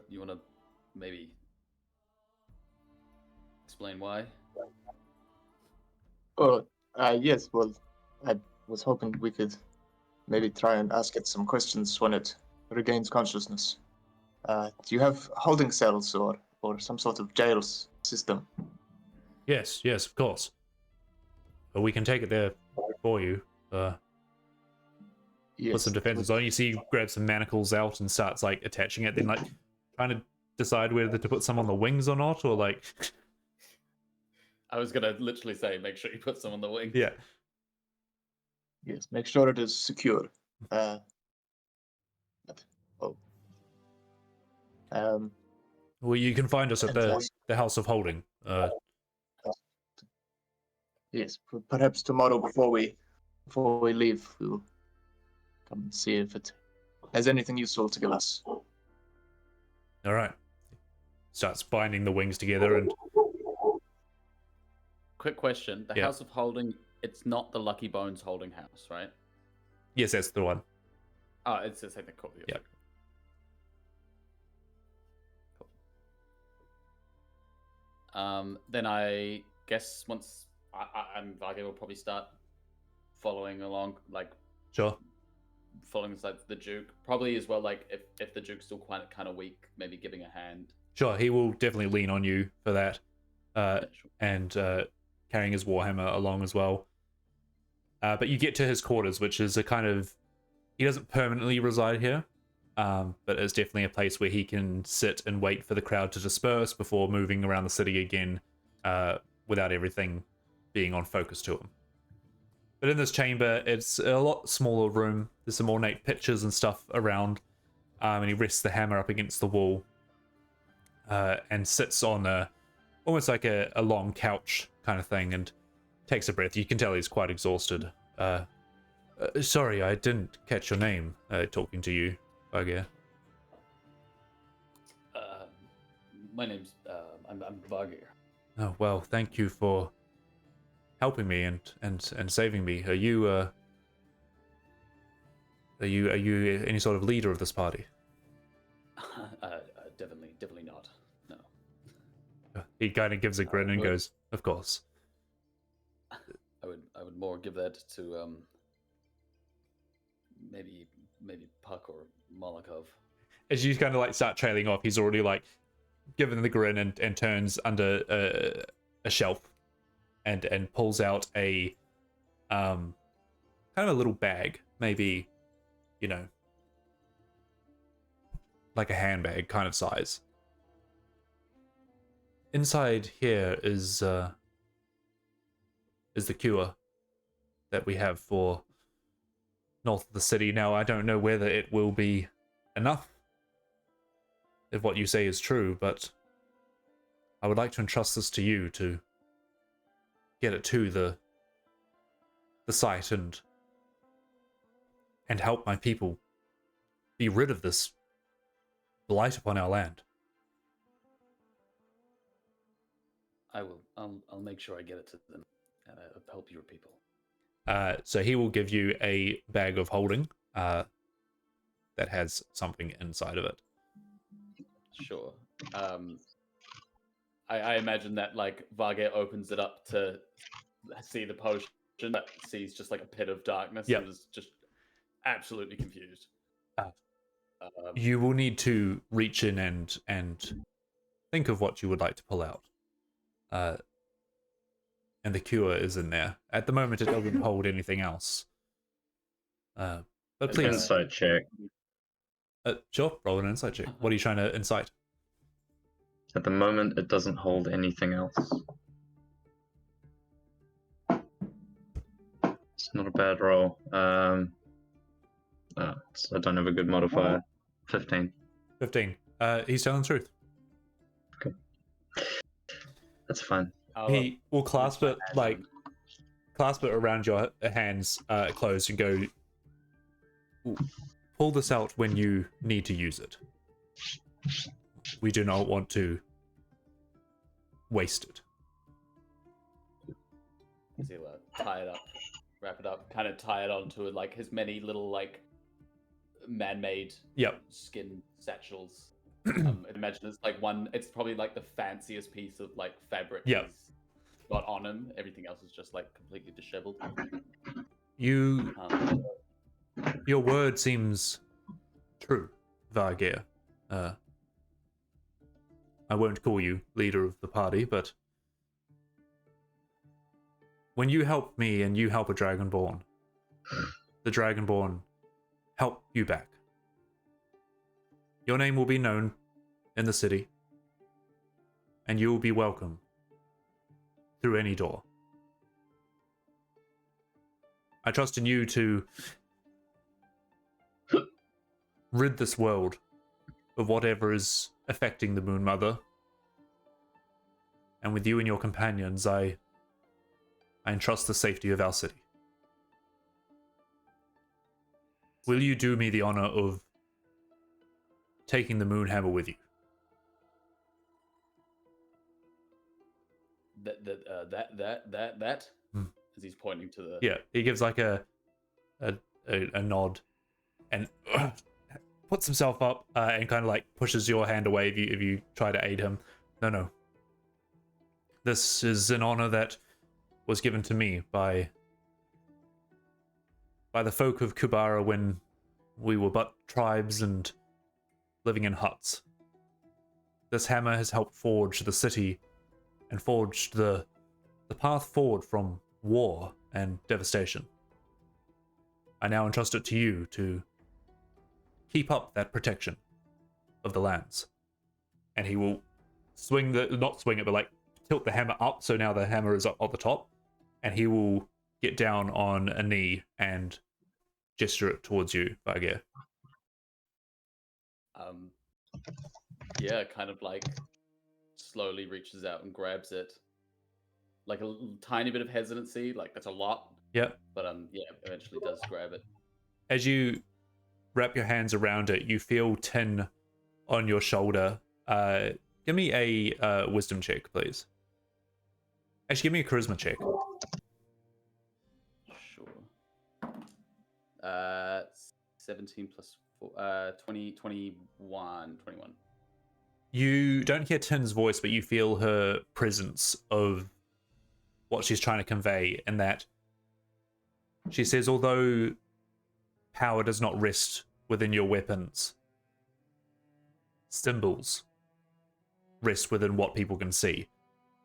you want to maybe explain why? Oh, yes, well, I was hoping we could maybe try and ask it some questions when it regains consciousness. Do you have holding cells or some sort of jail system? Yes, of course. But we can take it there for you. Yes. Put some defenses on. You see, he grabs some manacles out and starts like attaching it. Then like trying to decide whether to put some on the wings or not, or like. I was gonna literally say, make sure you put some on the wing. Yeah. Yes, make sure it is secure. Well, you can find us at the House of Holding. Yes, perhaps tomorrow before we leave, we'll come and see if it has anything useful to give us. All right. Starts binding the wings together and. Quick question: the Yeah. House of Holding, it's not the Lucky Bones Holding House, right? Yes, that's the one. Oh, it's the same thing. Cool. Yeah. Then I guess once I'm Vage will probably start following along, like Sure. following like the Duke, probably as well. Like if the Duke's still quite kind of weak, maybe giving a hand. Sure, he will definitely lean on you for that. Yeah, sure. And carrying his warhammer along as well. But you get to his quarters, which is a kind of... He doesn't permanently reside here, but it's definitely a place where he can sit and wait for the crowd to disperse before moving around the city again without everything being on focus to him. But in this chamber, it's a lot smaller room. There's some ornate pictures and stuff around. and he rests the hammer up against the wall, and sits on almost like a long couch kind of thing, and takes a breath. You can tell he's quite exhausted. Sorry, I didn't catch your name. Talking to you, Vargir. My name's I'm Vargir. Oh well, thank you for helping me and saving me. Are you any sort of leader of this party? Definitely not. No. He kind of gives a grin and goes, "Of course." I would more give that to maybe Puck or Molokov. As you kind of like start trailing off, he's already like given the grin and turns under a shelf and pulls out a kind of a little bag, maybe, you know, like a handbag kind of size. Inside here is the cure that we have for north of the city. Now, I don't know whether it will be enough, if what you say is true, but I would like to entrust this to you to get it to the site and help my people be rid of this blight upon our land. I'll make sure I get it to them and help your people. So he will give you a bag of holding that has something inside of it. Sure. I imagine that like Vargir opens it up to see the potion, but sees just like a pit of darkness. Yep. And is just absolutely confused. You will need to reach in and think of what you would like to pull out. And the cure is in there. At the moment, it doesn't hold anything else. But please, Insight check. Sure, roll an insight check. What are you trying to incite? At the moment, it doesn't hold anything else. It's not a bad roll. So I don't have a good modifier. 15. 15. He's telling the truth. Okay. That's fine. He will clasp it around your hands closed and go, pull this out when you need to use it. We do not want to waste it. He'll tie it up, wrap it up, kind of tie it onto like his many little like man-made skin satchels. Imagine it's like one. It's probably like the fanciest piece of like fabric he's got on him. Everything else is just like completely disheveled. Your word seems true, Vargir. I won't call you leader of the party, but when you help me and you help a Dragonborn, the Dragonborn help you back. Your name will be known in the city, and you will be welcome through any door. I trust in you to rid this world of whatever is affecting the Moon Mother. And with you and your companions, I entrust the safety of our city. Will you do me the honor of taking the Moonhammer with you? That as he's pointing to the Yeah, he gives like a nod and puts himself up and kind of like pushes your hand away if you try to aid him. No. This is an honor that was given to me by the folk of Kubara when we were but tribes and living in huts. This hammer has helped forge the city and forged the path forward from war and devastation. I now entrust it to you to keep up that protection of the lands. And he will not swing it, but like tilt the hammer up, so now the hammer is up at the top, and he will get down on a knee and gesture it towards you, Vargir. Um, yeah, kind of like slowly reaches out and grabs it. Like a tiny bit of hesitancy, like that's a lot. Yep. But yeah, eventually does grab it. As you wrap your hands around it, you feel Tin on your shoulder. Give me a wisdom check, please. Actually, give me a charisma check. Sure. 17 plus 4, 20, 21. You don't hear Tin's voice, but you feel her presence of what she's trying to convey, in that she says, although power does not rest within your weapons, symbols rest within what people can see.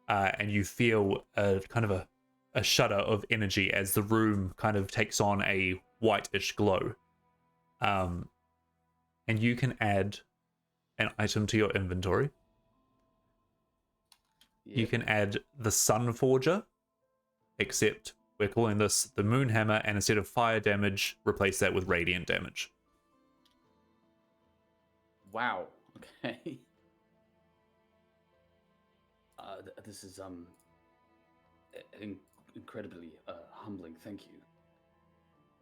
And you feel a kind of a shudder of energy as the room kind of takes on a whitish glow. And you can add an item to your inventory. Yep. You can add the Sun Forger, except we're calling this the Moon Hammer, and instead of fire damage, replace that with radiant damage. Wow. Okay. This is incredibly humbling. Thank you.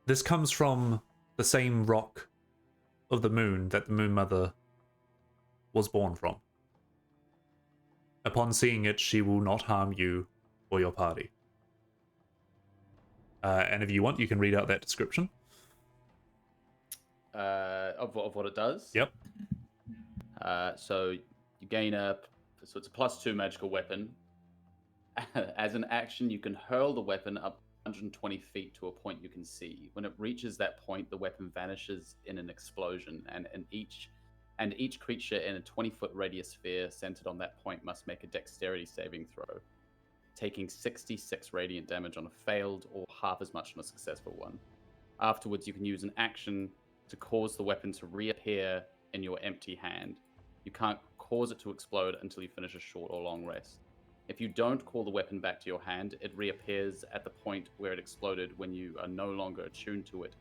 This comes from the same rock of the moon that the Moon Mother was born from. Upon seeing it, she will not harm you or your party. And if you want, you can read out that description. Of what it does. Yep. So you gain so it's a +2 magical weapon. As an action, you can hurl the weapon up 120 feet to a point you can see. When it reaches that point, the weapon vanishes in an explosion, and each creature in a 20-foot radius sphere centered on that point must make a dexterity saving throw, taking 66 radiant damage on a failed or half as much on a successful one. Afterwards, you can use an action to cause the weapon to reappear in your empty hand. You can't cause it to explode until you finish a short or long rest. If you don't call the weapon back to your hand, it reappears at the point where it exploded when you are no longer attuned to it,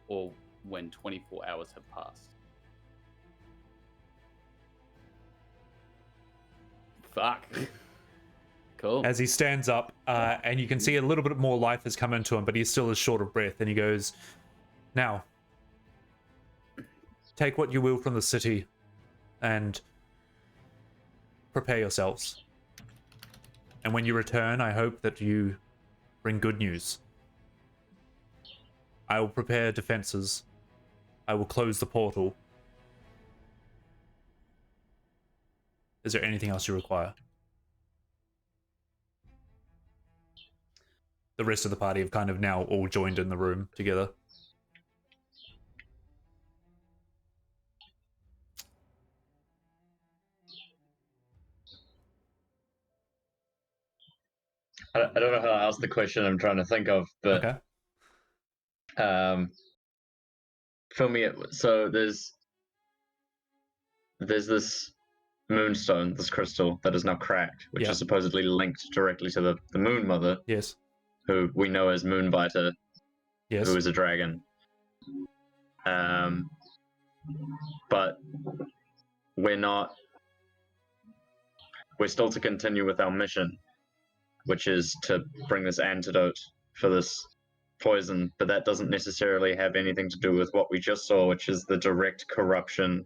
or when 24 hours have passed. Fuck. Cool. As he stands up, and you can see a little bit more life has come into him, but he still is short of breath, and he goes, "Now, take what you will from the city, and prepare yourselves. And when you return, I hope that you bring good news. I will prepare defenses. I will close the portal. Is there anything else you require?" The rest of the party have kind of now all joined in the room together. I don't know how to ask the question I'm trying to think of, but Okay. fill me in. So there's this moonstone, this crystal that is now cracked, which Yeah. is supposedly linked directly to the Moon Mother, Yes. who we know as Moonbiter, Yes. who is a dragon. But we're still to continue with our mission, which is to bring this antidote for this poison, but that doesn't necessarily have anything to do with what we just saw, which is the direct corruption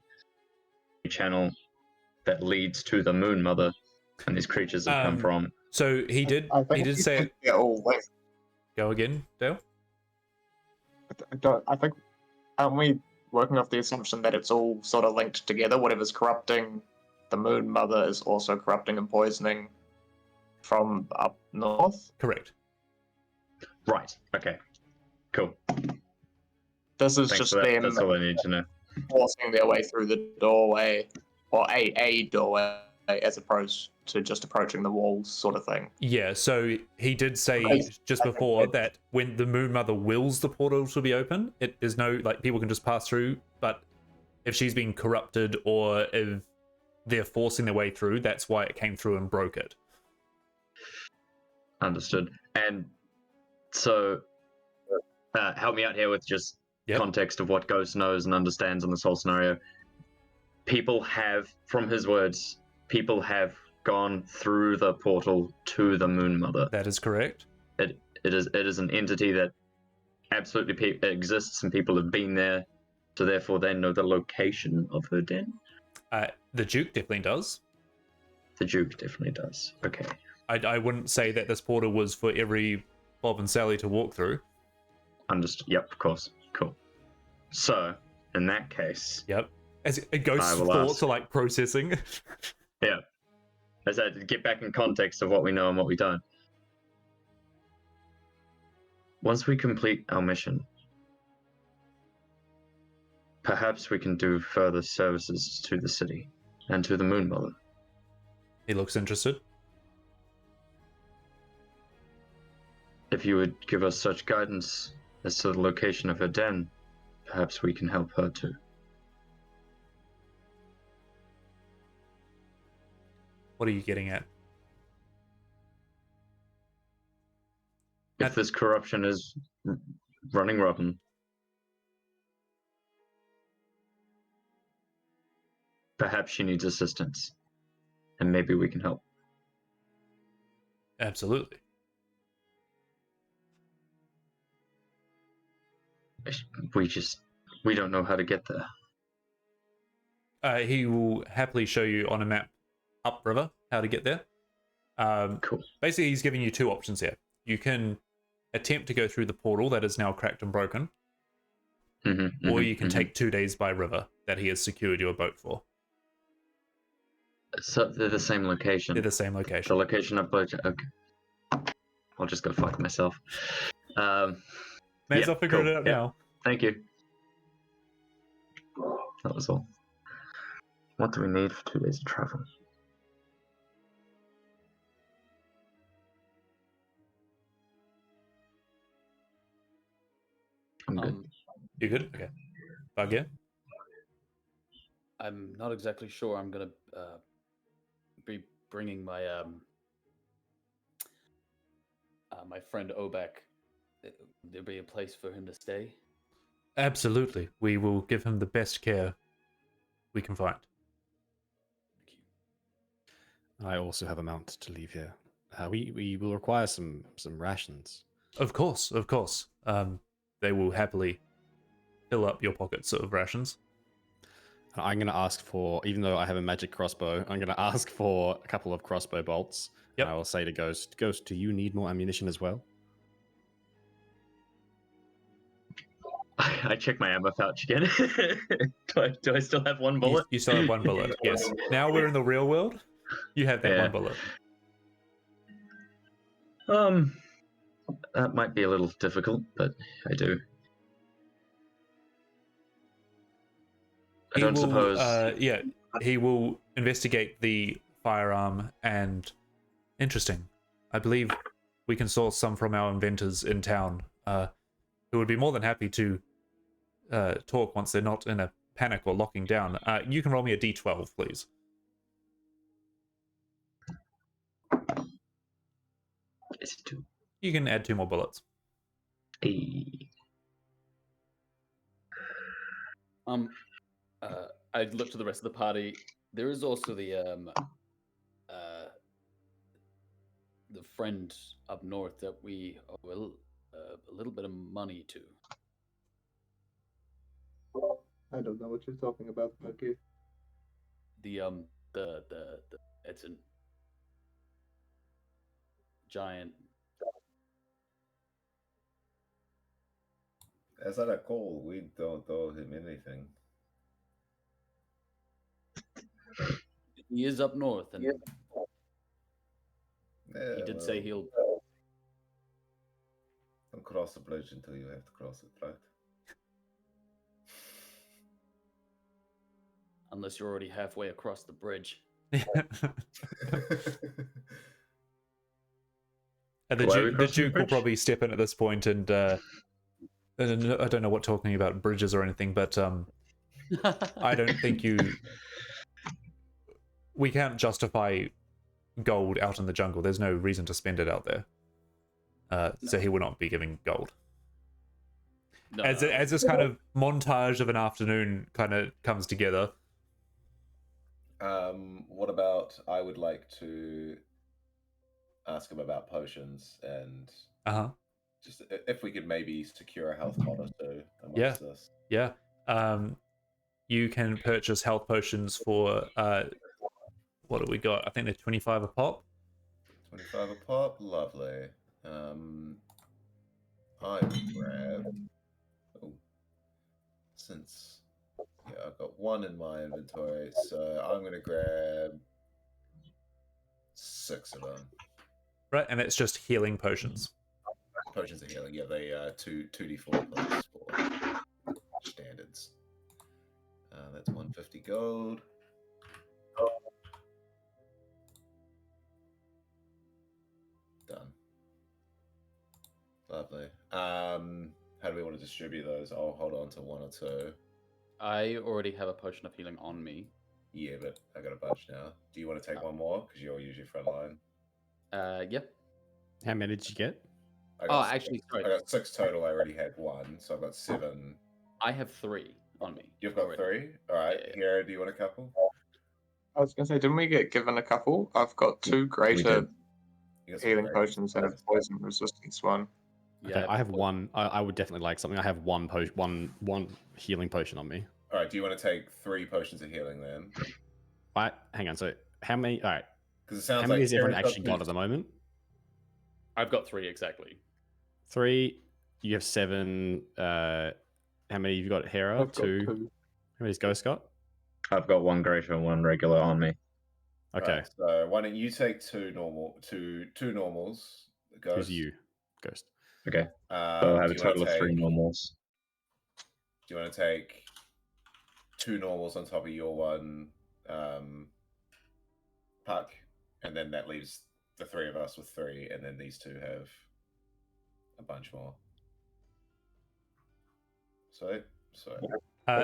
channel that leads to the Moon Mother and these creatures have come from. So he did say it. Yeah, all linked. Go again, Dale? I think, aren't we working off the assumption that it's all sort of linked together? Whatever's corrupting the Moon Mother is also corrupting and poisoning from up north? Correct. Right. Okay. Cool. This is Thanks just for that. them That's all I need to know. forcing their way through the doorway, or a doorway, as opposed to just approaching the walls, sort of thing. Yeah, so he did say just before that when the Moon Mother wills the portal to be open, there's no, like, people can just pass through, but if she's being corrupted or if they're forcing their way through, that's why it came through and broke it. Understood. And so, help me out here with just context of what Ghost knows and understands in this whole scenario. people have, from his words, people have gone through the portal to the Moon Mother. That is correct. It is an entity that absolutely exists, and people have been there, so therefore they know the location of her den. The Duke definitely does. The Duke definitely does. Okay. I wouldn't say that this portal was for every Bob and Sally to walk through. Understood. Yep, of course. Cool. So, in that case... Yep. As a ghost's thoughts are like processing. Yeah. As I get back in context of what we know and what we don't. Once we complete our mission, perhaps we can do further services to the city and to the Moon Mother. He looks interested. If you would give us such guidance as to the location of her den, perhaps we can help her too. What are you getting at? If this corruption is running rotten, perhaps she needs assistance, and maybe we can help. Absolutely. We don't know how to get there. He will happily show you on a map upriver how to get there. Cool. Basically, he's giving you two options here. You can attempt to go through the portal that is now cracked and broken, or you can take 2 days by river that he has secured you a boat for. So they're the same location. They're the same location. The location of boat. Okay. I'll just go fuck myself. May as well figure it out now. Thank you. That was all. What do we need for 2 days of travel? I'm good. You good? Okay. Bugger? I'm not exactly sure. I'm gonna be bringing my my friend Obek. There'll be a place for him to stay. Absolutely. We will give him the best care we can find. Thank you. I also have a mount to leave here. We will require some rations. Of course, of course. They will happily fill up your pockets of rations. I'm going to ask for, even though I have a magic crossbow, I'm going to ask for a couple of crossbow bolts. Yep. And I will say to Ghost, do you need more ammunition as well? I check my ammo pouch again. do I still have one bullet? You still have one bullet, yes. Now we're in the real world. You have that one bullet. That might be a little difficult, but I do. I don't suppose. He will investigate the firearm and... Interesting. I believe we can source some from our inventors in town, who would be more than happy to talk once they're not in a panic or locking down. You can roll me a d12, please. Is it 2? You can add 2 more bullets. I look to the rest of the party. There is also the friend up north that we owe a little bit of money to. I don't know what you're talking about, Bucky. The it's a giant. As I recall, we don't owe him anything. He is up north, and Yeah, he did say he'll. Don't cross the bridge until you have to cross it, right? Unless you're already halfway across the bridge. And the Duke will probably step in at this point and I don't know what talking about bridges or anything, but I don't think we can't justify gold out in the jungle. There's no reason to spend it out there. So he will not be giving gold. No. As this kind of montage of an afternoon kind of comes together, What about I would like to ask him about potions and just if we could maybe secure a health pot or two amongst this. Yeah. You can purchase health potions for what do we got? I think they're 25 a pop. 25 a pop, lovely. I would grab. Oh, since I've got one in my inventory, so I'm gonna grab 6 of them. Right, and it's just healing potions. Potions of healing, yeah, they 2d4 plus 4 standards. That's 150 gold. Done. Lovely. How do we want to distribute those? I'll hold on to 1 or 2. I already have a potion of healing on me. Yeah, but I got a bunch now. Do you want to take one more? Because you're usually frontline. Yep. How many did you get? Actually, sorry. I got 6 total. I already had 1, so I've got 7. I have 3 on me. You've got already. 3? All right. Yeah. Hero, do you want a couple? I was going to say, didn't we get given a couple? I've got 2 greater You got some healing great potions and a potions. poison resistance one. Okay, Yeah, I have one. I would definitely like something. I have one healing potion on me. All right. Do you want to take 3 potions of healing then? Hang on. So how many? All right. Because it sounds How many like has everyone Hero's got actually got at the moment? I've got 3 exactly. 3. You have 7. How many have you got, Hera? I've got 2. 2. How many's Ghost got? I've got 1 greater and 1 regular on me. Okay. Right, so why don't you take 2 normals? Ghost. Who's you, Ghost? Okay. So I have do a you wanna total of 3 take- normals. Do you want to take 2 normals on top of your 1 puck, and then that leaves the 3 of us with 3, and then these 2 have a bunch more. So.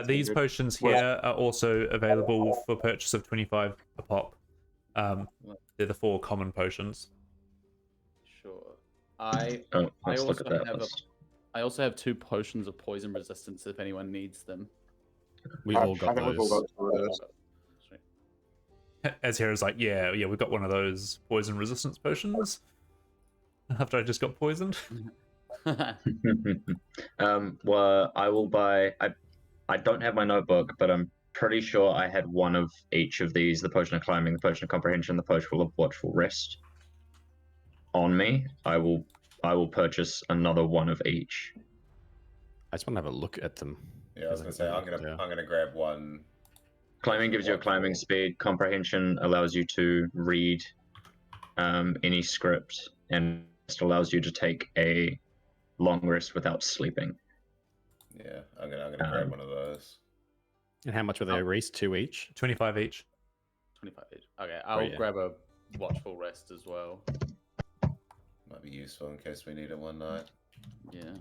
These good. potions here are also available for purchase of 25 a pop. They're the 4 common potions. Sure. I Let's look also at that have list. I also have 2 potions of poison resistance if anyone needs them. We all got I think we've all those. got 2 of those. Sweet. As Hera's like, yeah, we've got one of those poison resistance potions. After I just got poisoned. Well, I will buy. I don't have my notebook, but I'm pretty sure I had 1 of each of these: the potion of climbing, the potion of comprehension, the potion of watchful rest. On me, I will purchase another 1 of each. I just want to have a look at them. Yeah, I was gonna say I'm gonna grab 1. Climbing gives you a climbing speed. Comprehension allows you to read any script, and it allows you to take a long rest without sleeping. Yeah, I'm gonna grab 1 of those. And how much were they, Reese? 2 each? 25 each. 25 each. Okay, I'll grab a watchful rest as well. Might be useful in case we need it one night. Yeah.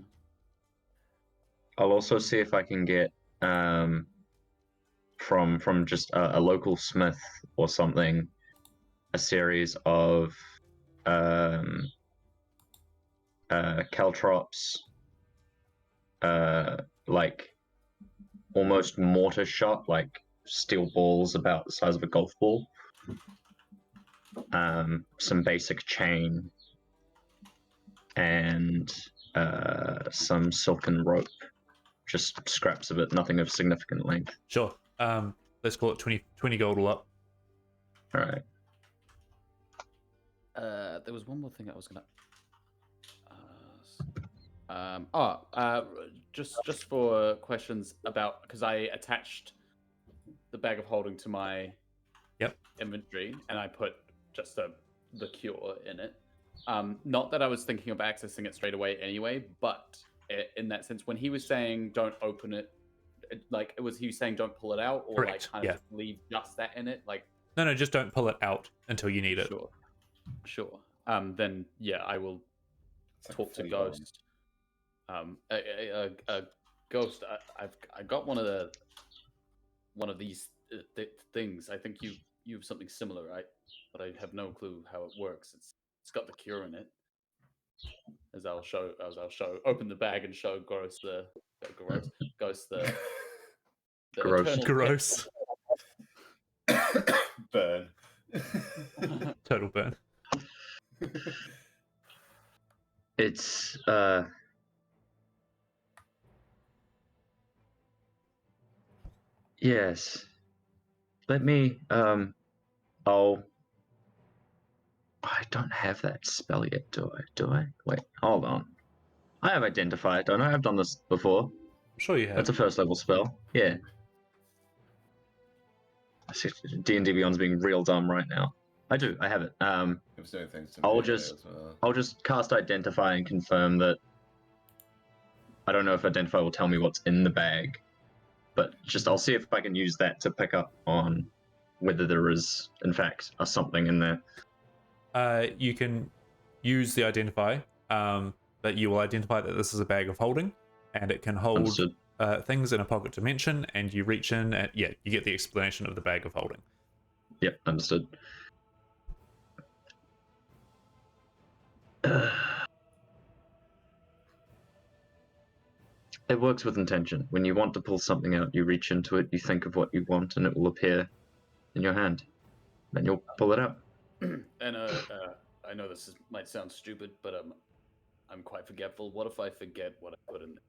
I'll also see if I can get from just a local smith or something a series of caltrops, like almost mortar shot, like steel balls about the size of a golf ball, some basic chain, and some silken rope. Just scraps of it, nothing of significant length. Sure. Let's call it 20 gold all up. All right. There was one more thing I was gonna. Just for questions about, because I attached the bag of holding to my inventory and I put just the cure in it. Not that I was thinking of accessing it straight away anyway, but in that sense, when he was saying don't open it, like was he saying don't pull it out, or Correct, like kind of just leave just that in it, like? No, just don't pull it out until you need it. Sure. Then yeah, I will talk to Ghost. Ghost, I got one of these things. I think you have something similar, right? But I have no clue how it works. It's got the cure in it. As I'll show, open the bag and show Ghost the Gross. Gross. Burn. Total burn. It's yes. Let me oh, I don't have that spell yet, do I? Do I? Wait, hold on. I have identified, don't I? I've done this before. I'm sure you have. That's a first level spell. Yeah. D&D Beyond's being real dumb right now. I do. I have it. It was doing things to me I'll earlier just as well. I'll just cast Identify and confirm that. I don't know if Identify will tell me what's in the bag, but just I'll see if I can use that to pick up on whether there is, in fact, a something in there. You can use the identify, but you will identify that this is a bag of holding, and it can hold Understood. things in a pocket dimension, and you reach in, and yeah, you get the explanation of the bag of holding. Yep, understood. It works with intention. When you want to pull something out, you reach into it, you think of what you want, and it will appear in your hand. Then you'll pull it out. And I know might sound stupid, but I'm quite forgetful. What if I forget what I put in there?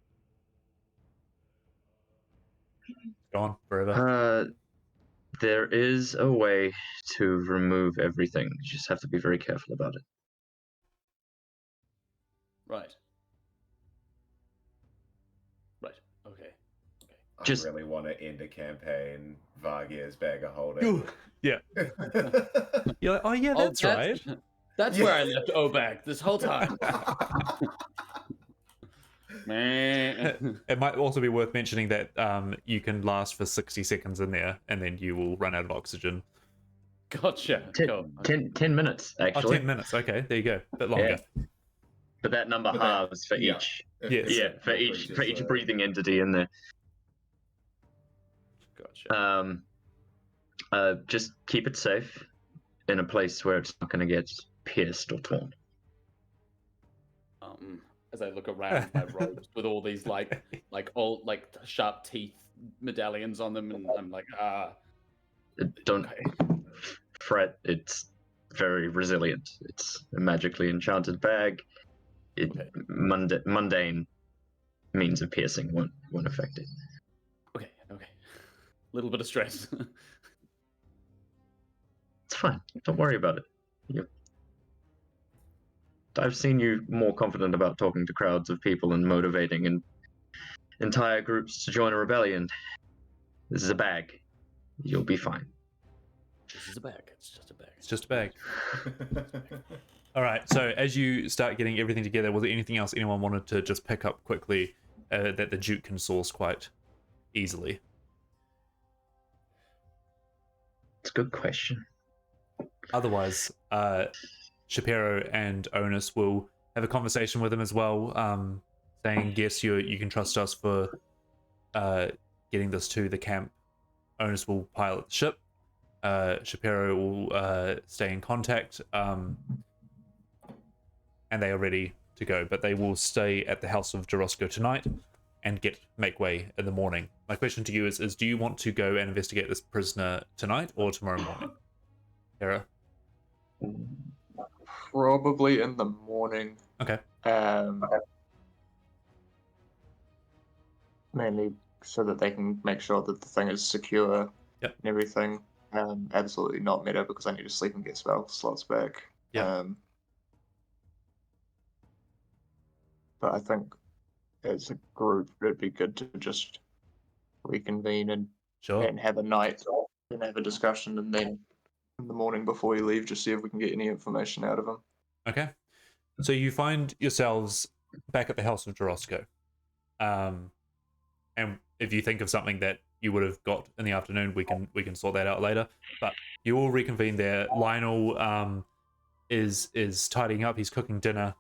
Gone forever. There is a way to remove everything. You just have to be very careful about it. Right. Okay. I really want to end a campaign. Vargir's bag of holding. Ooh, yeah. You're like, oh yeah, that's right. That's where I left Obag this whole time. Man. It might also be worth mentioning that you can last for 60 seconds in there, and then you will run out of oxygen. Gotcha. 10 minutes, actually. 10 minutes. Okay, there you go. A bit longer. Yeah. But that number halves for each. Yes. Yeah, for each breathing entity in there. Gotcha. Just keep it safe in a place where it's not going to get pierced or torn. As I look around my robes with all these like old sharp teeth medallions on them, and I'm like, Don't fret. It's very resilient. It's a magically enchanted bag. Mundane means of piercing won't affect it. Okay. Little bit of stress. It's fine. Don't worry about it. I've seen you more confident about talking to crowds of people and motivating entire groups to join a rebellion. This is a bag. You'll be fine. This is a bag. It's just a bag. It's just a bag. All right. So as you start getting everything together, was there anything else anyone wanted to just pick up quickly that the Duke can source quite easily? It's a good question. Otherwise, Shapiro and Onus will have a conversation with him as well, saying, yes, you can trust us for getting this to the camp. Onus will pilot the ship. Shapiro will stay in contact, and they are ready to go. But they will stay at the House of Jarosco tonight and make way in the morning. My question to you is do you want to go and investigate this prisoner tonight or tomorrow morning? Hera? Probably in the morning. Okay. Mainly so that they can make sure that the thing is secure and everything. Absolutely not meta because I need to sleep and get spell slots back. Yeah. But I think as a group, it'd be good to just reconvene and have a night and have a discussion, and then in the morning before we leave, just see if we can get any information out of them. Okay. So you find yourselves back at the House of Jarosco. And if you think of something that you would have got in the afternoon, we can sort that out later. But you all reconvene there. Lionel is tidying up. He's cooking dinner.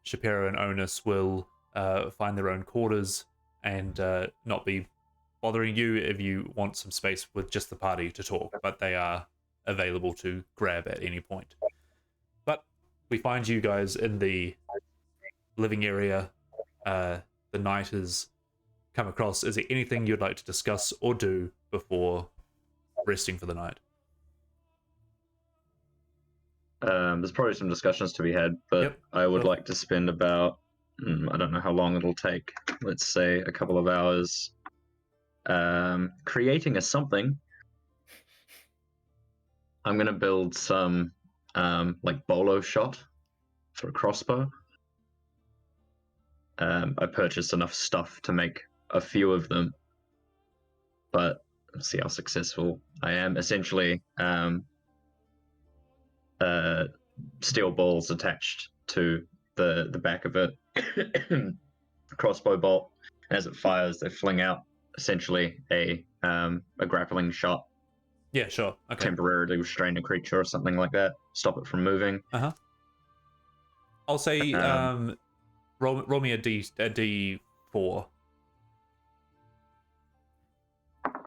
Shapiro and Onus will find their own quarters and not be bothering you if you want some space with just the party to talk. But they are available to grab at any point. But we find you guys in the living area. The night has come across. Is there anything you'd like to discuss or do before resting for the night? there's probably some discussions to be had, but Yep, I would sure. like to spend about, I don't know how long it'll take, let's say a couple of hours, creating a something. I'm going to build some, like, bolo shot for a crossbow. I purchased enough stuff to make a few of them, but let's see how successful I am. Essentially, steel balls attached to the back of it, crossbow bolt. As it fires, they fling out essentially a grappling shot. Yeah, sure. Okay. Temporarily restrain a creature or something like that. Stop it from moving. I'll say roll me a D4.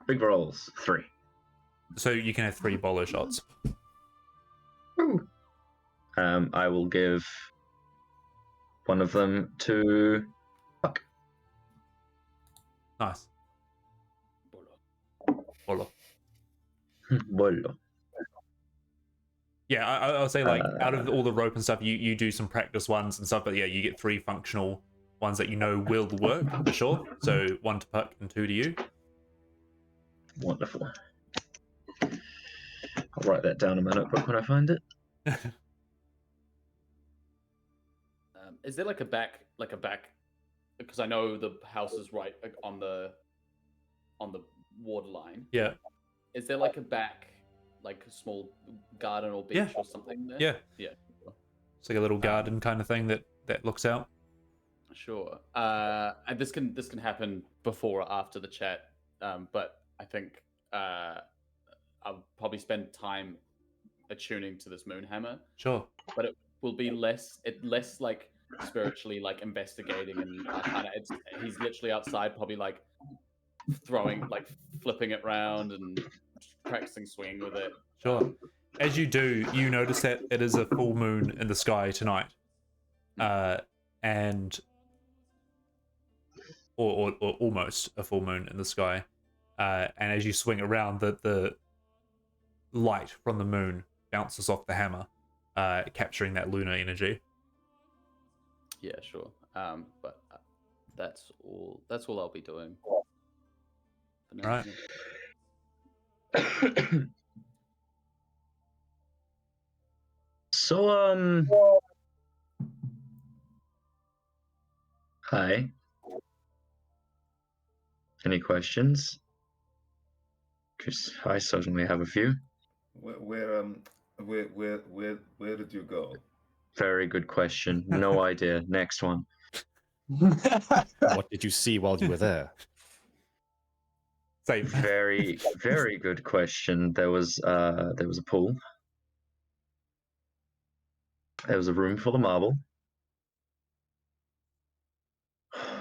Big rolls, 3. So you can have 3 bolo shots. I will give one of them to Puck. Nice. Bolo. Bolo. Bolo. Yeah, I'll say, like, out of all the rope and stuff, you do some practice ones and stuff, but yeah, you get 3 functional ones that you know will work for sure. So 1 to Puck and 2 to you. Wonderful. I'll write that down in my notebook when I find it. Is there like a back, because I know the house is right on the water line. Yeah. Is there like a back, like a small garden or beach or something there? Yeah. Yeah. It's like a little garden kind of thing that looks out. Sure. And this can happen before or after the chat. But I think I'll probably spend time attuning to this moonhammer. Sure. But it will be less like spiritually like investigating and kind of he's literally outside probably like flipping it round and practicing swinging with it. Sure. As you do, you notice that it is a full moon in the sky tonight, and or almost a full moon in the sky, and as you swing around, the light from the moon bounces off the hammer, capturing that lunar energy. Yeah, sure. But that's all I'll be doing. All right. So, hi. Any questions? Because I certainly have a few. Where did you go? Very good question. No idea. Next one. What did you see while you were there? Same. Very, very good question. There was a pool. There was a room full of marble. Have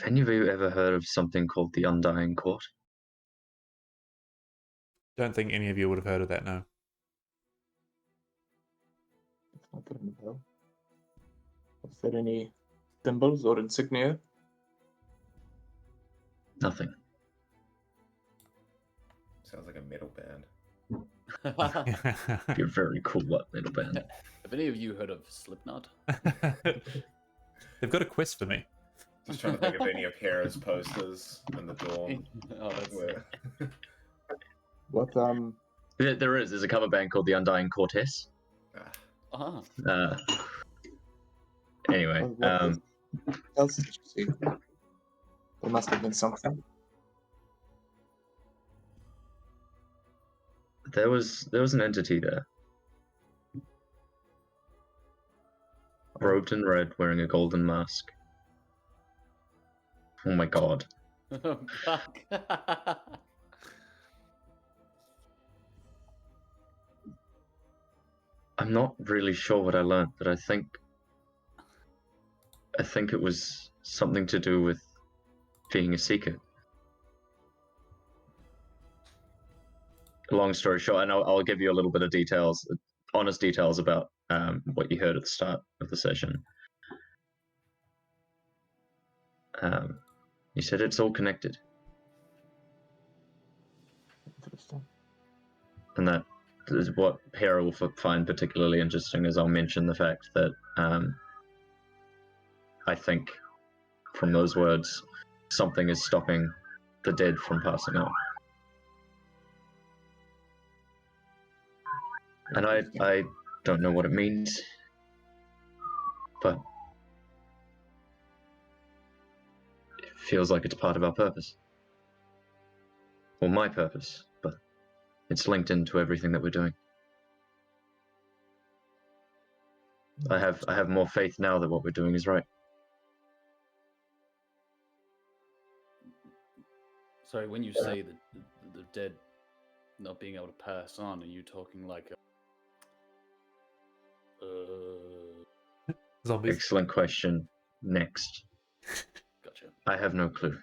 any of you ever heard of something called the Undying Court? Don't think any of you would have heard of that, no. It's not good in the bell. Is there any symbols or insignia? Nothing. Sounds like a metal band. You're very cool, metal band. Have any of you heard of Slipknot? They've got a quest for me. Just trying to think of any of Hera's posters in the dorm. Oh, that's What There is. There's a cover band called the Undying Cortez. Anyway, what else did you see? There must have been something. there was an entity there, robed in red, wearing a golden mask. Oh my god. Oh, fuck. I'm not really sure what I learned, but I think it was something to do with being a seeker. Long story short, and I'll give you a little bit of details, honest details about what you heard at the start of the session. You said it's all connected, Interesting. and that what Hera will find particularly interesting is I'll mention the fact that I think from those words, something is stopping the dead from passing on. And I don't know what it means, but it feels like it's part of our purpose. Or my purpose, but it's linked into everything that we're doing. I have more faith now that what we're doing is right. Sorry, when you say the dead not being able to pass on, are you talking like Zombies. Excellent question. Next. Gotcha. I have no clue.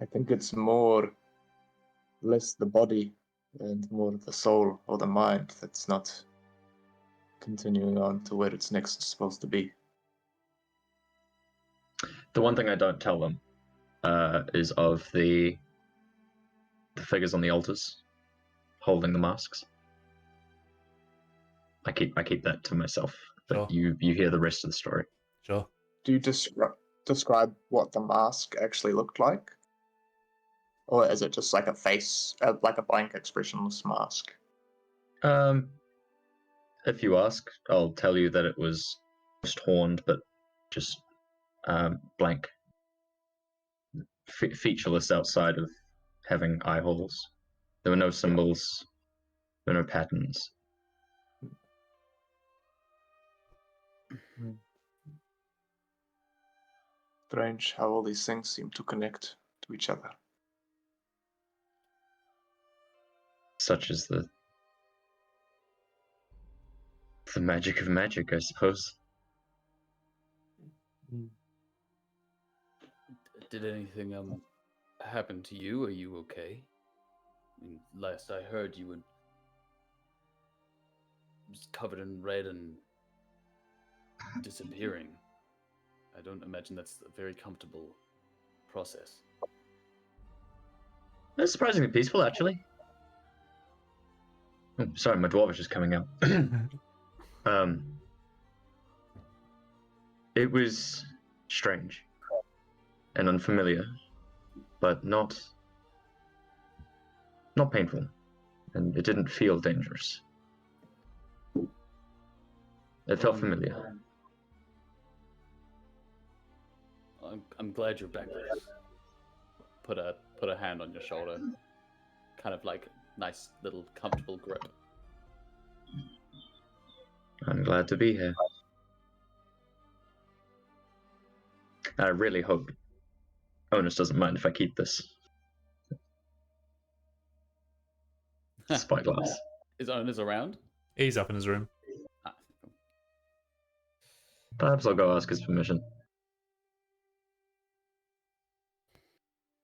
I think it's more less the body and more the soul or the mind that's not continuing on to where it's next supposed to be. The one thing I don't tell them is of the figures on the altars holding the masks. I keep that to myself. But Sure. you hear the rest of the story. Sure. Do you describe what the mask actually looked like? Or is it just like a face, like a blank expressionless mask? If you ask, I'll tell you that it was just horned, but just blank, featureless outside of having eye holes. There were no symbols. There were no patterns. Strange how all these things seem to connect to each other. Such is the magic of magic, I suppose. Did anything happen to you? Are you okay? I mean, last I heard, you were just covered in red and disappearing. I don't imagine that's a very comfortable process. It's surprisingly peaceful, actually. Oh, sorry, my dwarf is just coming out. It was strange and unfamiliar, but not painful, and it didn't feel dangerous. It felt familiar. I'm glad you're back with us. Put a hand on your shoulder, kind of like nice little comfortable grip. I'm glad to be here. I really hope Onus doesn't mind if I keep this spyglass. Is Onus around? He's up in his room. Ah. Perhaps I'll go ask his permission.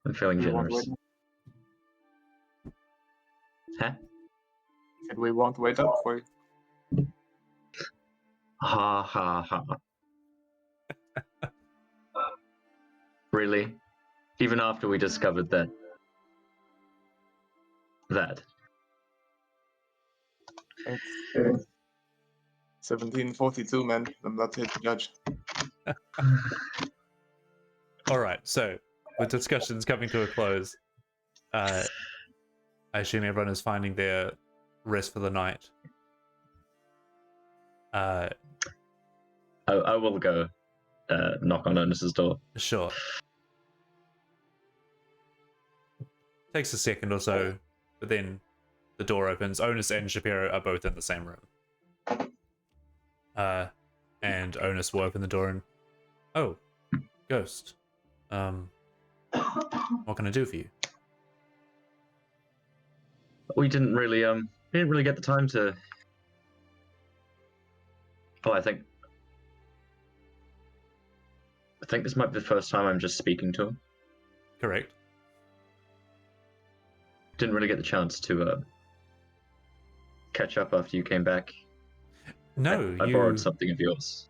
I'm feeling generous. Huh? And we won't wait up for you. Ha ha ha. Really? Even after we discovered that. 1742, man. I'm not here to judge. All right. So, with discussions coming to a close, I assume everyone is finding their rest for the night. I will go knock on Onus's door. Sure. Takes a second or so, but then the door opens. Onus and Shapiro are both in the same room. And Onus will open the door and, oh, Ghost. What can I do for you? We didn't really get the time to. Oh, I think this might be the first time I'm just speaking to him. Correct. Didn't really get the chance to catch up after you came back. No, I you borrowed something of yours.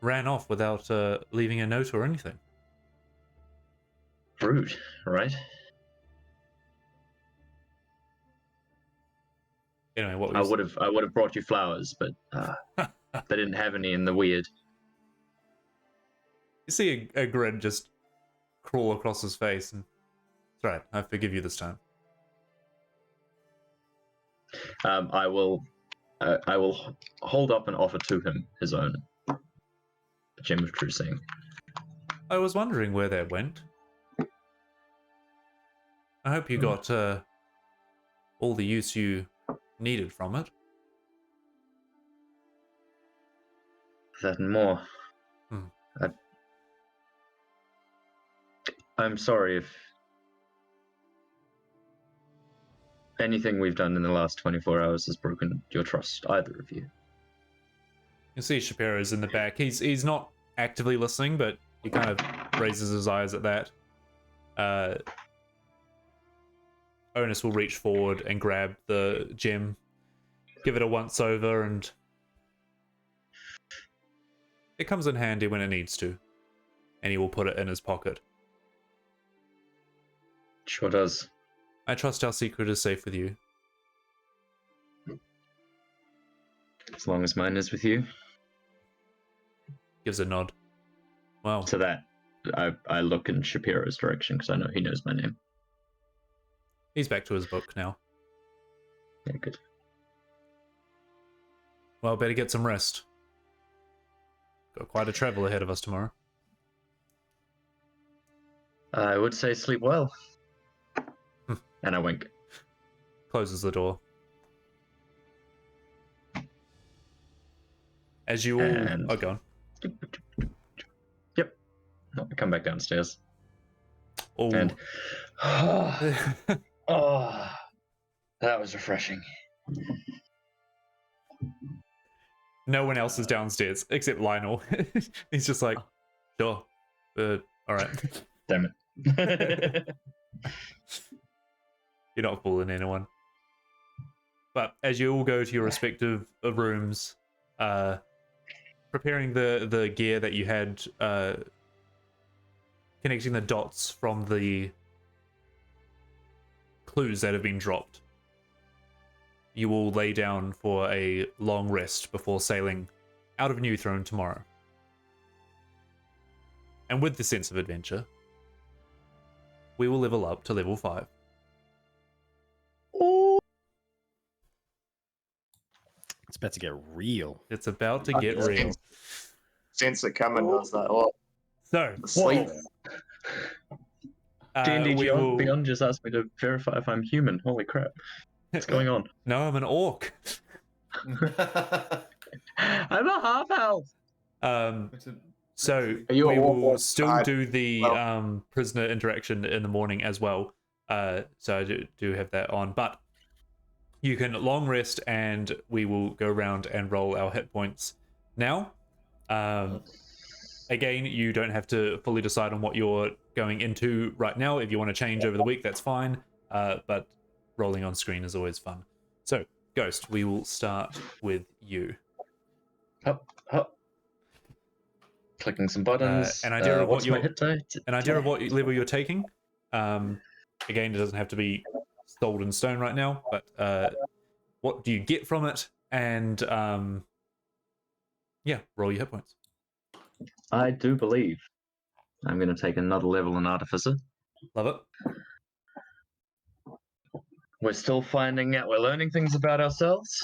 ran off without leaving a note or anything. Rude, right? Anyway, what were I you would have brought you flowers, but they didn't have any in the weird. You see a grin just crawl across his face, and it's right. I forgive you this time. I will hold up and offer to him his own gem of true seeing. I was wondering where that went. I hope you got all the use you needed from it. That and more. I'm sorry if anything we've done in the last 24 hours has broken your trust, either of you. You see Shapiro's in the back. He's not actively listening, but he kind of raises his eyes at that. Onus will reach forward and grab the gem, give it a once over, and it comes in handy when it needs to. And he will put it in his pocket. Sure does. I trust our secret is safe with you. As long as mine is with you. Gives a nod. Well, To that, I look in Shapiro's direction because I know he knows my name. he's back to his book now. Yeah, good. Well, better get some rest. Got quite a travel ahead of us tomorrow. I would say sleep well. And I wink. Closes the door. As you all And- are gone. Yep. I come back downstairs. Oh, And oh, that was refreshing. no one else is downstairs except Lionel. He's just like, sure, all right. Damn it. You're not fooling anyone. But as you all go to your respective rooms, preparing the gear that you had, connecting the dots from the clues that have been dropped, you will lay down for a long rest before sailing out of New Throne tomorrow. And with the sense of adventure, we will level up to level 5. It's about to get real. It's about to get real. Sense it coming. I was like, oh, So, sleep. D&D we will... Beyond just asked me to verify if I'm human. Holy crap. What's going on? No, I'm an orc. I'm a half elf. So Are you we a will warlord? still do the prisoner interaction in the morning as well. So I do have that on, but you can long rest and we will go around and roll our hit points now. Again, you don't have to fully decide on what you're going into right now. If you want to change over the week, that's fine. But rolling on screen is always fun. So, Ghost, we will start with you. Up, up. Clicking some buttons. An idea of what's what my hit die? An idea of what level you're taking. Again, it doesn't have to be sold in stone right now, but what do you get from it? And yeah, roll your hit points. I do believe I'm going to take another level in Artificer. Love it. We're still finding out, we're learning things about ourselves,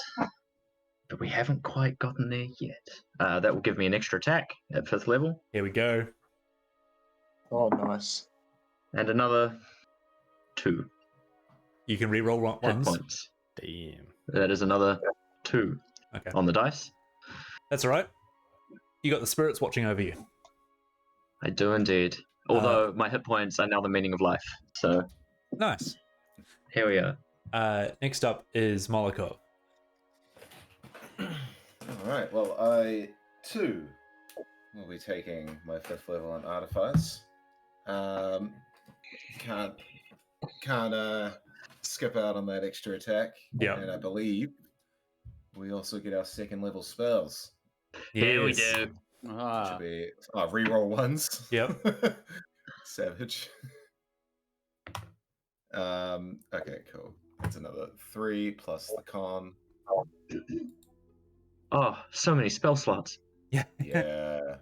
but we haven't quite gotten there yet. That will give me an extra attack at 5th level, Here we go. Oh, nice. and another 2 You can re-roll hit ones. points. Damn. That is another 2 Okay, on the dice. that's all right. You got the spirits watching over you. I do indeed. Although my hit points are now the meaning of life. So Nice. here we are. Next up is Molokov. Alright, well, I too will be taking my 5th level on Artifice. Can't skip out on that extra attack. Yeah. And I believe we also get our 2nd level spells. Here we Yes. do. Ah, Should be reroll ones. Yep. Savage. Okay, cool. That's another 3 plus the con. Oh, so many spell slots. Yeah. Yeah.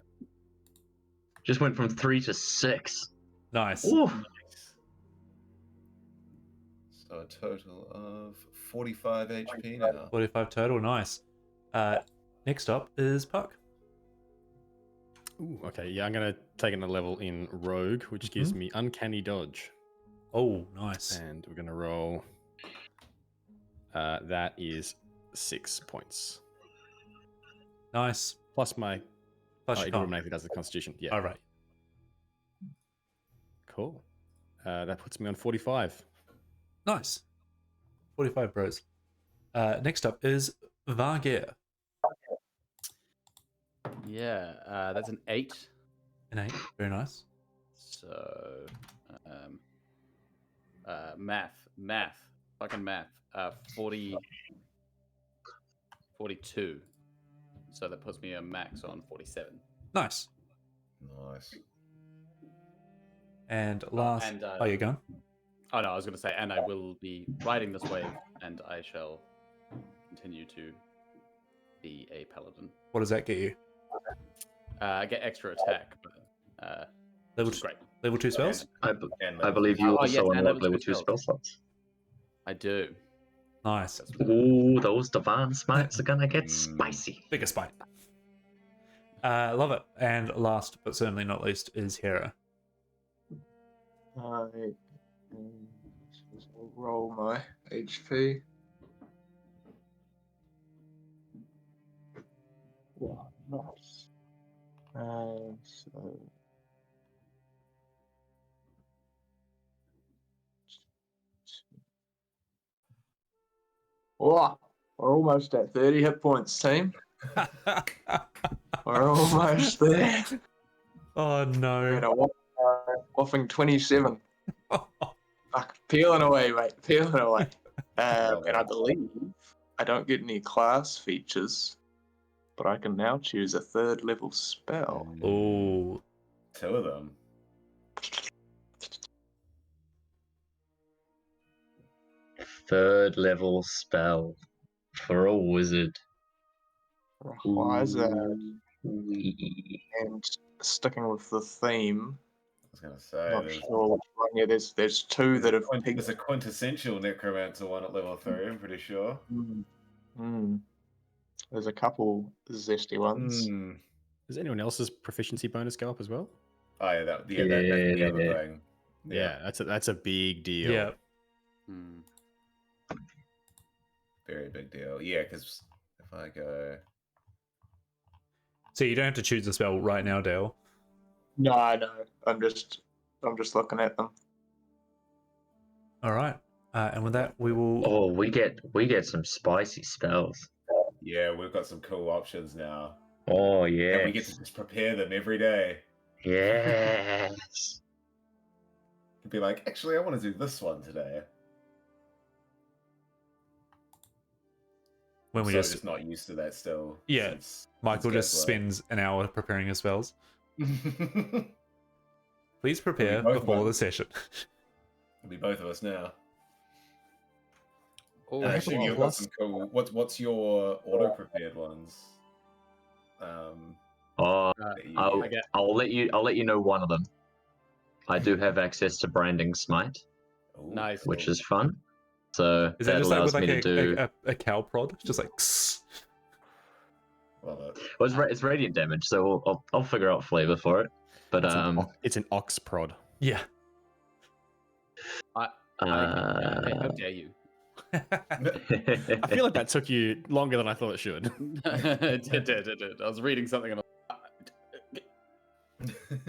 Just went from 3 to 6. Nice. Ooh. Nice. So a total of 45 HP now. 45 total. Nice. Next up is Puck. Ooh, okay, yeah, I'm gonna take another level in Rogue, which gives me Uncanny Dodge, Oh, nice. and we're gonna roll. That is 6 points Nice. plus my. Plus Oh, your it con. automatically does the Constitution. Yeah, All right. cool. That puts me on 45. Nice. 45 bros. Next up is Vargir. Yeah, that's an 8. An 8. Very nice. So, math, fucking math. 42. So that puts me a max on 47. Nice. Nice. And last. and, oh, you're gone? Oh no, I was going to say, and I will be riding this wave, and I shall continue to be a paladin. What does that get you? I get extra attack, but Level which is great. Level 2 spells? I And believe you Oh, yes, also and unlock level level 2 2 spell slots. I do. Nice. That's Ooh, those divine smites are gonna get spicy. Bigger spite. Love it. And last but certainly not least is Hera. I roll my HP. Yeah, nice. So. Oh, we're almost at 30 hit points, team. We're almost there. Oh no. At a whopping 27. Fuck, peeling away, mate. Peeling away. And I believe I don't get any class features, but I can now choose a 3rd level spell. Oh. 2 of them. Third level spell for a wizard. Why is that? Ooh-wee. And sticking with the theme, I was going to say, not there's, sure which one. Yeah, there's 2 that have there's peaked. a quintessential necromancer one at level 3, I'm pretty sure. There's a couple zesty ones. Does anyone else's proficiency bonus go up as well? Oh, yeah, that's the other Yeah. thing. Yeah, that's a big deal. Yeah. Very big deal. Yeah, because if I go... So you don't have to choose a spell right now, Dale. No, I'm just looking at them. All right. And with that, we will. Oh, we get some spicy spells. Yeah, we've got some cool options now. Oh And yeah. we get to just prepare them every day. Yes. Could be like, actually, I want to do this one today. When we So just. not used to that still. Yeah. Michael just Gaslight. spends an hour preparing his spells. Please prepare both of before the us. session. It'll be both of us now. Oh, Actually, well, you've got plus- some cool. What's your auto prepared ones? Oh, that you I'll, get? I'll let you know one of them. I do have access to Branding Smite, Ooh, Nice. which is fun. So Is that that just like allows with me like to do. a cow prod? Just like. Love it. Well, it's radiant damage, so I'll figure out flavor for it. But It's an ox prod. Yeah. How dare you? I feel like that took you longer than I thought it should. It did. I was reading something and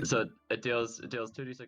So it deals 2d6 radiant.